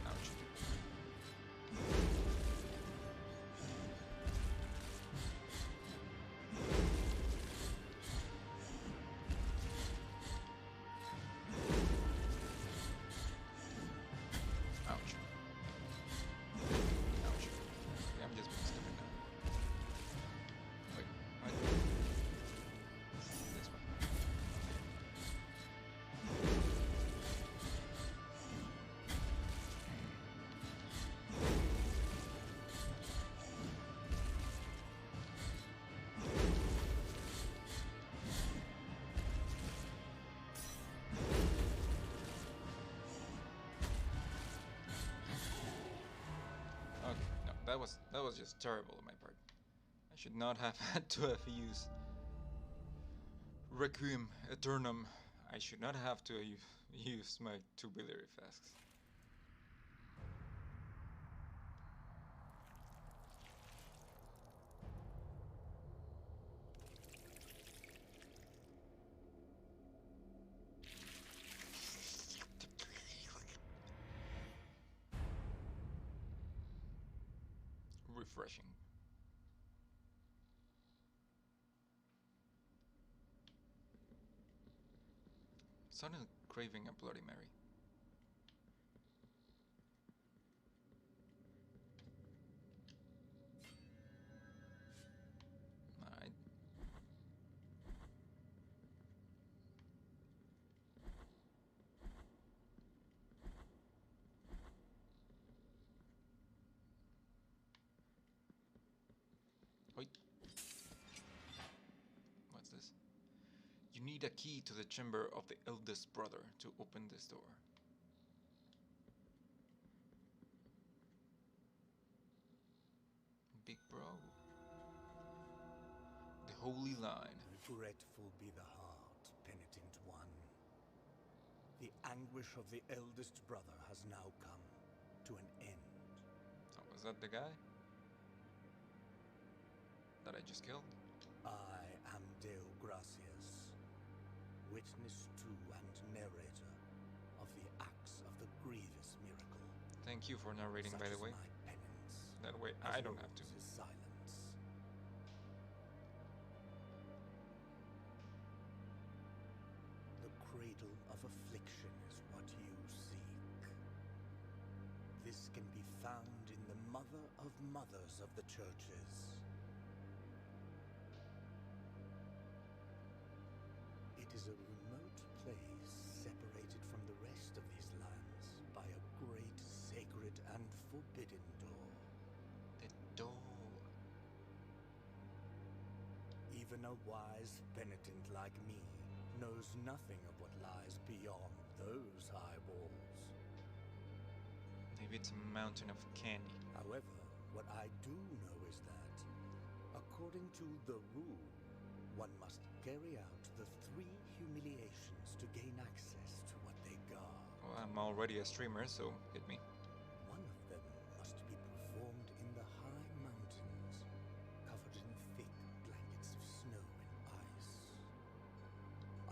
Ouch. Ouch. Ouch. Okay, I'm just being stupid now. Wait, what? This one. Okay, no, that was just terrible on my part. I should not have had to have used Requiem Eternum. I should not have to have used my 2 biliary flasks. Refreshing. Suddenly craving a Bloody Mary. Alright. Wait. What's this? You need a key to the chamber of the eldest brother to open this door. Big bro. The holy line. Regretful be the heart, penitent one. The anguish of the eldest brother has now come to an end. Oh, was that the guy that I just killed? I am Deo Gracias, witness to and narrator of the acts of the grievous miracle. Thank you for narrating, by the way. Such is my penance, That way as I don't have to. yours is silence. The cradle of affliction is what you seek. This can be found in the mother of mothers of the churches. It is a remote place separated from the rest of these lands by a great sacred and forbidden door. The door. Even a wise penitent like me knows nothing of what lies beyond those high walls. Maybe it's a mountain of candy. However, what I do know is that According to the rule, one must carry out the 3 humiliations to gain access to what they guard. Well, I'm already a streamer, so hit me. One of them must be performed in the high mountains, covered in thick blankets of snow and ice.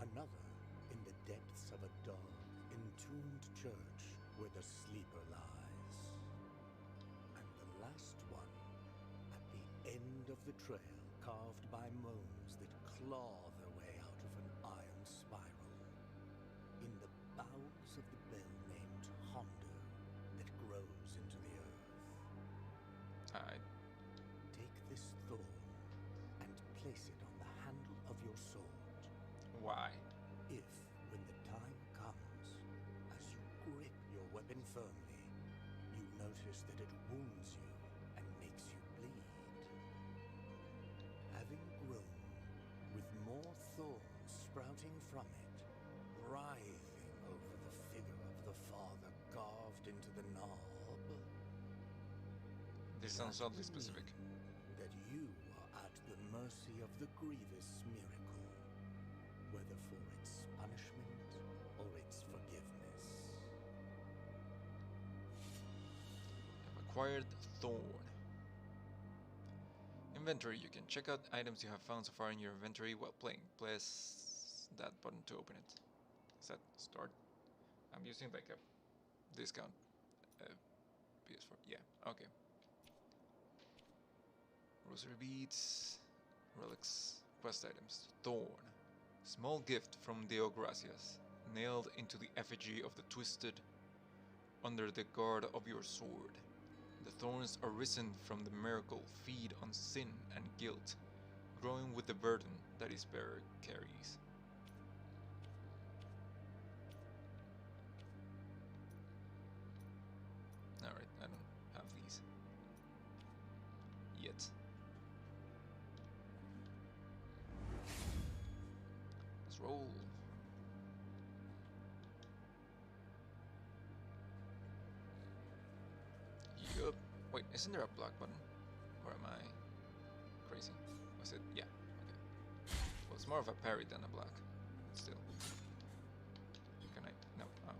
Another in the depths of a dark, entombed church where the sleeper lies. And the last one at the end of the trail, carved by moans that claw their way out of an iron spiral, in the bowels of the bell named Hondo that grows into the earth. Take this thorn and place it on the handle of your sword. Why? If, when the time comes, as you grip your weapon firmly, you notice that it wounds you and makes you bleed, having grown, with more thorns sprouting from it, writhing over the figure of the father carved into the knob. This sounds that oddly specific. means that you are at the mercy of the grievous miracle, whether for its punishment or its forgiveness. I've acquired Thorn. Inventory. You can check out items you have found so far in your inventory while playing. Press that button to open it. Set start. I'm using like a discount. PS4. Yeah. Okay. Rosary beads, relics, quest items. Thorn. Small gift from Deo Gracias, nailed into the effigy of the twisted under the guard of your sword. The thorns arisen from the miracle feed on sin and guilt, growing with the burden that his bearer carries. Alright, I don't have these yet. Let's roll. Yup. Wait, isn't there a block button? Or am I crazy? Was it? Yeah. Okay. Well, it's more of a parry than a block. But still. Can I? No. Oh.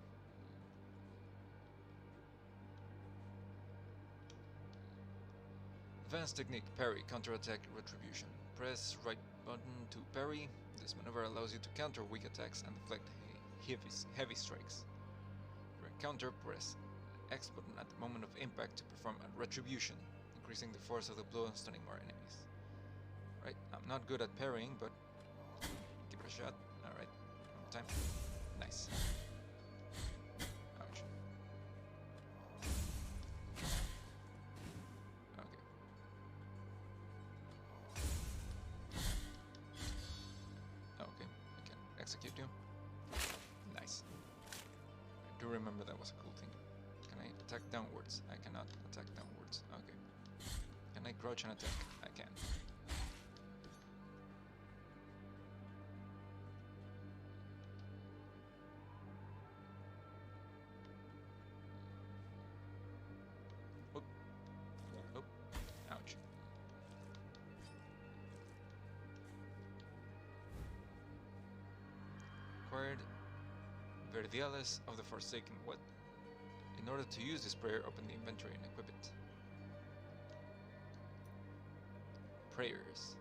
Advanced technique, parry, counterattack, retribution. Press right button to parry. This maneuver allows you to counter weak attacks and deflect heavy strikes. During counter, press X button at the moment of impact to perform a retribution, increasing the force of the blow and stunning more enemies. Right, I'm not good at parrying, but give it a shot. Alright, one time. Nice. Ouch. Okay. Okay, I can execute you. Nice. I do remember that was a cool thing. Can I attack downwards? I cannot attack downwards. Okay. Can I crouch and attack? I can. Oop. Oop. Ouch. Acquired Verdiales of the Forsaken. What? In order to use this prayer, open the inventory and equip it. Prayers.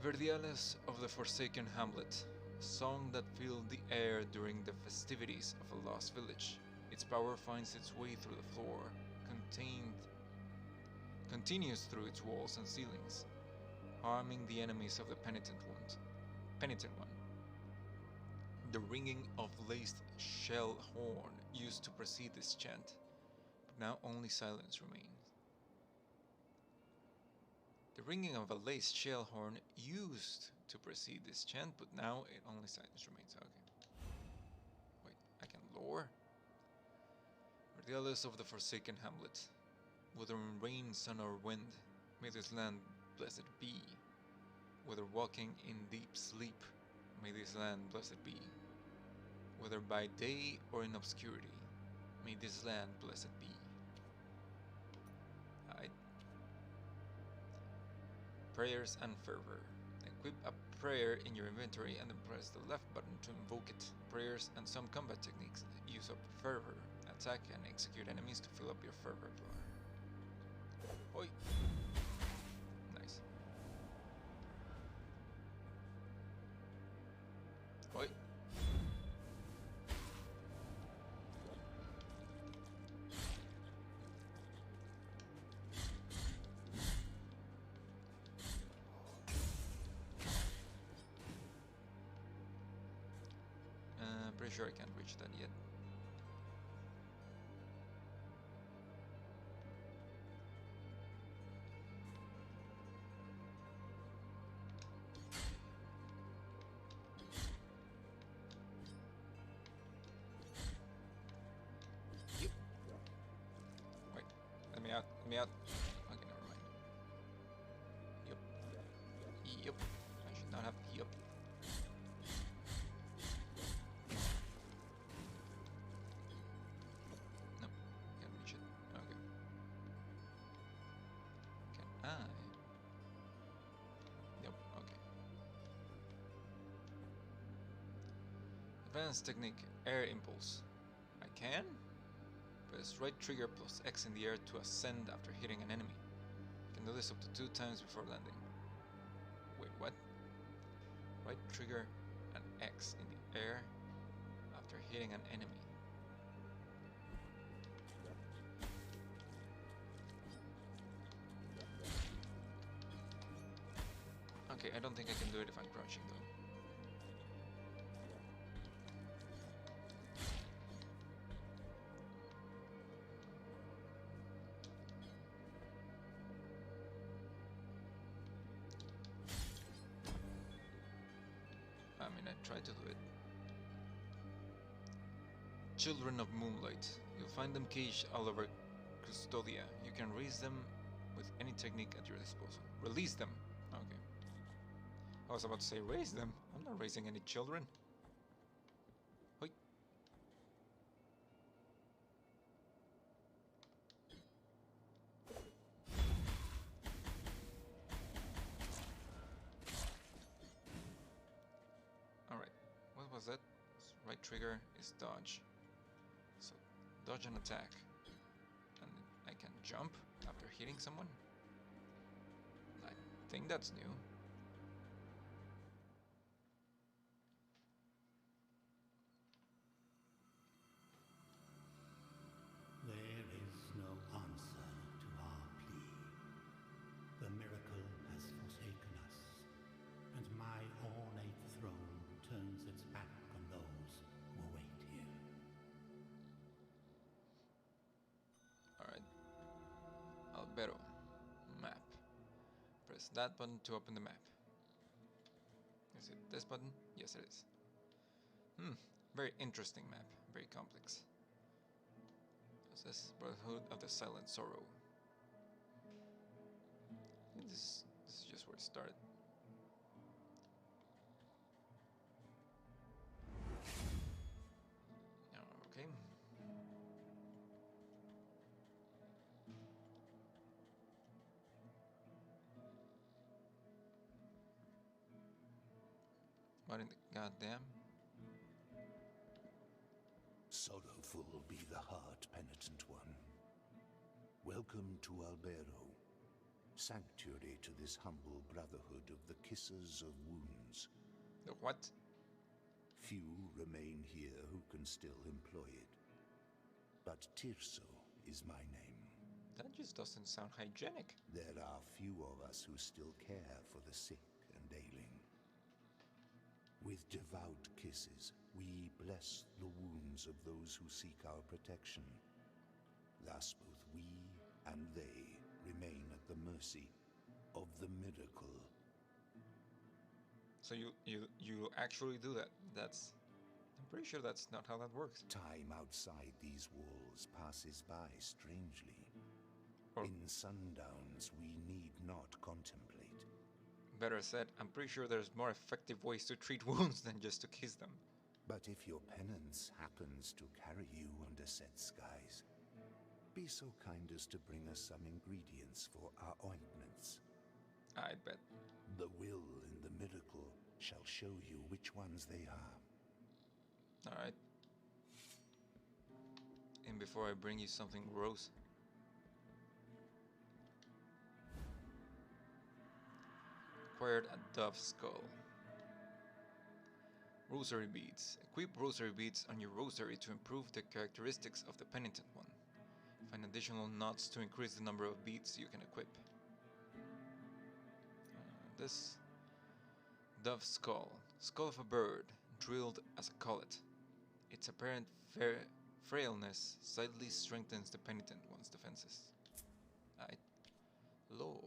Verdiales of the Forsaken Hamlet, a song that filled the air during the festivities of a lost village. Its power finds its way through the floor, continues through its walls and ceilings, harming the enemies of the penitent one. The ringing of laced shell horn used to precede this chant, but now only silence remains. The ringing of a laced shell horn used to precede this chant, but now it only silence remains. Okay. Wait, I can lore? Verdiales of the Forsaken Hamlet. Whether in rain, sun, or wind, may this land blessed be. Whether walking in deep sleep, may this land blessed be. Whether by day or in obscurity, may this land blessed be. Prayers and Fervor. Equip a prayer in your inventory and then press the left button to invoke it. Prayers and some combat techniques use up fervor. Attack and execute enemies to fill up your fervor bar. Oi! Nice. Oi! Pretty sure I can't reach that yet. Yep. Wait, let me out, let me out. Okay, never mind. Yep. Yep. I should not have yep. Advanced technique, air impulse. I can? Press right trigger plus X in the air to ascend after hitting an enemy. You can do this up to 2 times before landing. Wait, what? Right trigger and X in the air after hitting an enemy. Okay, I don't think I can do it if I'm crouching though. I mean, I tried to do it. Children of Moonlight. You'll find them caged all over Custodia. You can raise them with any technique at your disposal. Release them. Okay. I was about to say raise them. I'm not raising any children. Hoi. Alright. What was that? Right trigger is dodge. So dodge and attack. And I can jump after hitting someone? I think that's new. There is no answer to our plea. The miracle has forsaken us, and my ornate throne turns its back on those who await here. Alright. Albero. Map. Press that button to open the map. Is it this button? Yes, it is. Very interesting map. Very complex. What's this? Brotherhood of the Silent Sorrow. I think this is just where it started. Okay. What in the goddamn? Sorrowful be the heart, penitent one. Welcome to Albero, sanctuary to this humble brotherhood of the Kissers of Wounds. The what? Few remain here who can still employ it. But Tirso is my name. That just doesn't sound hygienic. There are few of us who still care for the sick and ailing. With devout kisses, we bless the wounds of those who seek our protection. Thus both we and they remain at the mercy of the miracle. So you actually do that? I'm pretty sure that's not how that works. Time outside these walls passes by strangely. Or In sundowns we need not contemplate. better said, I'm pretty sure there's more effective ways to treat wounds than just to kiss them. But if your penance happens to carry you under set skies, be so kind as to bring us some ingredients for our ointments. I bet. The will and the miracle shall show you which ones they are. Alright. And before I bring you something gross. Acquired a dove skull. Rosary beads. Equip rosary beads on your rosary to improve the characteristics of the penitent one. Find additional knots to increase the number of beads you can equip. This dove skull. Skull of a bird, drilled as a collet. Its apparent frailness slightly strengthens the penitent one's defenses. Law.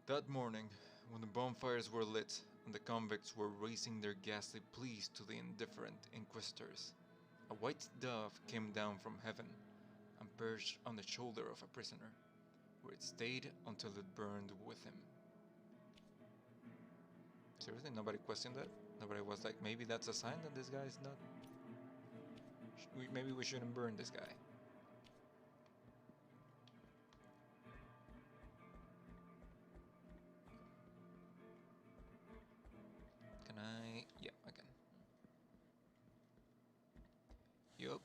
That morning, when the bonfires were lit and the convicts were raising their ghastly pleas to the indifferent inquisitors, a white dove came down from heaven and perched on the shoulder of a prisoner, where it stayed until it burned with him. Seriously, nobody questioned that? Nobody was like, maybe that's a sign that this guy is not... maybe we shouldn't burn this guy. Can I... yeah, I can. Yup.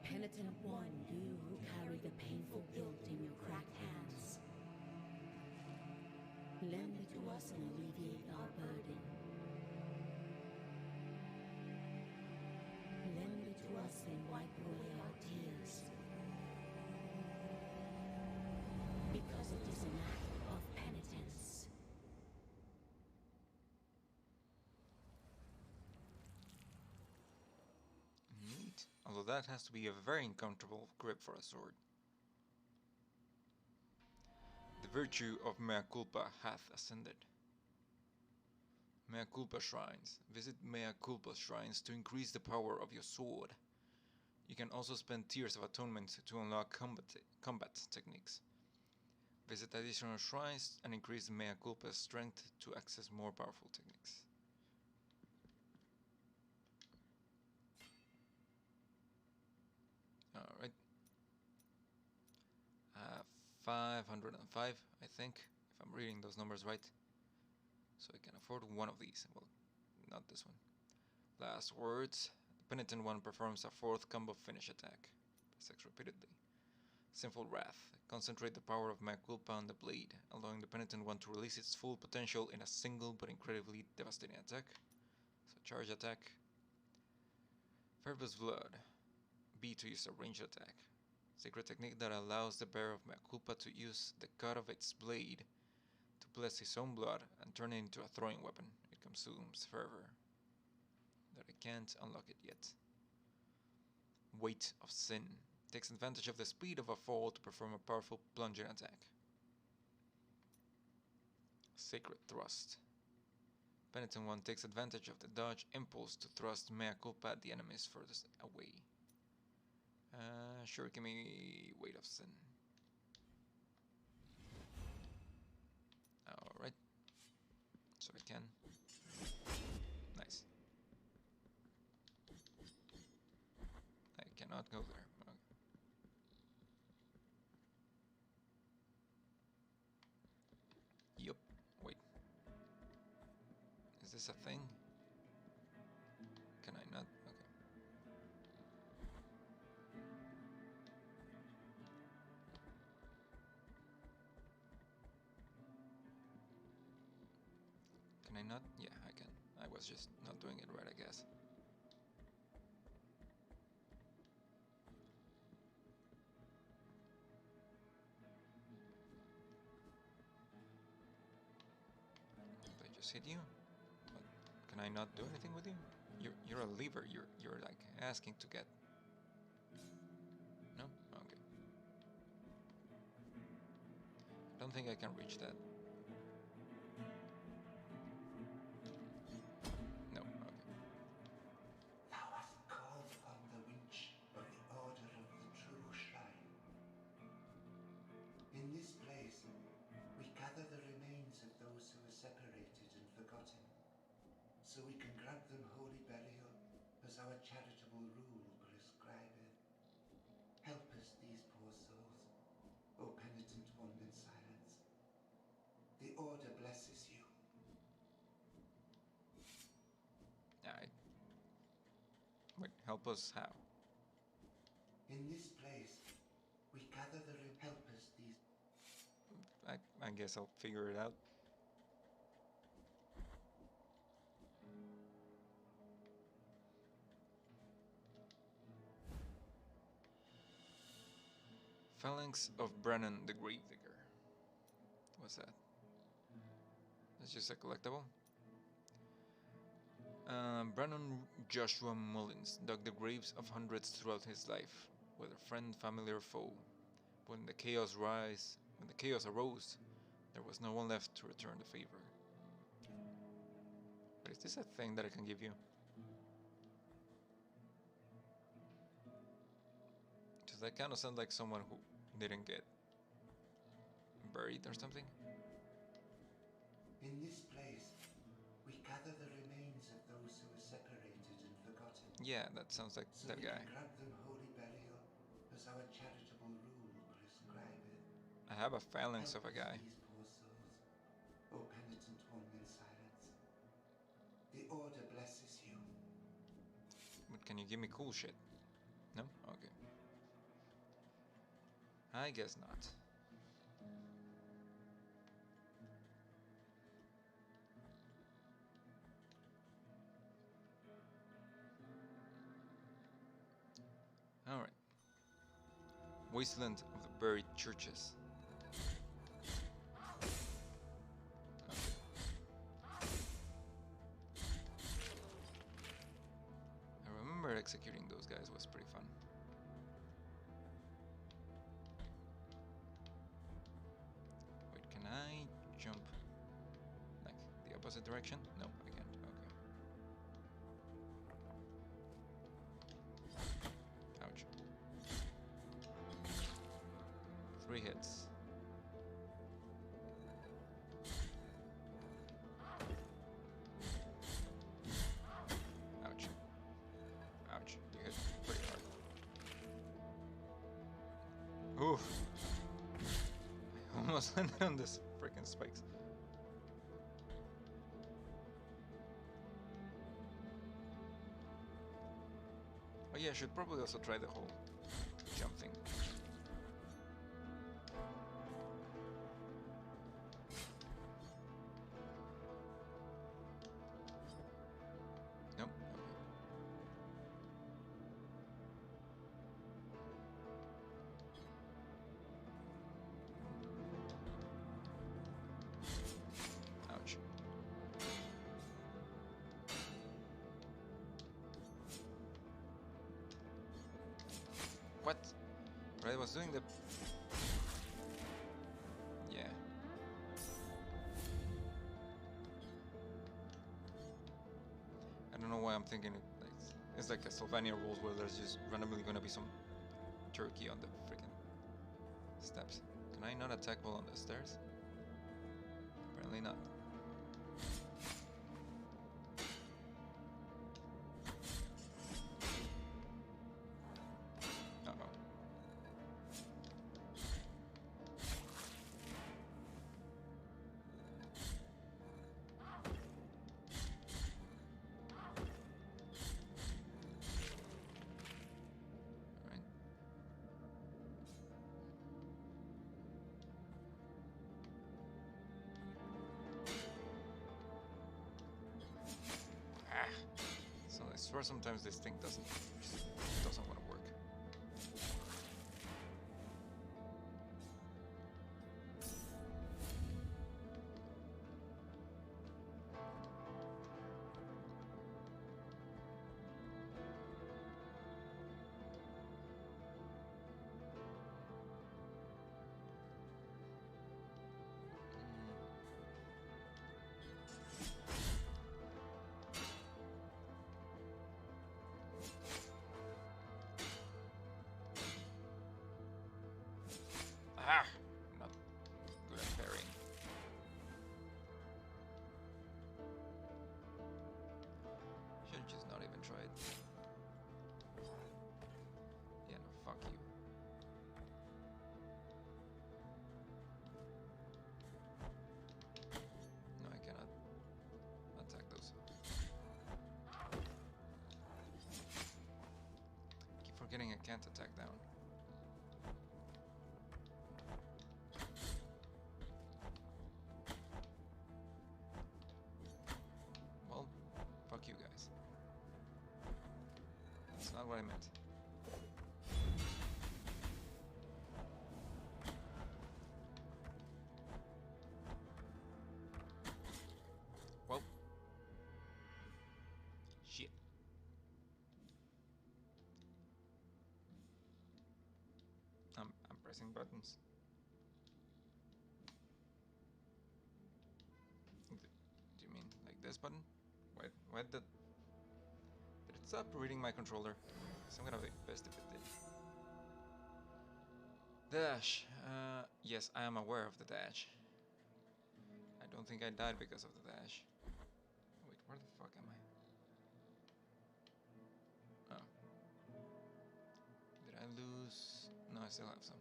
Penitent one, you who carry the painful guilt in your cracked hands. Lend it to us and alleviate our burden. Lend it to us and wipe away our tears. Because it is an act of penitence. Neat. Although that has to be a very uncomfortable grip for a sword. The virtue of mea culpa hath ascended. Mea culpa shrines. Visit mea culpa shrines to increase the power of your sword. You can also spend tears of atonement to unlock combat techniques. Visit additional shrines and increase mea culpa's strength to access more powerful techniques. Alright. 505, I think, if I'm reading those numbers right. So I can afford one of these. Well, not this one. Last words. The penitent one performs a 4th combo finish attack. Sex repeatedly. Sinful Wrath. Concentrate the power of mea culpa on the blade, allowing the penitent one to release its full potential in a single but incredibly devastating attack. So charge attack. Fervous Blood. B to use a ranged attack. Secret technique that allows the bearer of mea culpa to use the cut of its blade to bless his own blood and turn it into a throwing weapon. It consumes fervor. That I can't unlock it yet. Weight of Sin. Takes advantage of the speed of a fall to perform a powerful plunging attack. Sacred Thrust. Penitent one takes advantage of the dodge impulse to thrust mea culpa at the enemies furthest away. Sure, give me Weight of Sin. Alright. So I can. Nice. I cannot go there. Okay. Yup. Wait. Is this a thing? Can I not? Okay. Can I not? Yeah, I can. I was just not doing it right, I guess. Did I just hit you? What? Can I not do anything with you? You're a lever. You're like asking to get. No? Okay. I don't think I can reach that. No. Okay. Thou hast called upon the winch of the Order of the True Shrine. so we can grant them holy burial, as our charitable rule prescribeth. Help us, these poor souls, O penitent one in silence. The Order blesses you. Alright. Wait, help us how? In this place, we gather the help us, these... I guess I'll figure it out. Phalanx of Brennan the Gravedigger. What's that? That's just a collectible. Brennan Joshua Mullins dug the graves of hundreds throughout his life, whether friend, family, or foe. When the chaos arose, there was no one left to return the favor. But is this a thing that I can give you? Does that kind of sound like someone who didn't get buried or something? In this place, we gather the remains of those who were separated and forgotten. Yeah, that sounds like So that we guy. can grant them holy burial, as our charitable rule prescribeth. I have a phalanx of a guy. These poor souls, O penitent one in silence. The Order blesses you. But can you give me cool shit? No? Okay. I guess not. Alright. Wasteland of the Buried Churches. Okay. I remember executing those guys was pretty fun. Wait, can I jump like the opposite direction? No, I can't. Okay. Ouch. 3 hits. Ouch. Ouch. You hit pretty hard. Oof. I almost landed on this freaking spikes. Oh yeah, I should probably also try the whole jump thing. Nope. Okay. Ouch. What? But I was doing the... Yeah. I don't know why I'm thinking it's like Castlevania rules where there's just randomly gonna be some turkey on the freaking steps. Can I not attack while on the stairs? Apparently not. Uh-oh. Alright. Ah. So I swear sometimes this thing doesn't want to work. Fuck you. No, I cannot attack those. Keep forgetting I can't attack down. Well, fuck you guys. That's not what I meant. Well. Shit. I'm pressing buttons. Do you mean like this button? Why did it stop reading my controller? So I'm gonna be pissed if it did. Dash. Yes, I am aware of the dash. I don't think I died because of the dash. Wait, where the fuck am I? Oh. Did I lose? No, I still have some.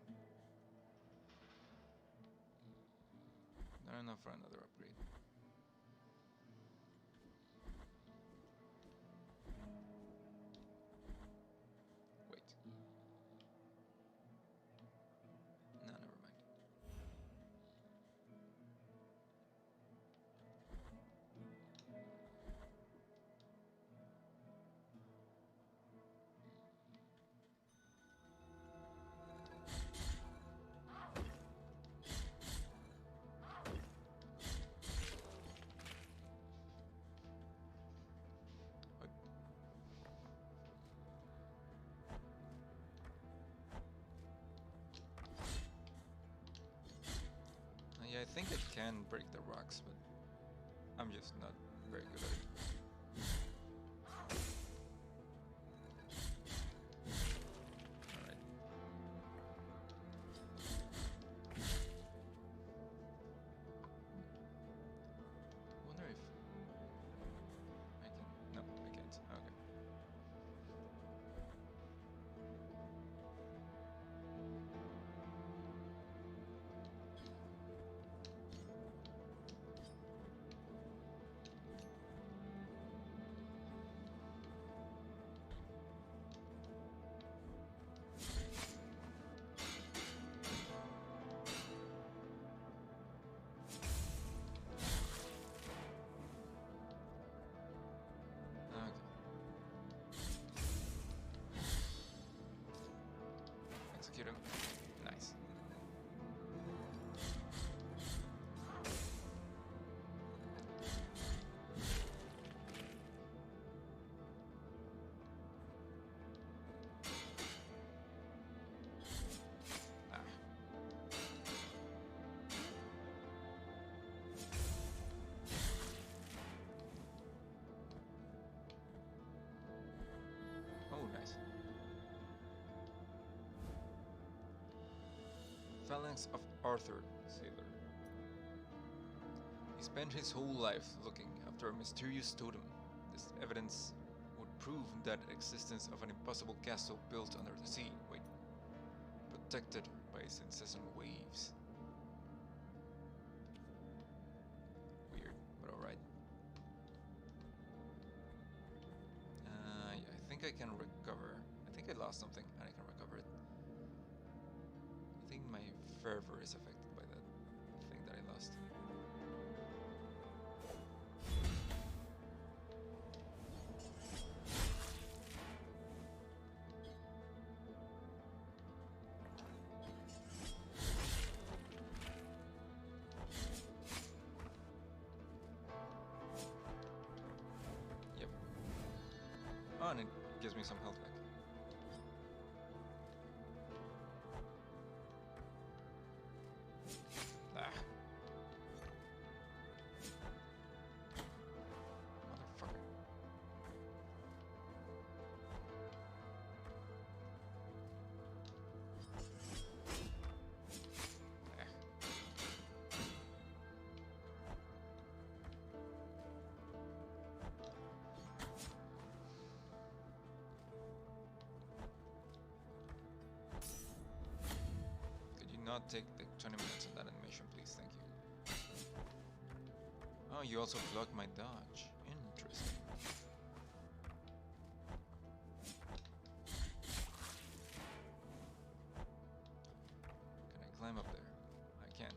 Not enough for another upgrade. Wait. No, never mind. Yeah, I think it can break the rocks, but I'm just not very good at it. Alright. Wonder if I can. No, I can't. Okay. Okay. Execute him. Nice. Ah. Oh, nice. Phalanx of Arthur, sailor. He spent his whole life looking after a mysterious totem. This evidence would prove that existence of an impossible castle built under the sea. Wait. Protected by its incessant waves. Weird, but alright. Yeah, I think I can recover. I think I lost something and I can recover it. I think my fervor is affected by that thing that I lost. Yep. Oh, and it gives me some health back. Ah. Motherfucker. Ah. not take the 20 minutes on that animation, please? Thank you. Oh, you also blocked my dodge. Interesting. Can I climb up there? I can.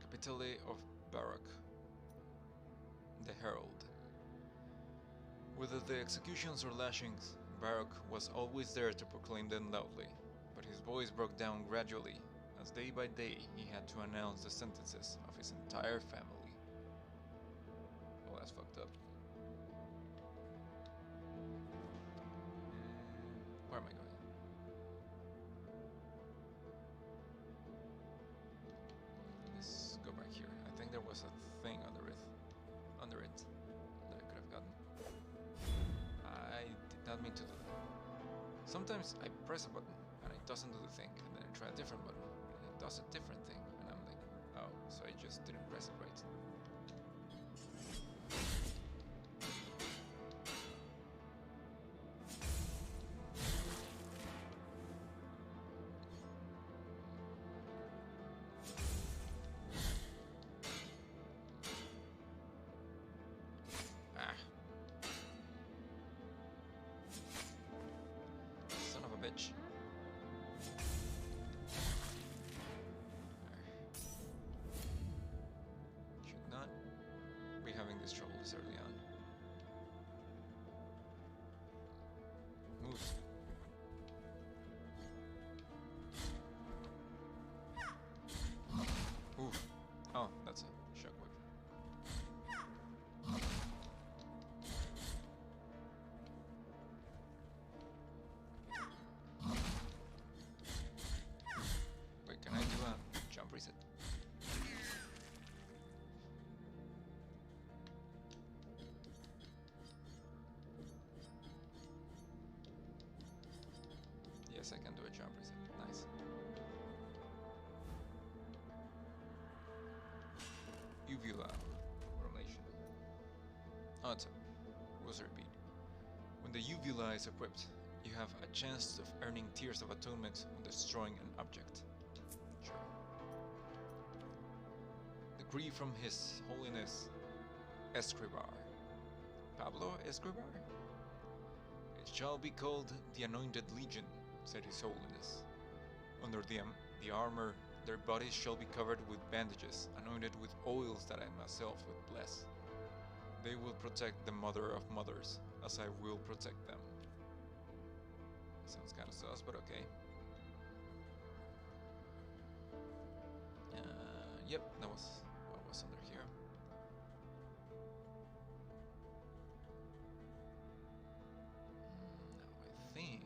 Capitale of Barak, the Herald. Whether the executions or lashings, Barak was always there to proclaim them loudly, but his voice broke down gradually, as day by day he had to announce the sentences of his entire family. Well, that's fucked up. Where am I going? Let's go back here. I think there was a thing under it that I could have gotten. I did not mean to do that. Sometimes I press a button and it doesn't do the thing, and then I try a different button and it does a different thing, and I'm like, oh, so I just didn't press it right. Son of a bitch. Should not be having this trouble this early on. Move. Ooh. Oh, that's a shockwave. Wait, can I do a jump reset? Yes, I can do a jump reset. Nice. Uvula formation. Oh, it's a rosary bead. When the uvula is equipped, you have a chance of earning Tears of Atonement when destroying an object. Sure. Decree from His Holiness Escribar. Pablo Escribar? It shall be called the Anointed Legion, said His Holiness. Under them, the armor, their bodies shall be covered with bandages, anointed with oils that I myself would bless. They will protect the Mother of Mothers, as I will protect them. Sounds kind of sus, but okay. Yep, that was what was under here. Now I think...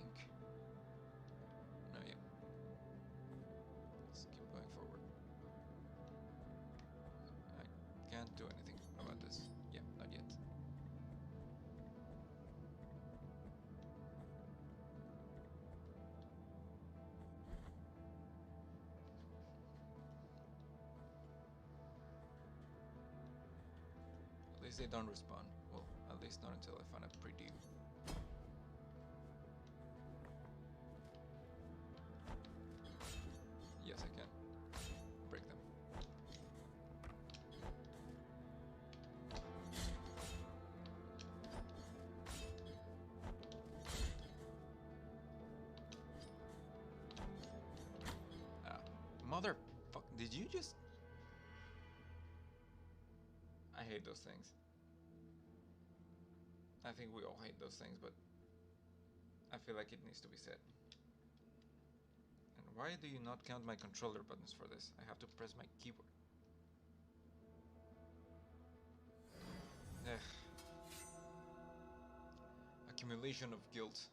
No, yeah. Let's keep going forward. I can't do anything about this. Yeah, not yet. At least they don't respawn. Well, at least not until I find a pre-deal. Yes, I can. Break them. Motherfuck, did you just... I hate those things. I think we all hate those things, but I feel like it needs to be said. And why do you not count my controller buttons for this? I have to press my keyboard. Ugh. Accumulation of guilt.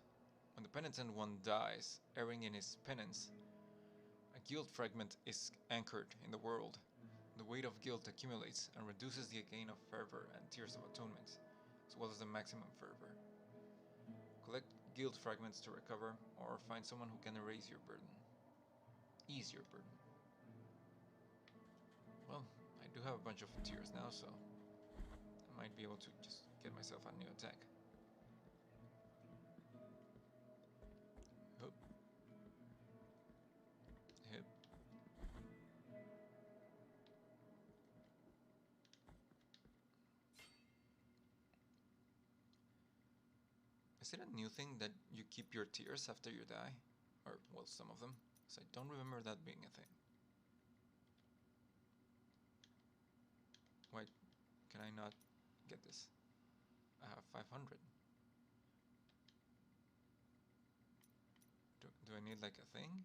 When the penitent one dies, erring in his penance, a guilt fragment is anchored in the world. The weight of guilt accumulates and reduces the gain of fervor and tears of atonement, as well as the maximum fervor. Collect guilt fragments to recover, or find someone who can erase your burden. easier burden. Well, I do have a bunch of tears now, so I might be able to just get myself a new attack. Hoop. Hip. Is it a new thing that you keep your tears after you die? Or, well, some of them. Because I don't remember that being a thing. Why can I not get this? I have 500. Do I need like a thing?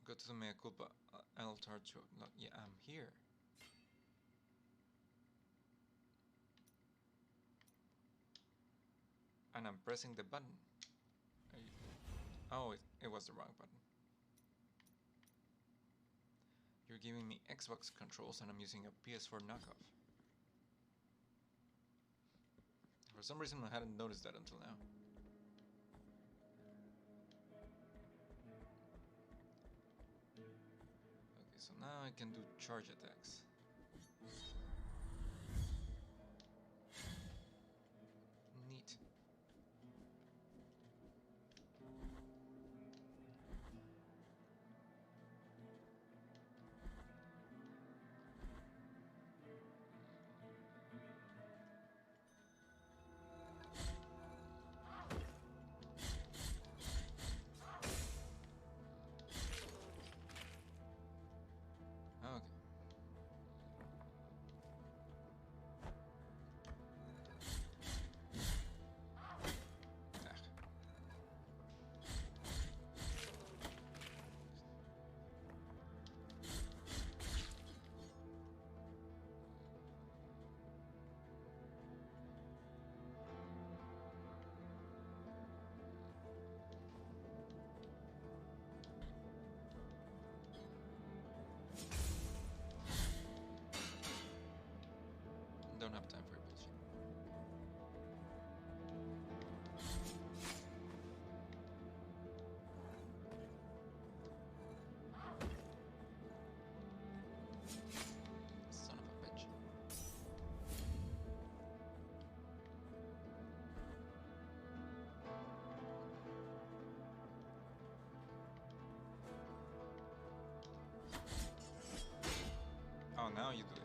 Go to the mea culpa altar to... No, yeah, I'm here. And I'm pressing the button. Oh, it was the wrong button. You're giving me Xbox controls and I'm using a PS4 knockoff. For some reason I hadn't noticed that until now. Okay, so now I can do charge attacks. Neat. Okay. Don't have time for your bullshit. Son of a bitch. Oh, now you do it.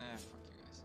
Ah, fuck you guys.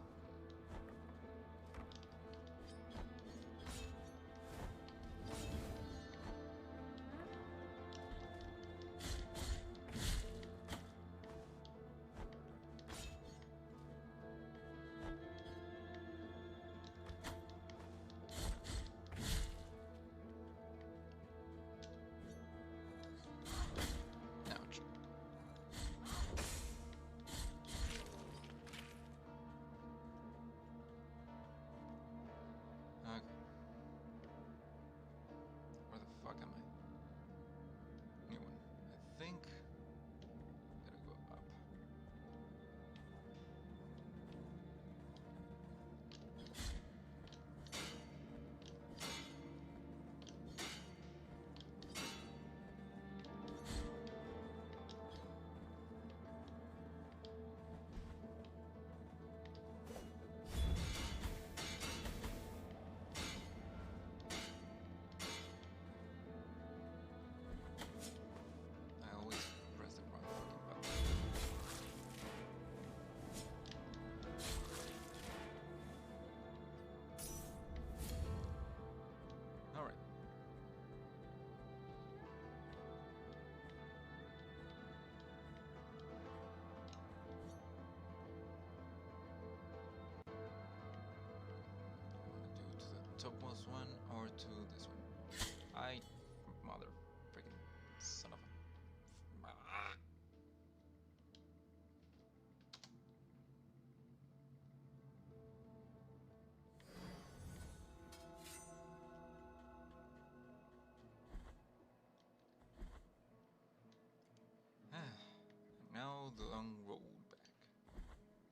the long road back.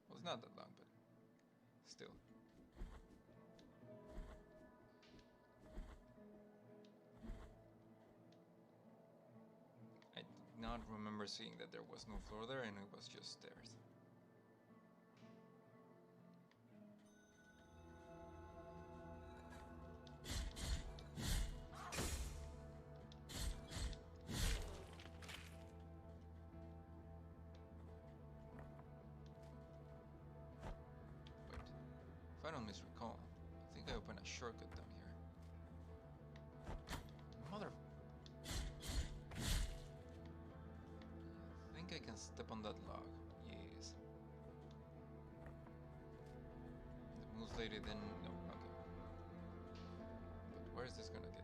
Well, it's not that long, but still. I did not remember seeing that there was no floor there and it was just stairs. If I don't misrecall, I think I opened a shortcut down here. Mother... I think I can step on that log. Yes. The moose lady then... No, okay. But where is this gonna get me?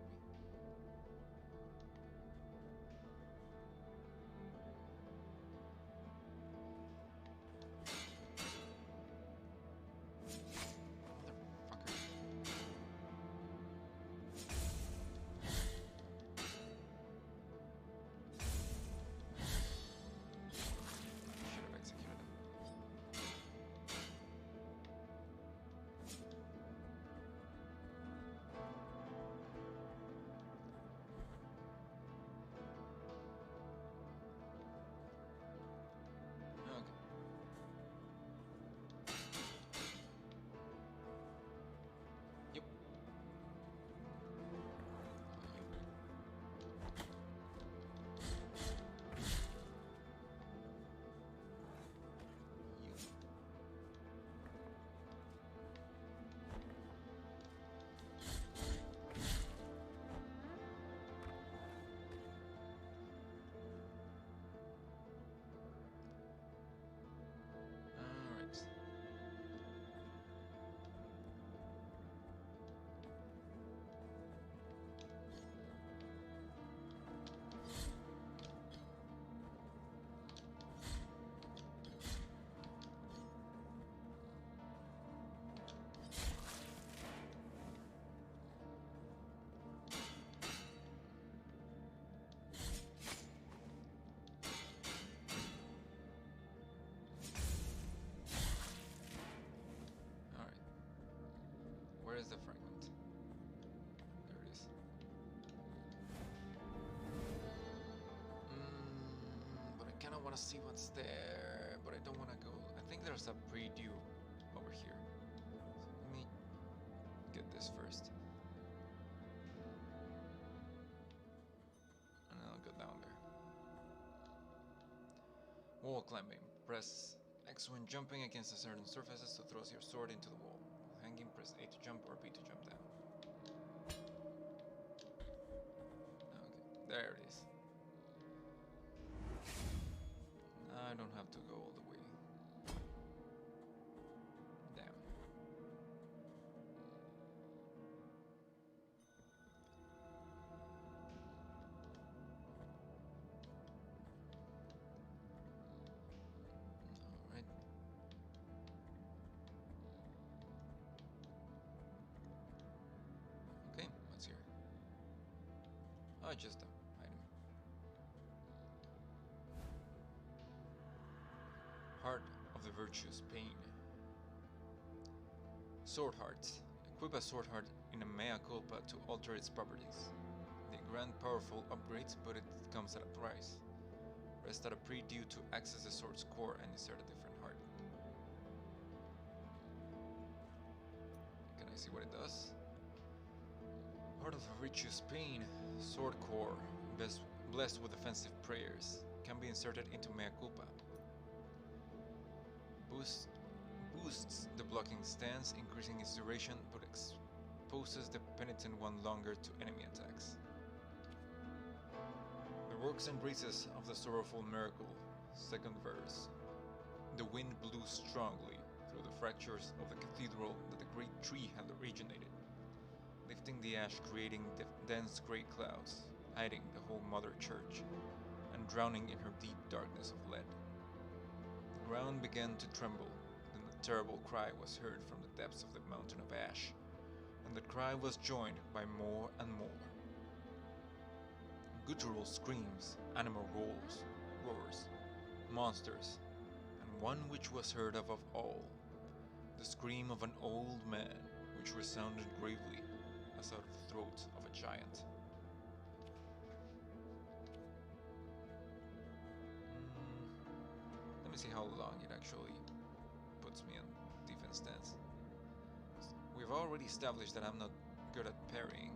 Where is the fragment? There it is. But I kinda wanna see what's there, but I don't wanna go. I think there's a preview over here. So let me get this first. And I'll go down there. Wall climbing. Press X when jumping against certain surfaces to throw your sword into the wall. Hanging, press A to jump or B to jump down. Okay, there it is. I don't have to go all the way. Damn. Alright. Okay, what's here? Oh, just an item. Heart of the Virtuous Pain. Sword Hearts. Equip a Sword Heart in a mea culpa to alter its properties. They grant powerful upgrades, but it comes at a price. Rest at a pre-due to access the sword's core and insert a different heart. Can I see what it does? Heart of the Virtuous Pain. Sword core. Blessed with offensive prayers. Can be inserted into mea culpa. Boosts the blocking stance, increasing its duration, but exposes the penitent one longer to enemy attacks. The works and breezes of the sorrowful miracle. Second verse. The wind blew strongly through the fractures of the cathedral that the great tree had originated, lifting the ash, creating dense grey clouds, hiding the whole mother church, and drowning in her deep darkness of lead. The ground began to tremble, then a terrible cry was heard from the depths of the mountain of ash, and the cry was joined by more and more. Guttural screams, animal roars, monsters, one which was heard of all, the scream of an old man, which resounded gravely as out of the throat of a giant. Let me see how long it actually puts me on defense stance. We've already established that I'm not good at parrying,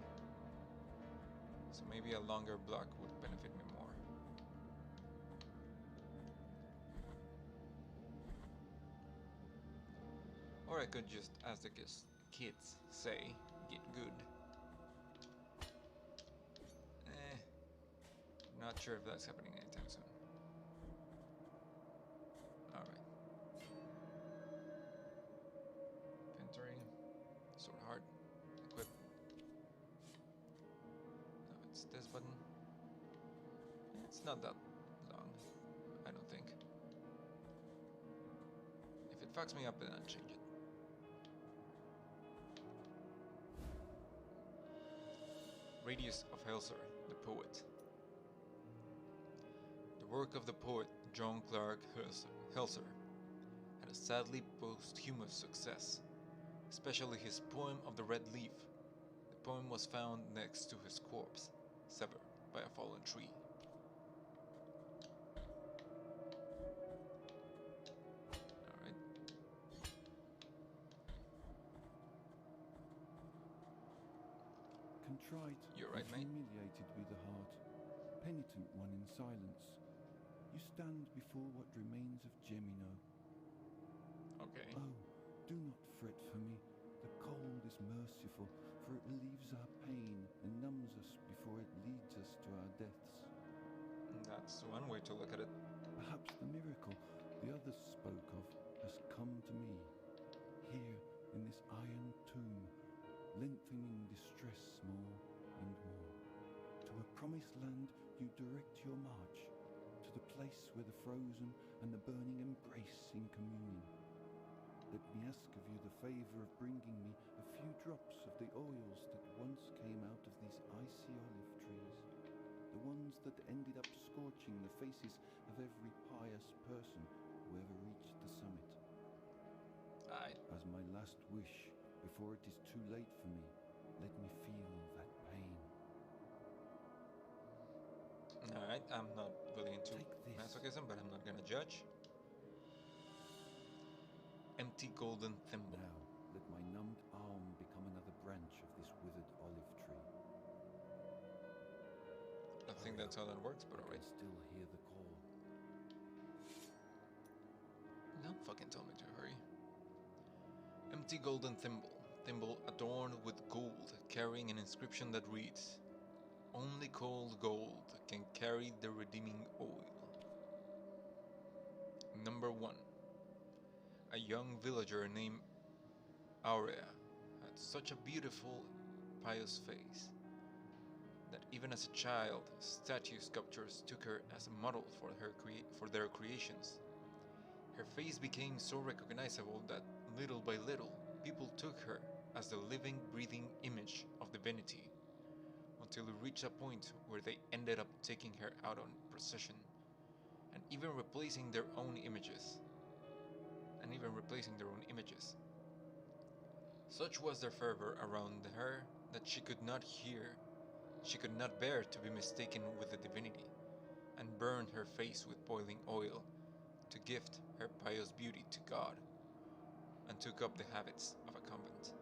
so maybe a longer block would benefit me more. Or I could just, as the kids say, get good. Not sure if that's happening anytime soon. Alright. Entering. Sword hard. Equip. No, it's this button. It's not that long, I don't think. If it fucks me up, then I'll change it. Radius of Helser, the poet. The work of the poet John Clark Helser had a sadly posthumous success, especially his poem of the Red Leaf. The poem was found next to his corpse, severed by a fallen tree. Alright. Contrite, You're right, mate. humiliated with the heart, penitent one in silence, you stand before what remains of Gemino. Okay. Oh, do not fret for me. The cold is merciful, for it relieves our pain and numbs us before it leads us to our deaths. That's one way to look at it. Perhaps the miracle the others spoke of has come to me, here in this iron tomb, lengthening distress more and more. To a promised land you direct your march, to the place where the frozen and the burning embrace in communion. Let me ask of you the favor of bringing me a few drops of the oils that once came out of these icy olive trees, the ones that ended up scorching the faces of every pious person who ever reached the summit. As my last wish, before it is too late for me, let me feel that pain. Alright, I'm not really into Take this. masochism, but I'm not gonna judge. Empty golden thimble. Now, let my numbed arm become another branch of this withered olive tree. I think that's how that works, but I alright. can still hear the call. Don't fucking tell me to hurry. Empty golden thimble. Thimble adorned with gold, carrying an inscription that reads, "Only cold gold can carry the redeeming oil." Number 1. A young villager named Aurea had such a beautiful, pious face that even as a child, statue sculptors took her as a model for their creations. Her face became so recognizable that little by little, people took her as the living, breathing image of divinity, until it reached a point where they ended up taking her out on procession, and even replacing their own images. Such was their fervor around her that she could not bear to be mistaken with the divinity, and burned her face with boiling oil to gift her pious beauty to God, and took up the habits of a convent.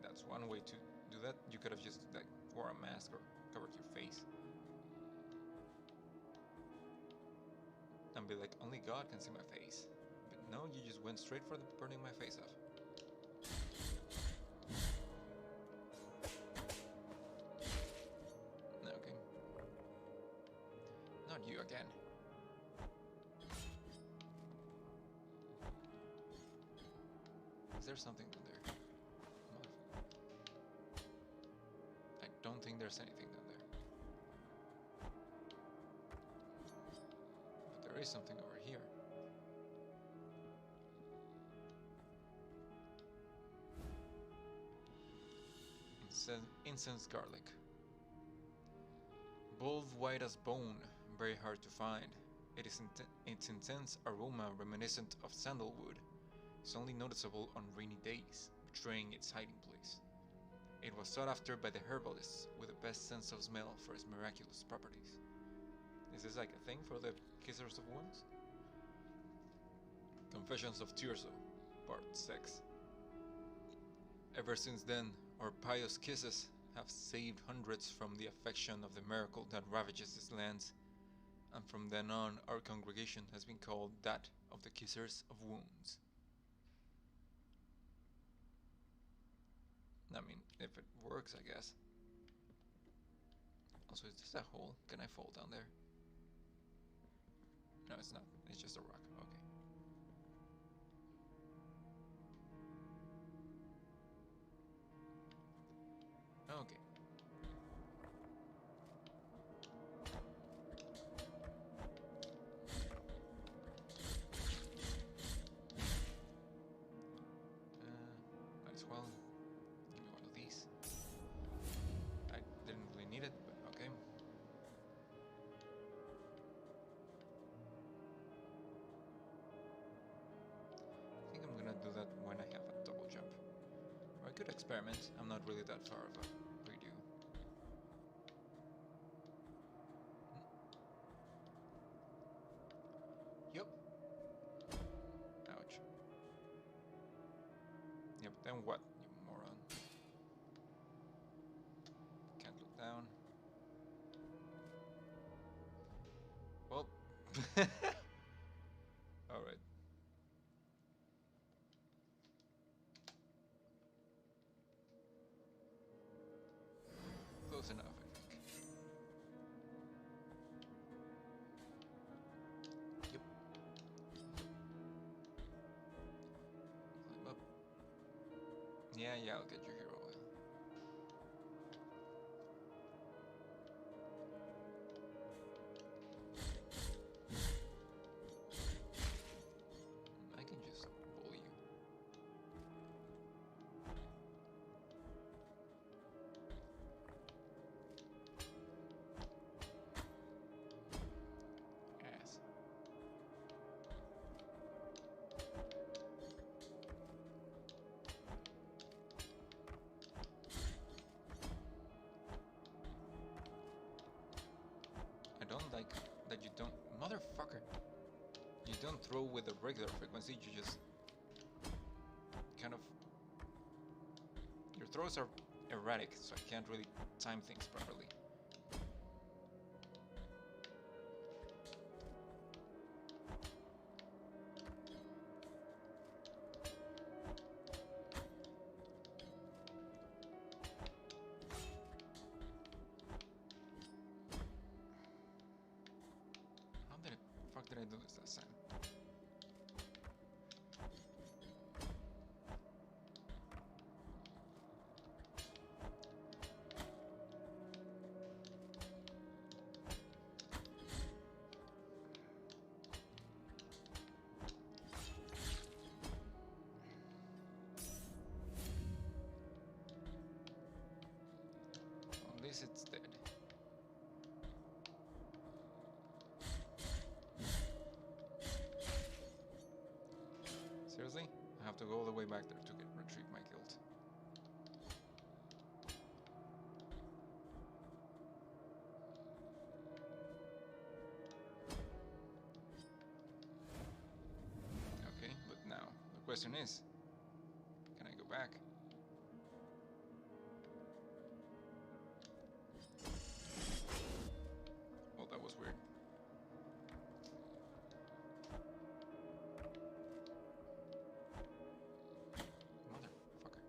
That's one way to do that. You could have just wore a mask or covered your face. And be like, only God can see my face. But no, you just went straight for the burning my face off. Okay. Not you again. Is there something in there? I don't think there's anything down there. But there is something over here. Incense garlic. Bulb white as bone, very hard to find. Its intense aroma reminiscent of sandalwood is only noticeable on rainy days, betraying its hiding place. It was sought after by the herbalists with the best sense of smell for its miraculous properties. Is this like a thing for the Kissers of Wounds? Confessions of Tirso, Part 6. Ever since then, our pious kisses have saved hundreds from the affection of the miracle that ravages these lands, and from then on our congregation has been called that of the Kissers of Wounds. I mean, if it works, I guess. Also, is this a hole? Can I fall down there? No, it's not. It's just a rock. Okay. Okay. Might as well give me one of these. I didn't really need it, but okay. I think I'm gonna do that when I have a double jump. Or I could experiment. I'm not really that far of a redo. Yep. Ouch. Yep, then what, you moron? Can't look down. Well. Alright. Close enough, I think. Yep. Climb up. Yeah, I'll get your hero oil. I can just bully you. Ass. I don't like that you don't... Motherfucker! You don't throw with a regular frequency, you just... kind of... Your throws are erratic, so I can't really time things properly. How the fuck did I do this last time? On this it's dead. Seriously? I have to go all the way back there to retrieve my guild. Okay, but now the question is, can I go back? Well, that was weird. Motherfucker.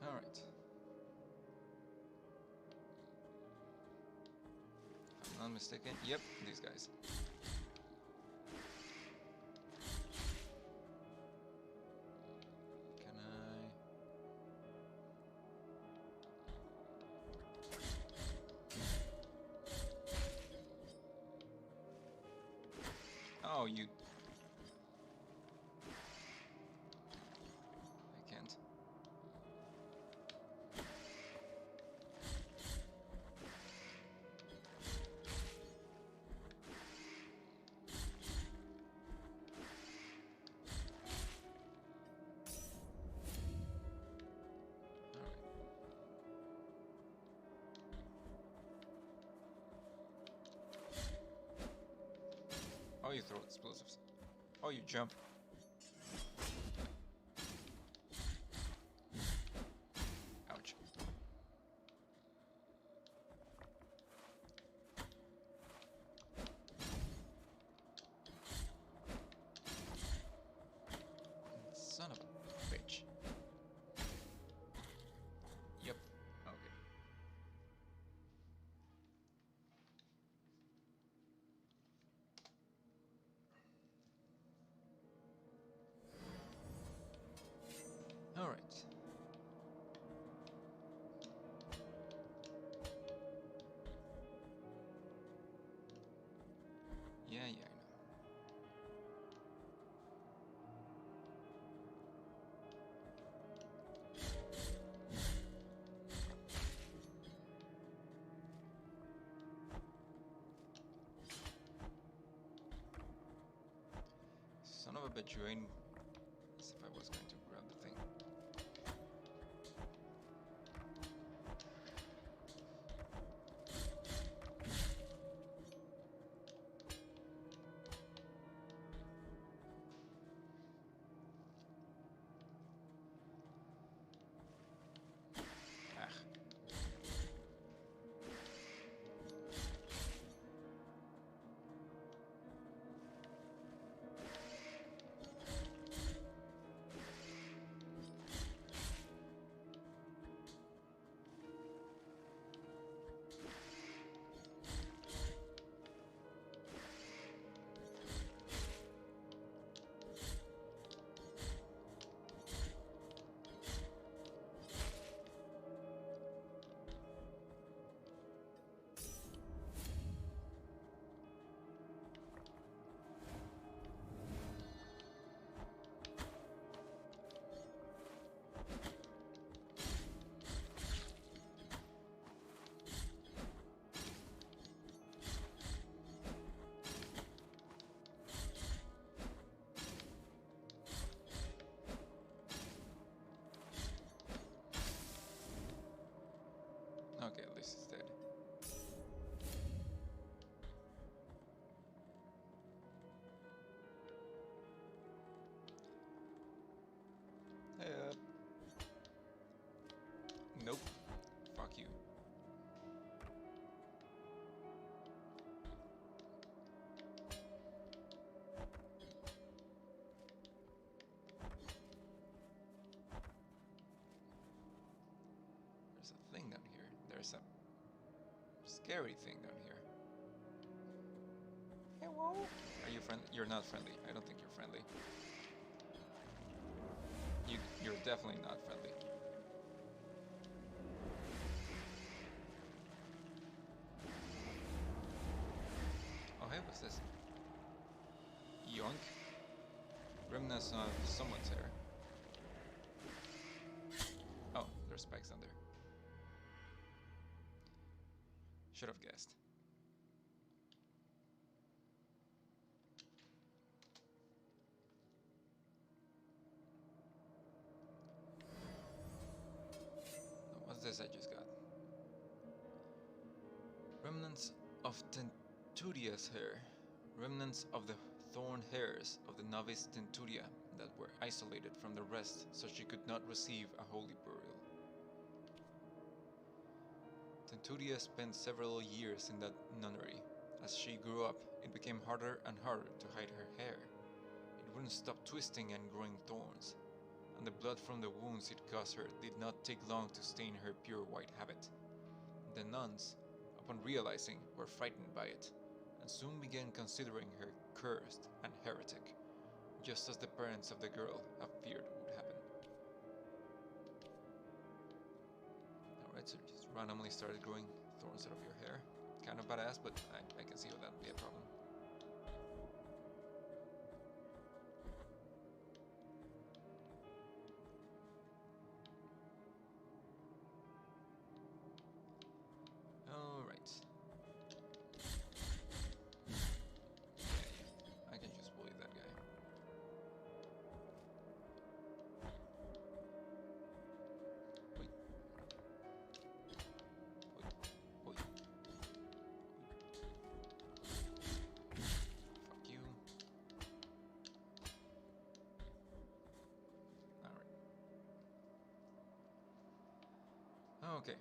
All right. If I'm not mistaken, yep, these guys. Can I? Oh, you... I can't. Oh, you throw explosives. Oh, you jump. Ouch. Son of a bitch. Yep. Okay. All right. Yeah, I know. Son of a bitch, you ain't... As if I was going to grab the thing. Ah. Okay, at least it's dead. Nope. Fuck you. There's a thing down here. There's a scary thing down here. Hello? Are you friendly? You're not friendly. I don't think you're friendly. You're definitely not friendly. Oh, hey, what's this? Yoink. Remnants of someone's hair. Oh, there's spikes on there. Should have guessed. What's this I just got? Remnants of Tenturia's hair. Remnants of the thorn hairs of the novice Tenturia that were isolated from the rest so she could not receive a holy burial. Tenturia spent several years in that nunnery. As she grew up, it became harder and harder to hide her hair. It wouldn't stop twisting and growing thorns, and the blood from the wounds it caused her did not take long to stain her pure white habit. The nuns, upon realizing, were frightened by it, and soon began considering her cursed and heretic, just as the parents of the girl have feared would happen. Alright, so just randomly started growing thorns out of your hair. Kind of badass, but I can see how that would be a problem. Okay.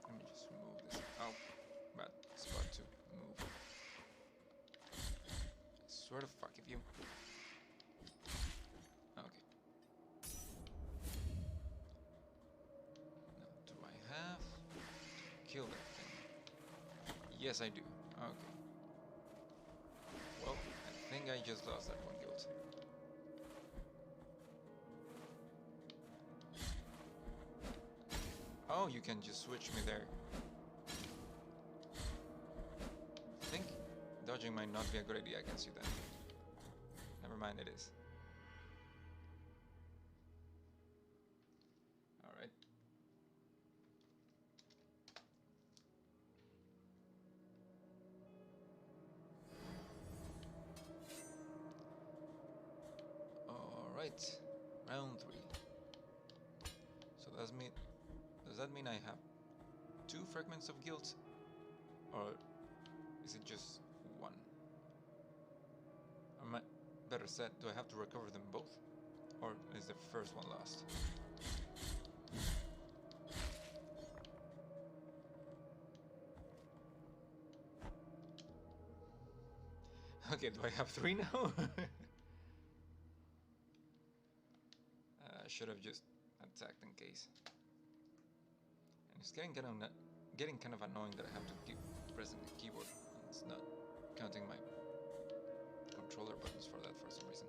Let me just move this. Oh, bad spot to move. I swear to fuck if you. Okay. Now, do I have to kill that thing? Yes, I do. Okay. Well, I think I just lost that one guild. Oh, you can just switch me there. I think dodging might not be a good idea, I can see that. Never mind, it is. Alright. Alright, round 3. So does that mean I have 2 fragments of guilt? Or is it just 1? Or better said, do I have to recover them both? Or is the first one lost? Okay, do I have 3 now? I should have just attacked in case. And it's getting kind of annoying that I have to keep pressing the keyboard. And it's not counting my controller buttons for that for some reason.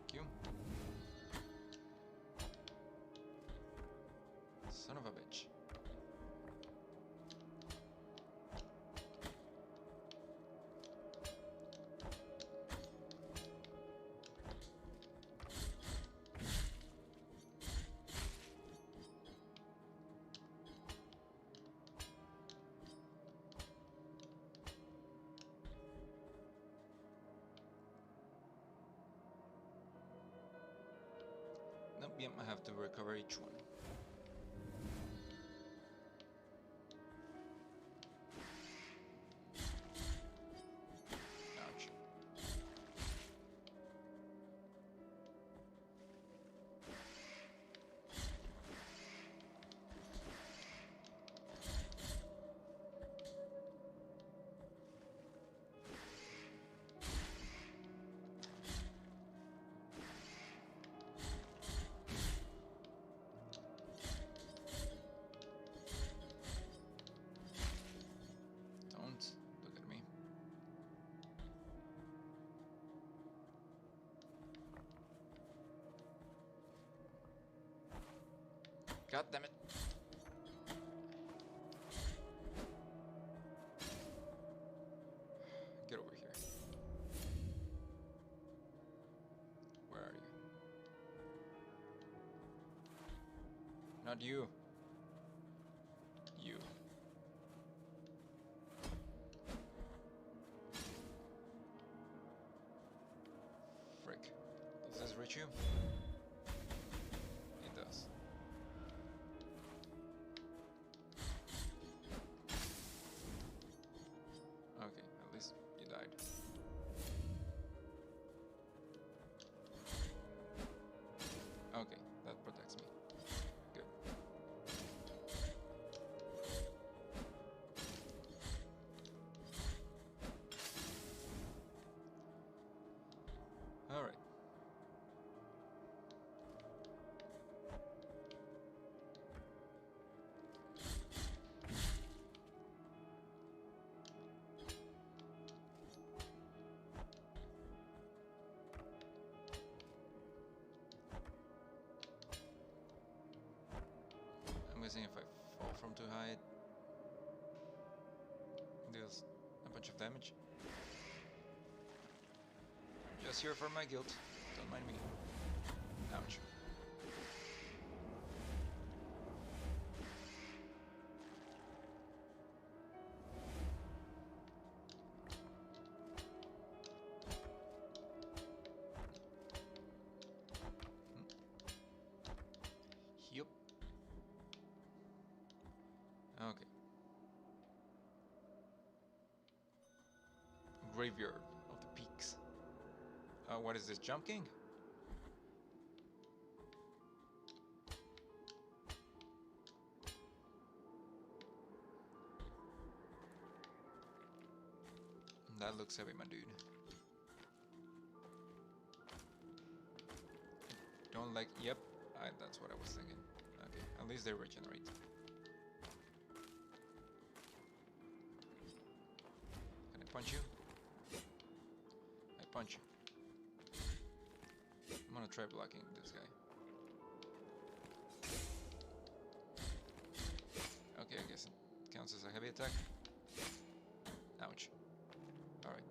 Thank you. Son of a bitch. Nope, yep, I have to recover each one. Ouch. Don't look at me. God damn it. Get over here. Where are you? Not you. You. Frick. Does this reach you? It does. Okay, at least you died. Okay, that protects me. Good. Alright. I'm guessing if I fall from too high, it deals a bunch of damage. Just here for my guilt. Don't mind me. Ouch. graveyard of the peaks. What is this, Jump King? That looks heavy, my dude. Don't like... Yep, that's what I was thinking. Okay, at least they regenerate. Can I punch you? I punch you. I'm gonna try blocking this guy. Okay, I guess it counts as a heavy attack. Ouch. Alright.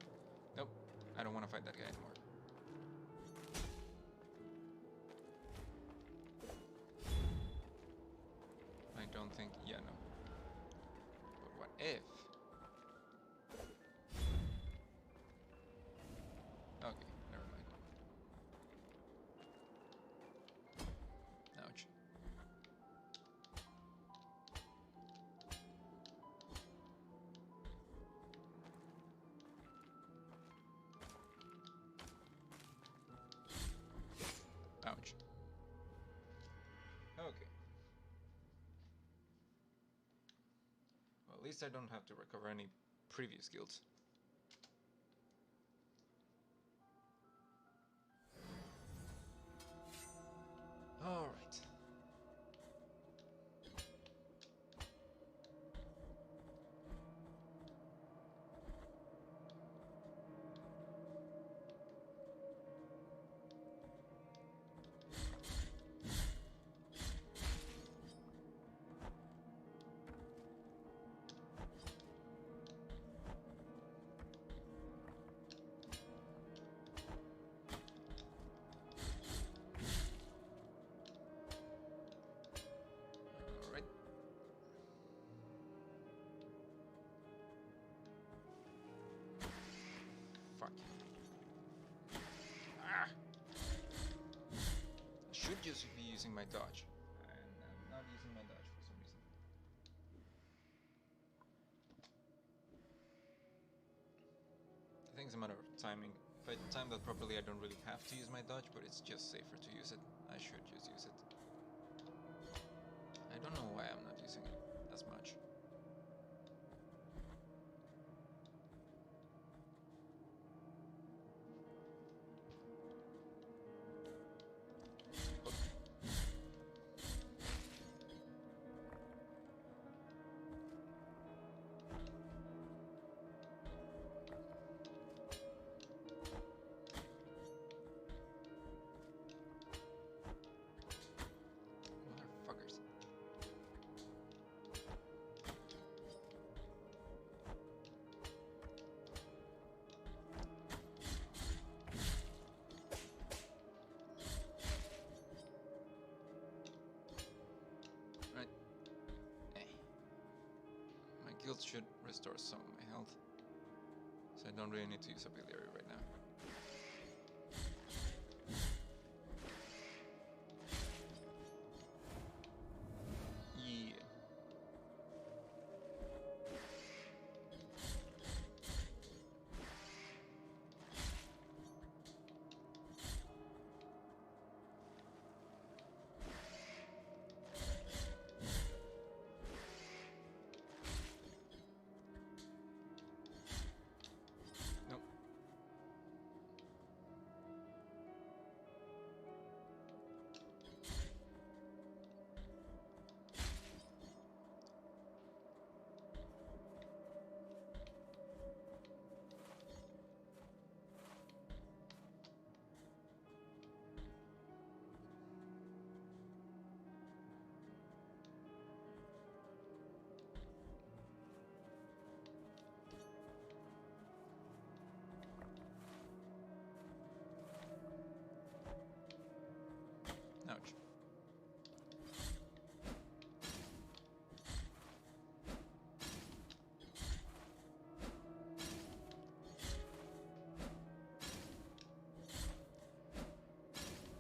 Nope. I don't want to fight that guy anymore. I don't think... Yeah, no. But what if... Okay, never mind. Ouch. Ouch. Okay. Well, at least I don't have to recover any previous guilds. All right. All right. Fuck. Ah! I should just be using my dodge. And I'm not using my dodge for some reason. I think it's a matter of timing. If I time that properly, I don't really have to use my dodge, but it's just safer to use it. I should just use it. I don't know why I'm not using it as much. Motherfuckers. Right. My guild should restore some of my health. So I don't really need to use a biliary right now. Yeah. Nope. Ouch.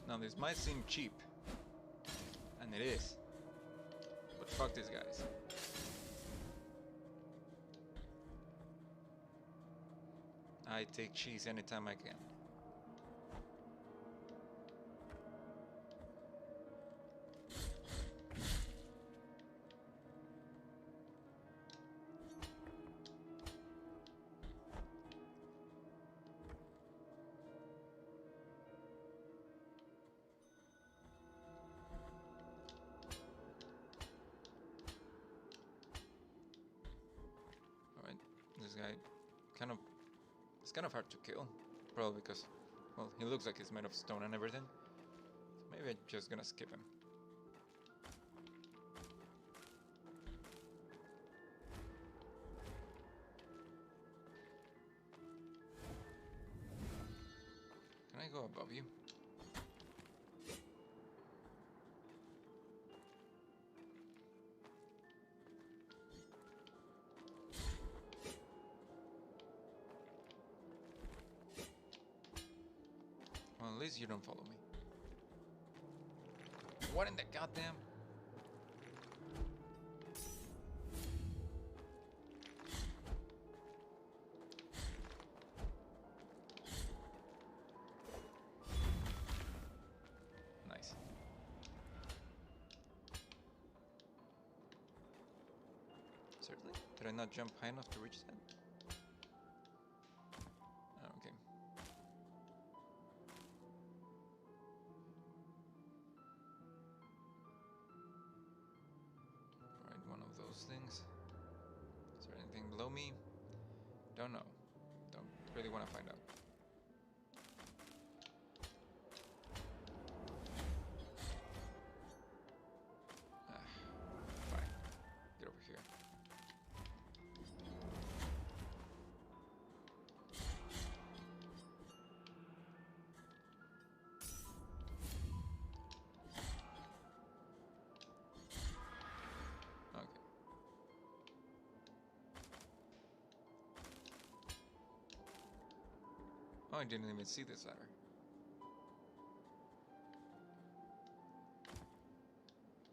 Now this might seem cheap, and it is, but fuck these guys. I take cheese anytime I can. Alright, this guy it's kind of hard to kill. Probably because, well, he looks like he's made of stone and everything. So maybe I'm just gonna skip him. Can I go above you? Well, at least you don't follow me. What in the goddamn? Nice. Certainly. Did I not jump high enough to reach that? Oh, okay. Alright, one of those things. Is there anything below me? Don't know. Don't really want to find out. Fine. Get over here. Okay. Oh, I didn't even see this ladder.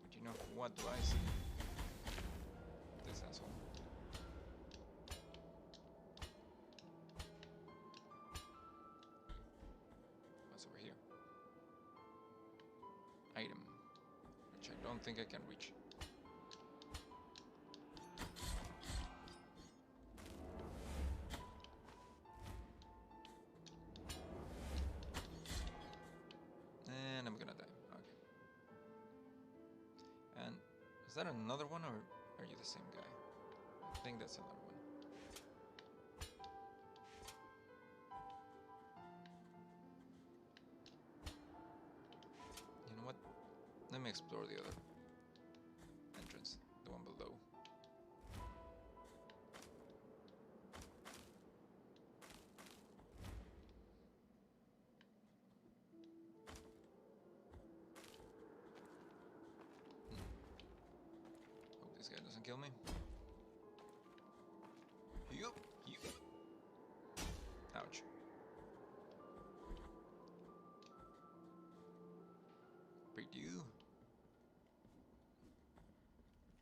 But you know, what do I see? This asshole. What's over here? Item. Which I don't think I can reach. And I'm gonna die. Okay. And is that another one, or are you the same guy? I think that's another one. You know what? Let me explore the other entrance, the one below. Hope this guy doesn't kill me. Yup, yup. Ouch. Preview.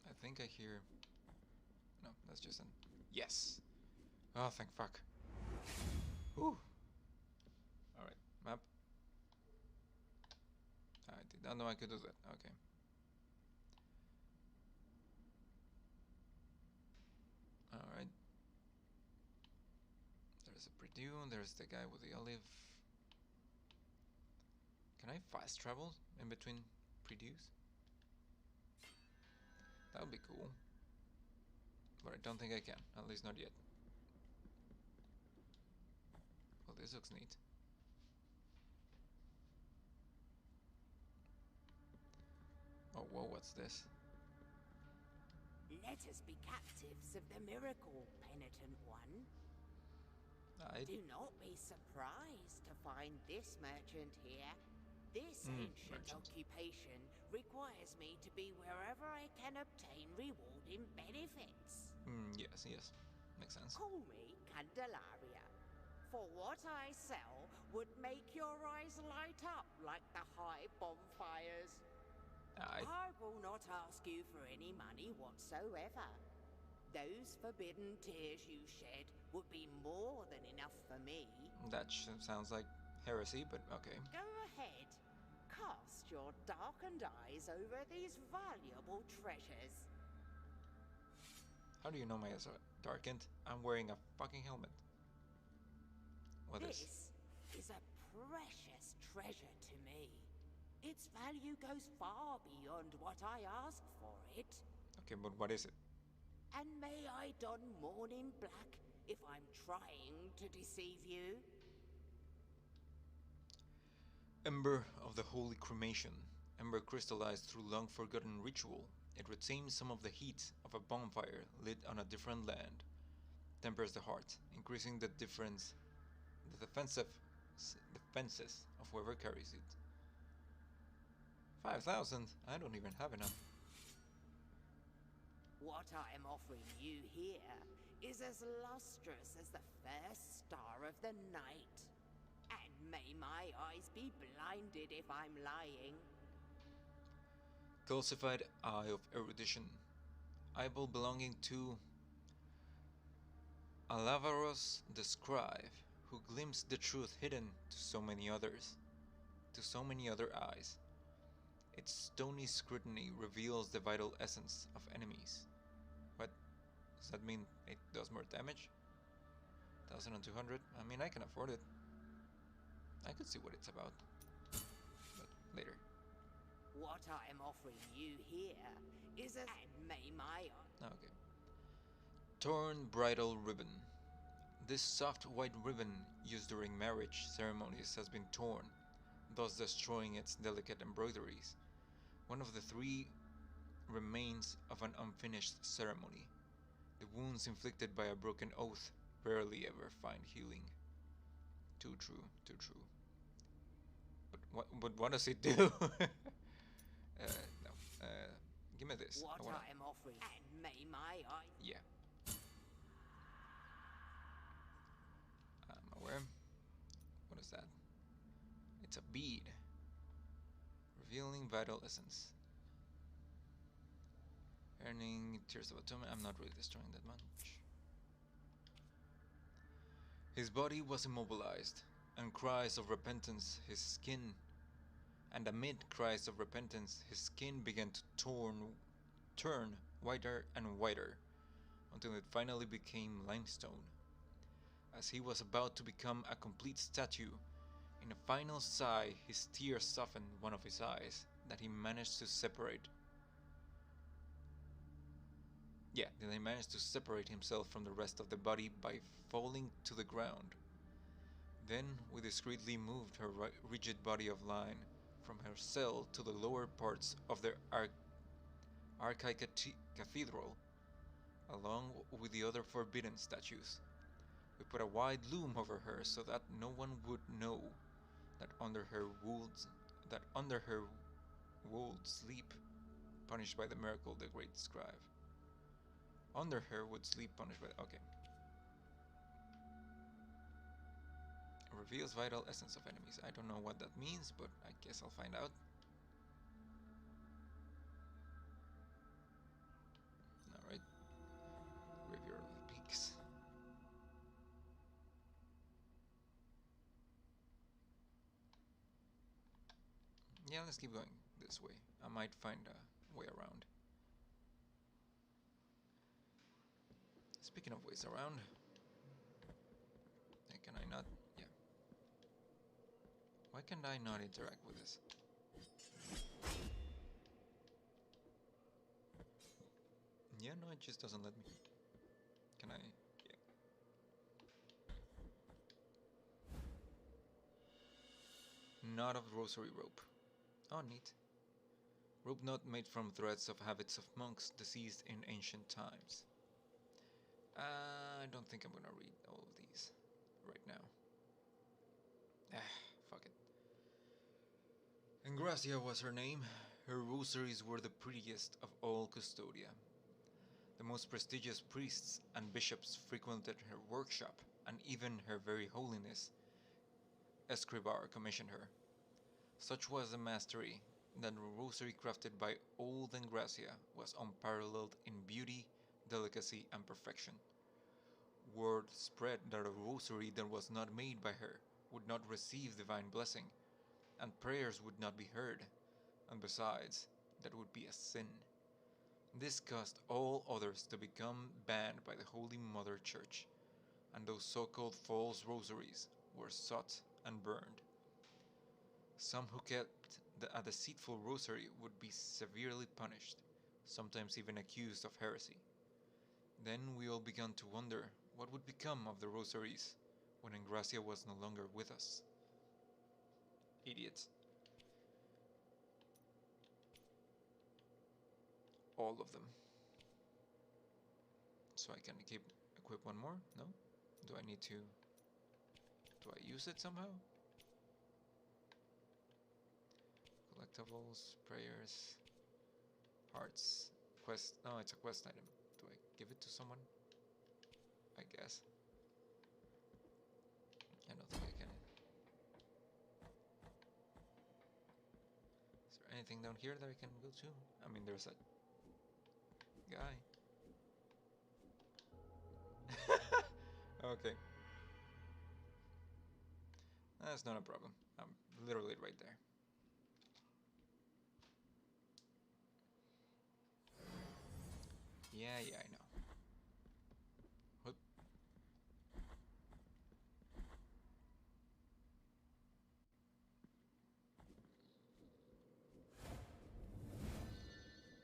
I think I hear. No, that's just an. Yes! Oh, thank fuck. Whew. Alright, map. I did not know I could do that. Okay. Alright. There's a Purdue, there's the guy with the olive. Can I fast travel in between Purdues? That would be cool. But I don't think I can, at least not yet. Well, this looks neat. Oh, whoa, what's this? Let us be captives of the miracle, penitent one. Do not be surprised to find this merchant here. This ancient occupation requires me to be wherever I can obtain rewarding benefits. Yes, yes. Makes sense. Call me Candelaria, for what I sell would make your eyes light up like the high bonfires. I will not ask you for any money whatsoever. Those forbidden tears you shed would be more than enough for me. That sounds like heresy, but okay. Go ahead. Cast your darkened eyes over these valuable treasures. How do you know my eyes are darkened? I'm wearing a fucking helmet. What is? This is a precious treasure to me. Its value goes far beyond what I ask for it. Okay, but what is it? And may I don mourning black if I'm trying to deceive you? Ember of the Holy Cremation. Ember crystallized through long-forgotten ritual. It retains some of the heat of a bonfire lit on a different land. Tempers the heart, increasing the defenses of whoever carries it. 5,000? I don't even have enough. What I am offering you here is as lustrous as the first star of the night. And may my eyes be blinded if I'm lying. Calcified Eye of Erudition. Eyeball belonging to Alavaros the Scribe, who glimpsed the truth hidden to so many others, to so many other eyes. Its stony scrutiny reveals the vital essence of enemies. What does that mean? It does more damage? 1,200? I mean, I can afford it. I could see what it's about, but later. What I am offering you here is a... And may my... Okay. Torn bridal ribbon. This soft white ribbon used during marriage ceremonies has been torn, thus destroying its delicate embroideries. One of the three remains of an unfinished ceremony. The wounds inflicted by a broken oath rarely ever find healing. Too true, too true. But what does it do? No. Give me this. What I am offering, and may my eye... Yeah. I'm aware. What is that? It's a bead. Revealing vital essence. Earning Tears of Atonement. I'm not really destroying that much. His body was immobilized, and cries of repentance, his skin... And amid cries of repentance, his skin began to turn whiter and whiter, until it finally became limestone. As he was about to become a complete statue, in a final sigh, his tears softened one of his eyes, that he managed to separate. Then he managed to separate himself from the rest of the body by falling to the ground. Then we discreetly moved her rigid body of line from her cell to the lower parts of the archaic cathedral, along with the other forbidden statues. We put a wide loom over her so that no one would know that under her would sleep, punished by the miracle, the great scribe. Under her would sleep, punished by... Okay. Reveals vital essence of enemies. I don't know what that means, but I guess I'll find out. Alright. Graveyard of the Peaks. Yeah, let's keep going this way. I might find a way around. Speaking of ways around, can I not? Yeah. Why can't I not interact with this? Yeah, no, it just doesn't let me. Can I? Yeah. Knot of rosary rope. Oh, neat. Rope knot made from threads of habits of monks deceased in ancient times. I don't think I'm gonna read all of these right now. Fuck it. Ingracia was her name. Her rosaries were the prettiest of all Custodia. The most prestigious priests and bishops frequented her workshop, and even Her Very Holiness Escribar commissioned her. Such was the mastery that the rosary crafted by old Ingracia was unparalleled in beauty, delicacy, and perfection. Word spread that a rosary that was not made by her would not receive divine blessing, and prayers would not be heard, and besides, that would be a sin. This caused all others to become banned by the Holy Mother Church, and those so-called false rosaries were sought and burned. Some who kept a deceitful rosary would be severely punished, sometimes even accused of heresy. Then we all began to wonder what would become of the rosaries when Engracia was no longer with us. Idiots. All of them. So I can equip one more? No? Do I need to... Do I use it somehow? Collectibles, prayers, hearts, quest. No, it's a quest item. Do I give it to someone? I guess. I don't think I can. Is there anything down here that I can go to? I mean, there's a guy. Okay. That's not a problem. I'm literally right there. Yeah, I know. Whoop.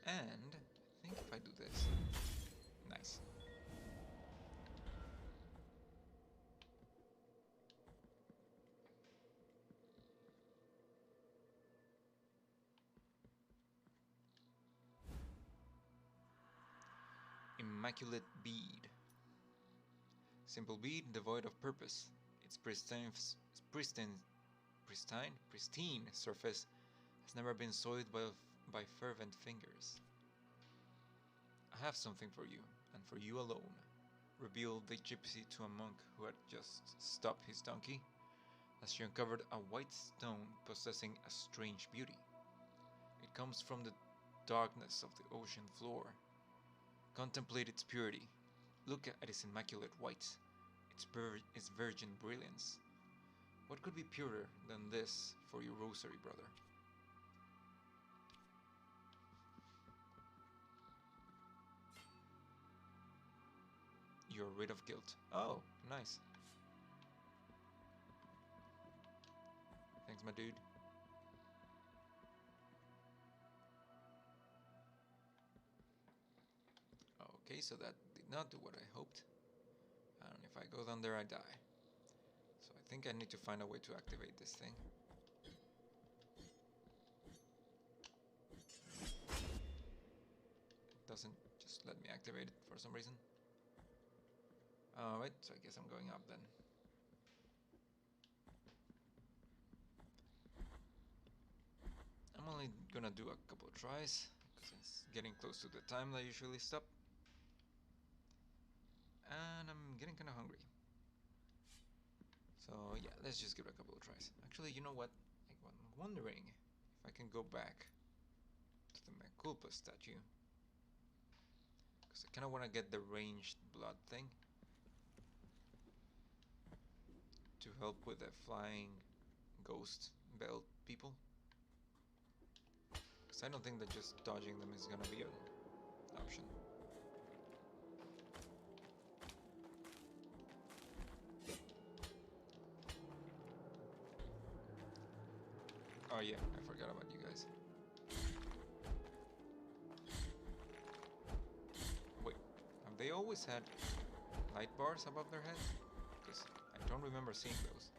And I think if I do this, nice. Immaculate bead. Simple bead devoid of purpose. Its pristine surface has never been soiled by fervent fingers. I have something for you, and for you alone, revealed the gypsy to a monk who had just stopped his donkey, as she uncovered a white stone possessing a strange beauty. It comes from the darkness of the ocean floor. Contemplate its purity. Look at its immaculate white, its virgin brilliance. What could be purer than this for your rosary, brother? You're rid of guilt. Oh, nice. Thanks, my dude. Okay, so that did not do what I hoped. And if I go down there, I die. So I think I need to find a way to activate this thing. It doesn't just let me activate it for some reason. Alright, so I guess I'm going up then. I'm only gonna do a couple of tries, because it's getting close to the time that I usually stop. And I'm getting kinda hungry. So yeah, let's just give it a couple of tries. Actually, you know what? I'm wondering if I can go back to the Mea Culpa statue. Because I kinda wanna get the ranged blood thing. To help with the flying ghost belt people. Because I don't think that just dodging them is gonna be an option. Oh yeah, I forgot about you guys. Wait, have they always had light bars above their heads? Because I don't remember seeing those.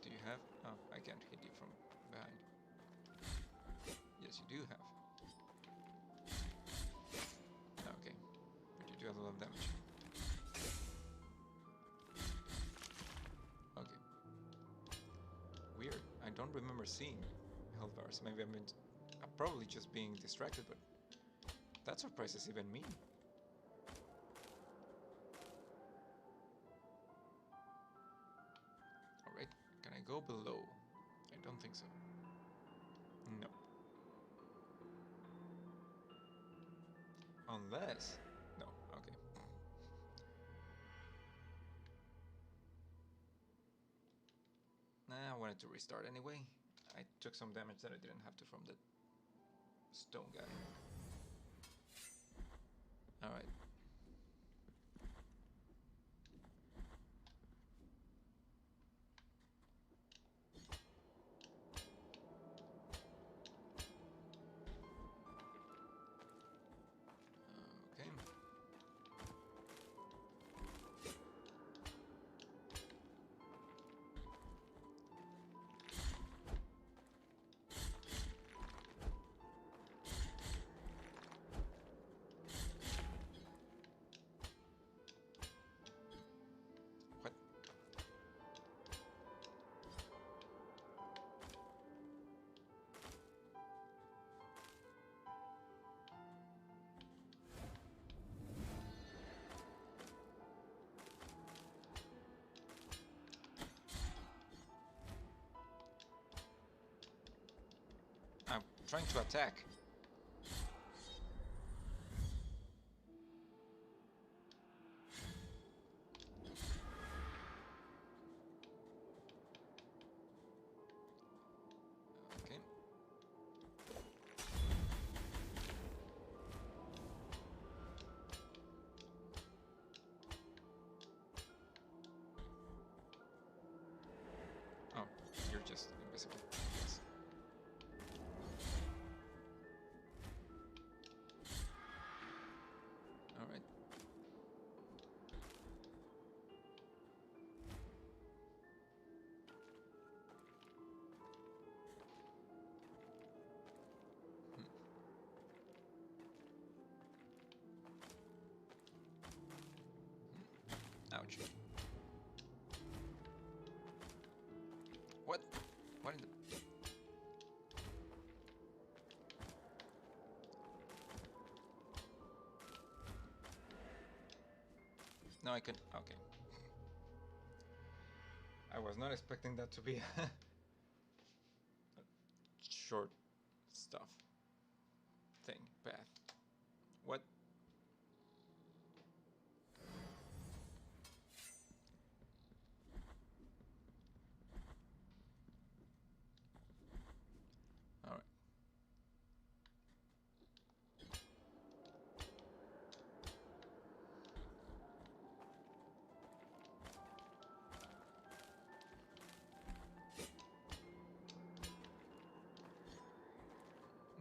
Do you have? Oh, I can't hit you from behind. Yes, you do have. Okay, but you do a lot of damage. Okay. Weird. I don't remember seeing health bars. Maybe I'm probably just being distracted, but that surprises even me. Alright, can I go below? I don't think so. No. Unless... No, okay. Nah, I wanted to restart anyway. I took some damage that I didn't have to from the stone guy. Alright. Okay. What? I'm trying to attack. Okay. Oh, you're just invisible. Yes. All right. Ouch. What? What in the... No, I could... Okay. I was not expecting that to be a short stuff thing, path. What? Alright.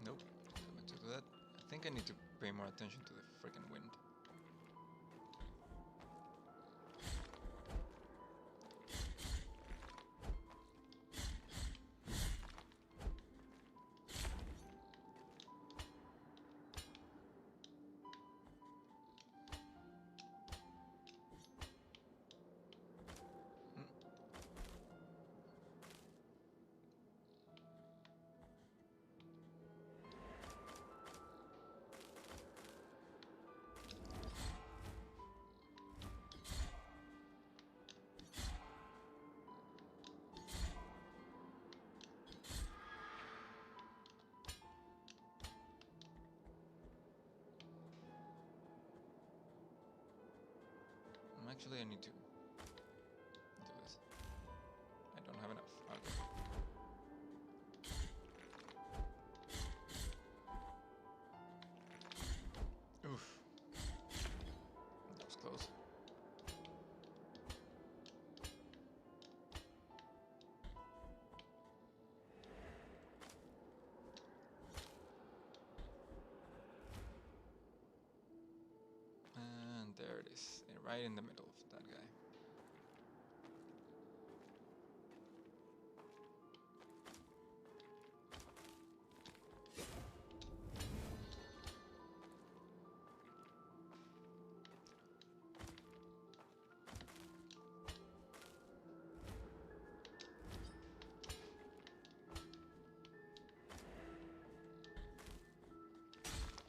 Nope, not meant to do that. I think I need to pay more attention to the freaking wind. Actually, I need to do this. I don't have enough. Okay. Oof. That was close. And there it is, right in the middle of that guy.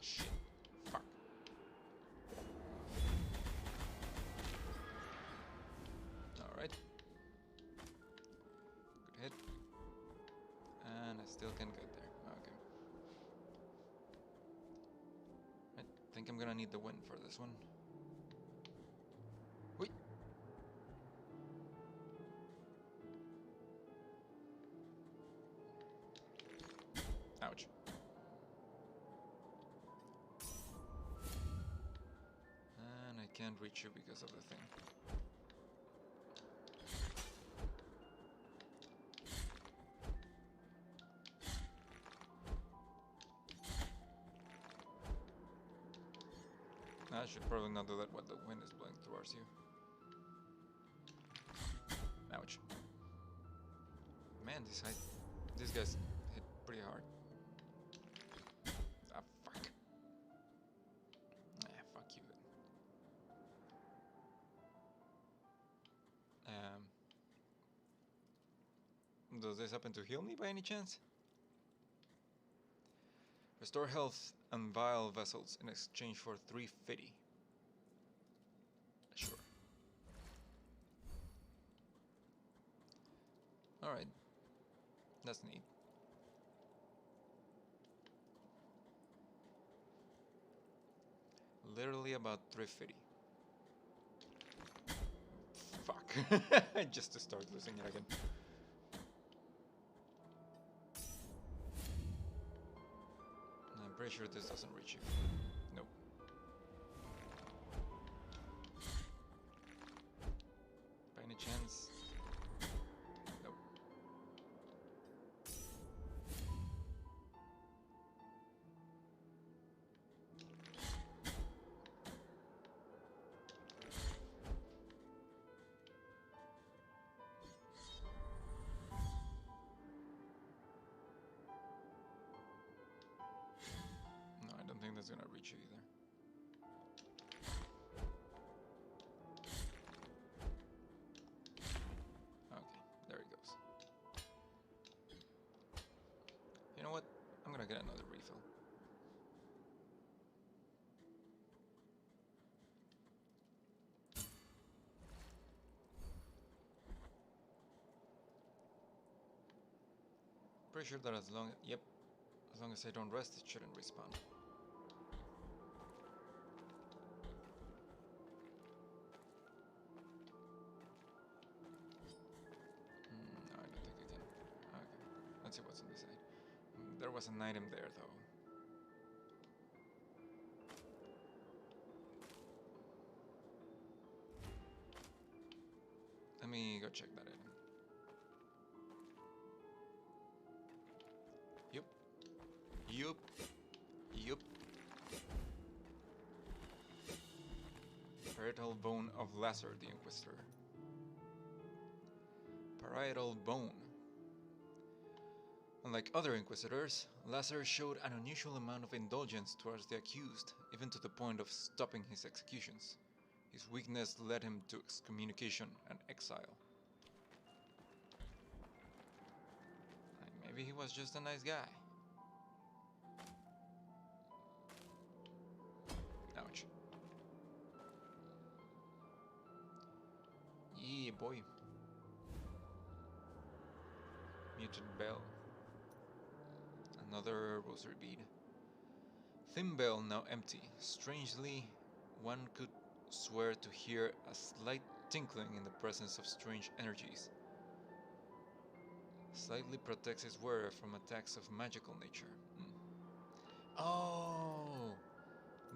Shit. Fuck. Alright. Good hit. And I still can get there. Okay. Right. think I'm gonna need the wind for this one. Wait. Ouch. And I can't reach you because of the thing. I should probably not do that when the wind is blowing towards you. Ouch. Man, these guys hit pretty hard. Ah, fuck. Fuck you then. Does this happen to heal me by any chance? Restore health and vial vessels in exchange for 350. Sure. Alright. That's neat. Literally about 350. Fuck. Just to start losing it again. I'm pretty sure this doesn't reach you. Nope. By any chance? Nope. No, I don't think that's gonna reach you either. Okay, there it goes. You know what? I'm gonna get another refill. Pretty sure that as long as I don't rest, it shouldn't respawn. No, I don't think I can. Okay, let's see what's on this side. There was an item there, though. Let me go check that item. Yup. Parietal bone of Lasser, the Inquisitor. Parietal bone. Unlike other Inquisitors, Lasser showed an unusual amount of indulgence towards the accused, even to the point of stopping his executions. His weakness led him to excommunication and exile. Maybe he was just a nice guy. Ouch. Yeah, boy. Mutant Bell. Another rosary bead. Thin bell now empty. Strangely, one could swear to hear a slight tinkling in the presence of strange energies. Slightly protects his wearer from attacks of magical nature. Oh!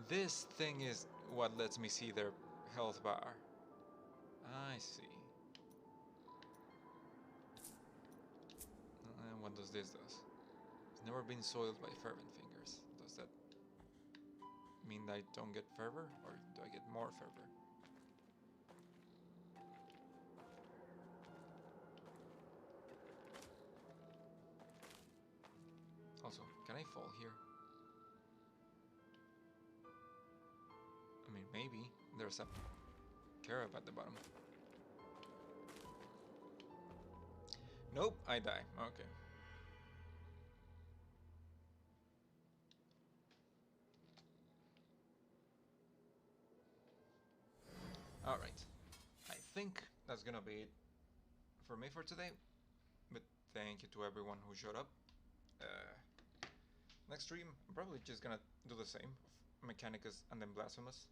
This thing is what lets me see their health bar. I see. And what does this do? It's never been soiled by fervent fingers. Does that mean I don't get fervor? Or do I get more fervor? Also, can I fall here? I mean, maybe. There's a carab at the bottom. Nope, I die. Okay. Alright. I think that's gonna be it for me for today. But thank you to everyone who showed up. Next stream, I'm probably just gonna do the same. Mechanicus and then Blasphemus.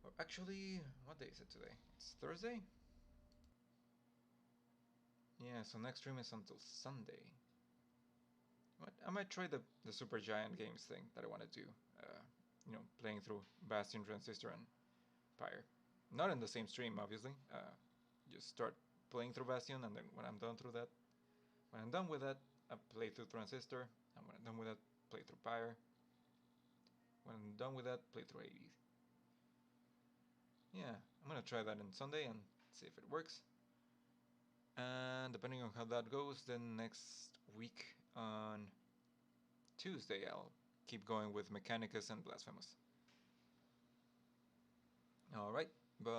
Or actually, what day is it today? It's Thursday? Yeah, so next stream is until Sunday. What? I might try the Super Giant Games thing that I want to do. You know, playing through Bastion, Transistor, and Pyre. Not in the same stream, obviously. Just start playing through Bastion, and then when I'm done with that, I play through Transistor, and when I'm done with that, play through Pyre. When I'm done with that, play through 80. Yeah, I'm gonna try that on Sunday and see if it works. And depending on how that goes, then next week on Tuesday, I'll keep going with Mechanicus and Blasphemus. Alright, but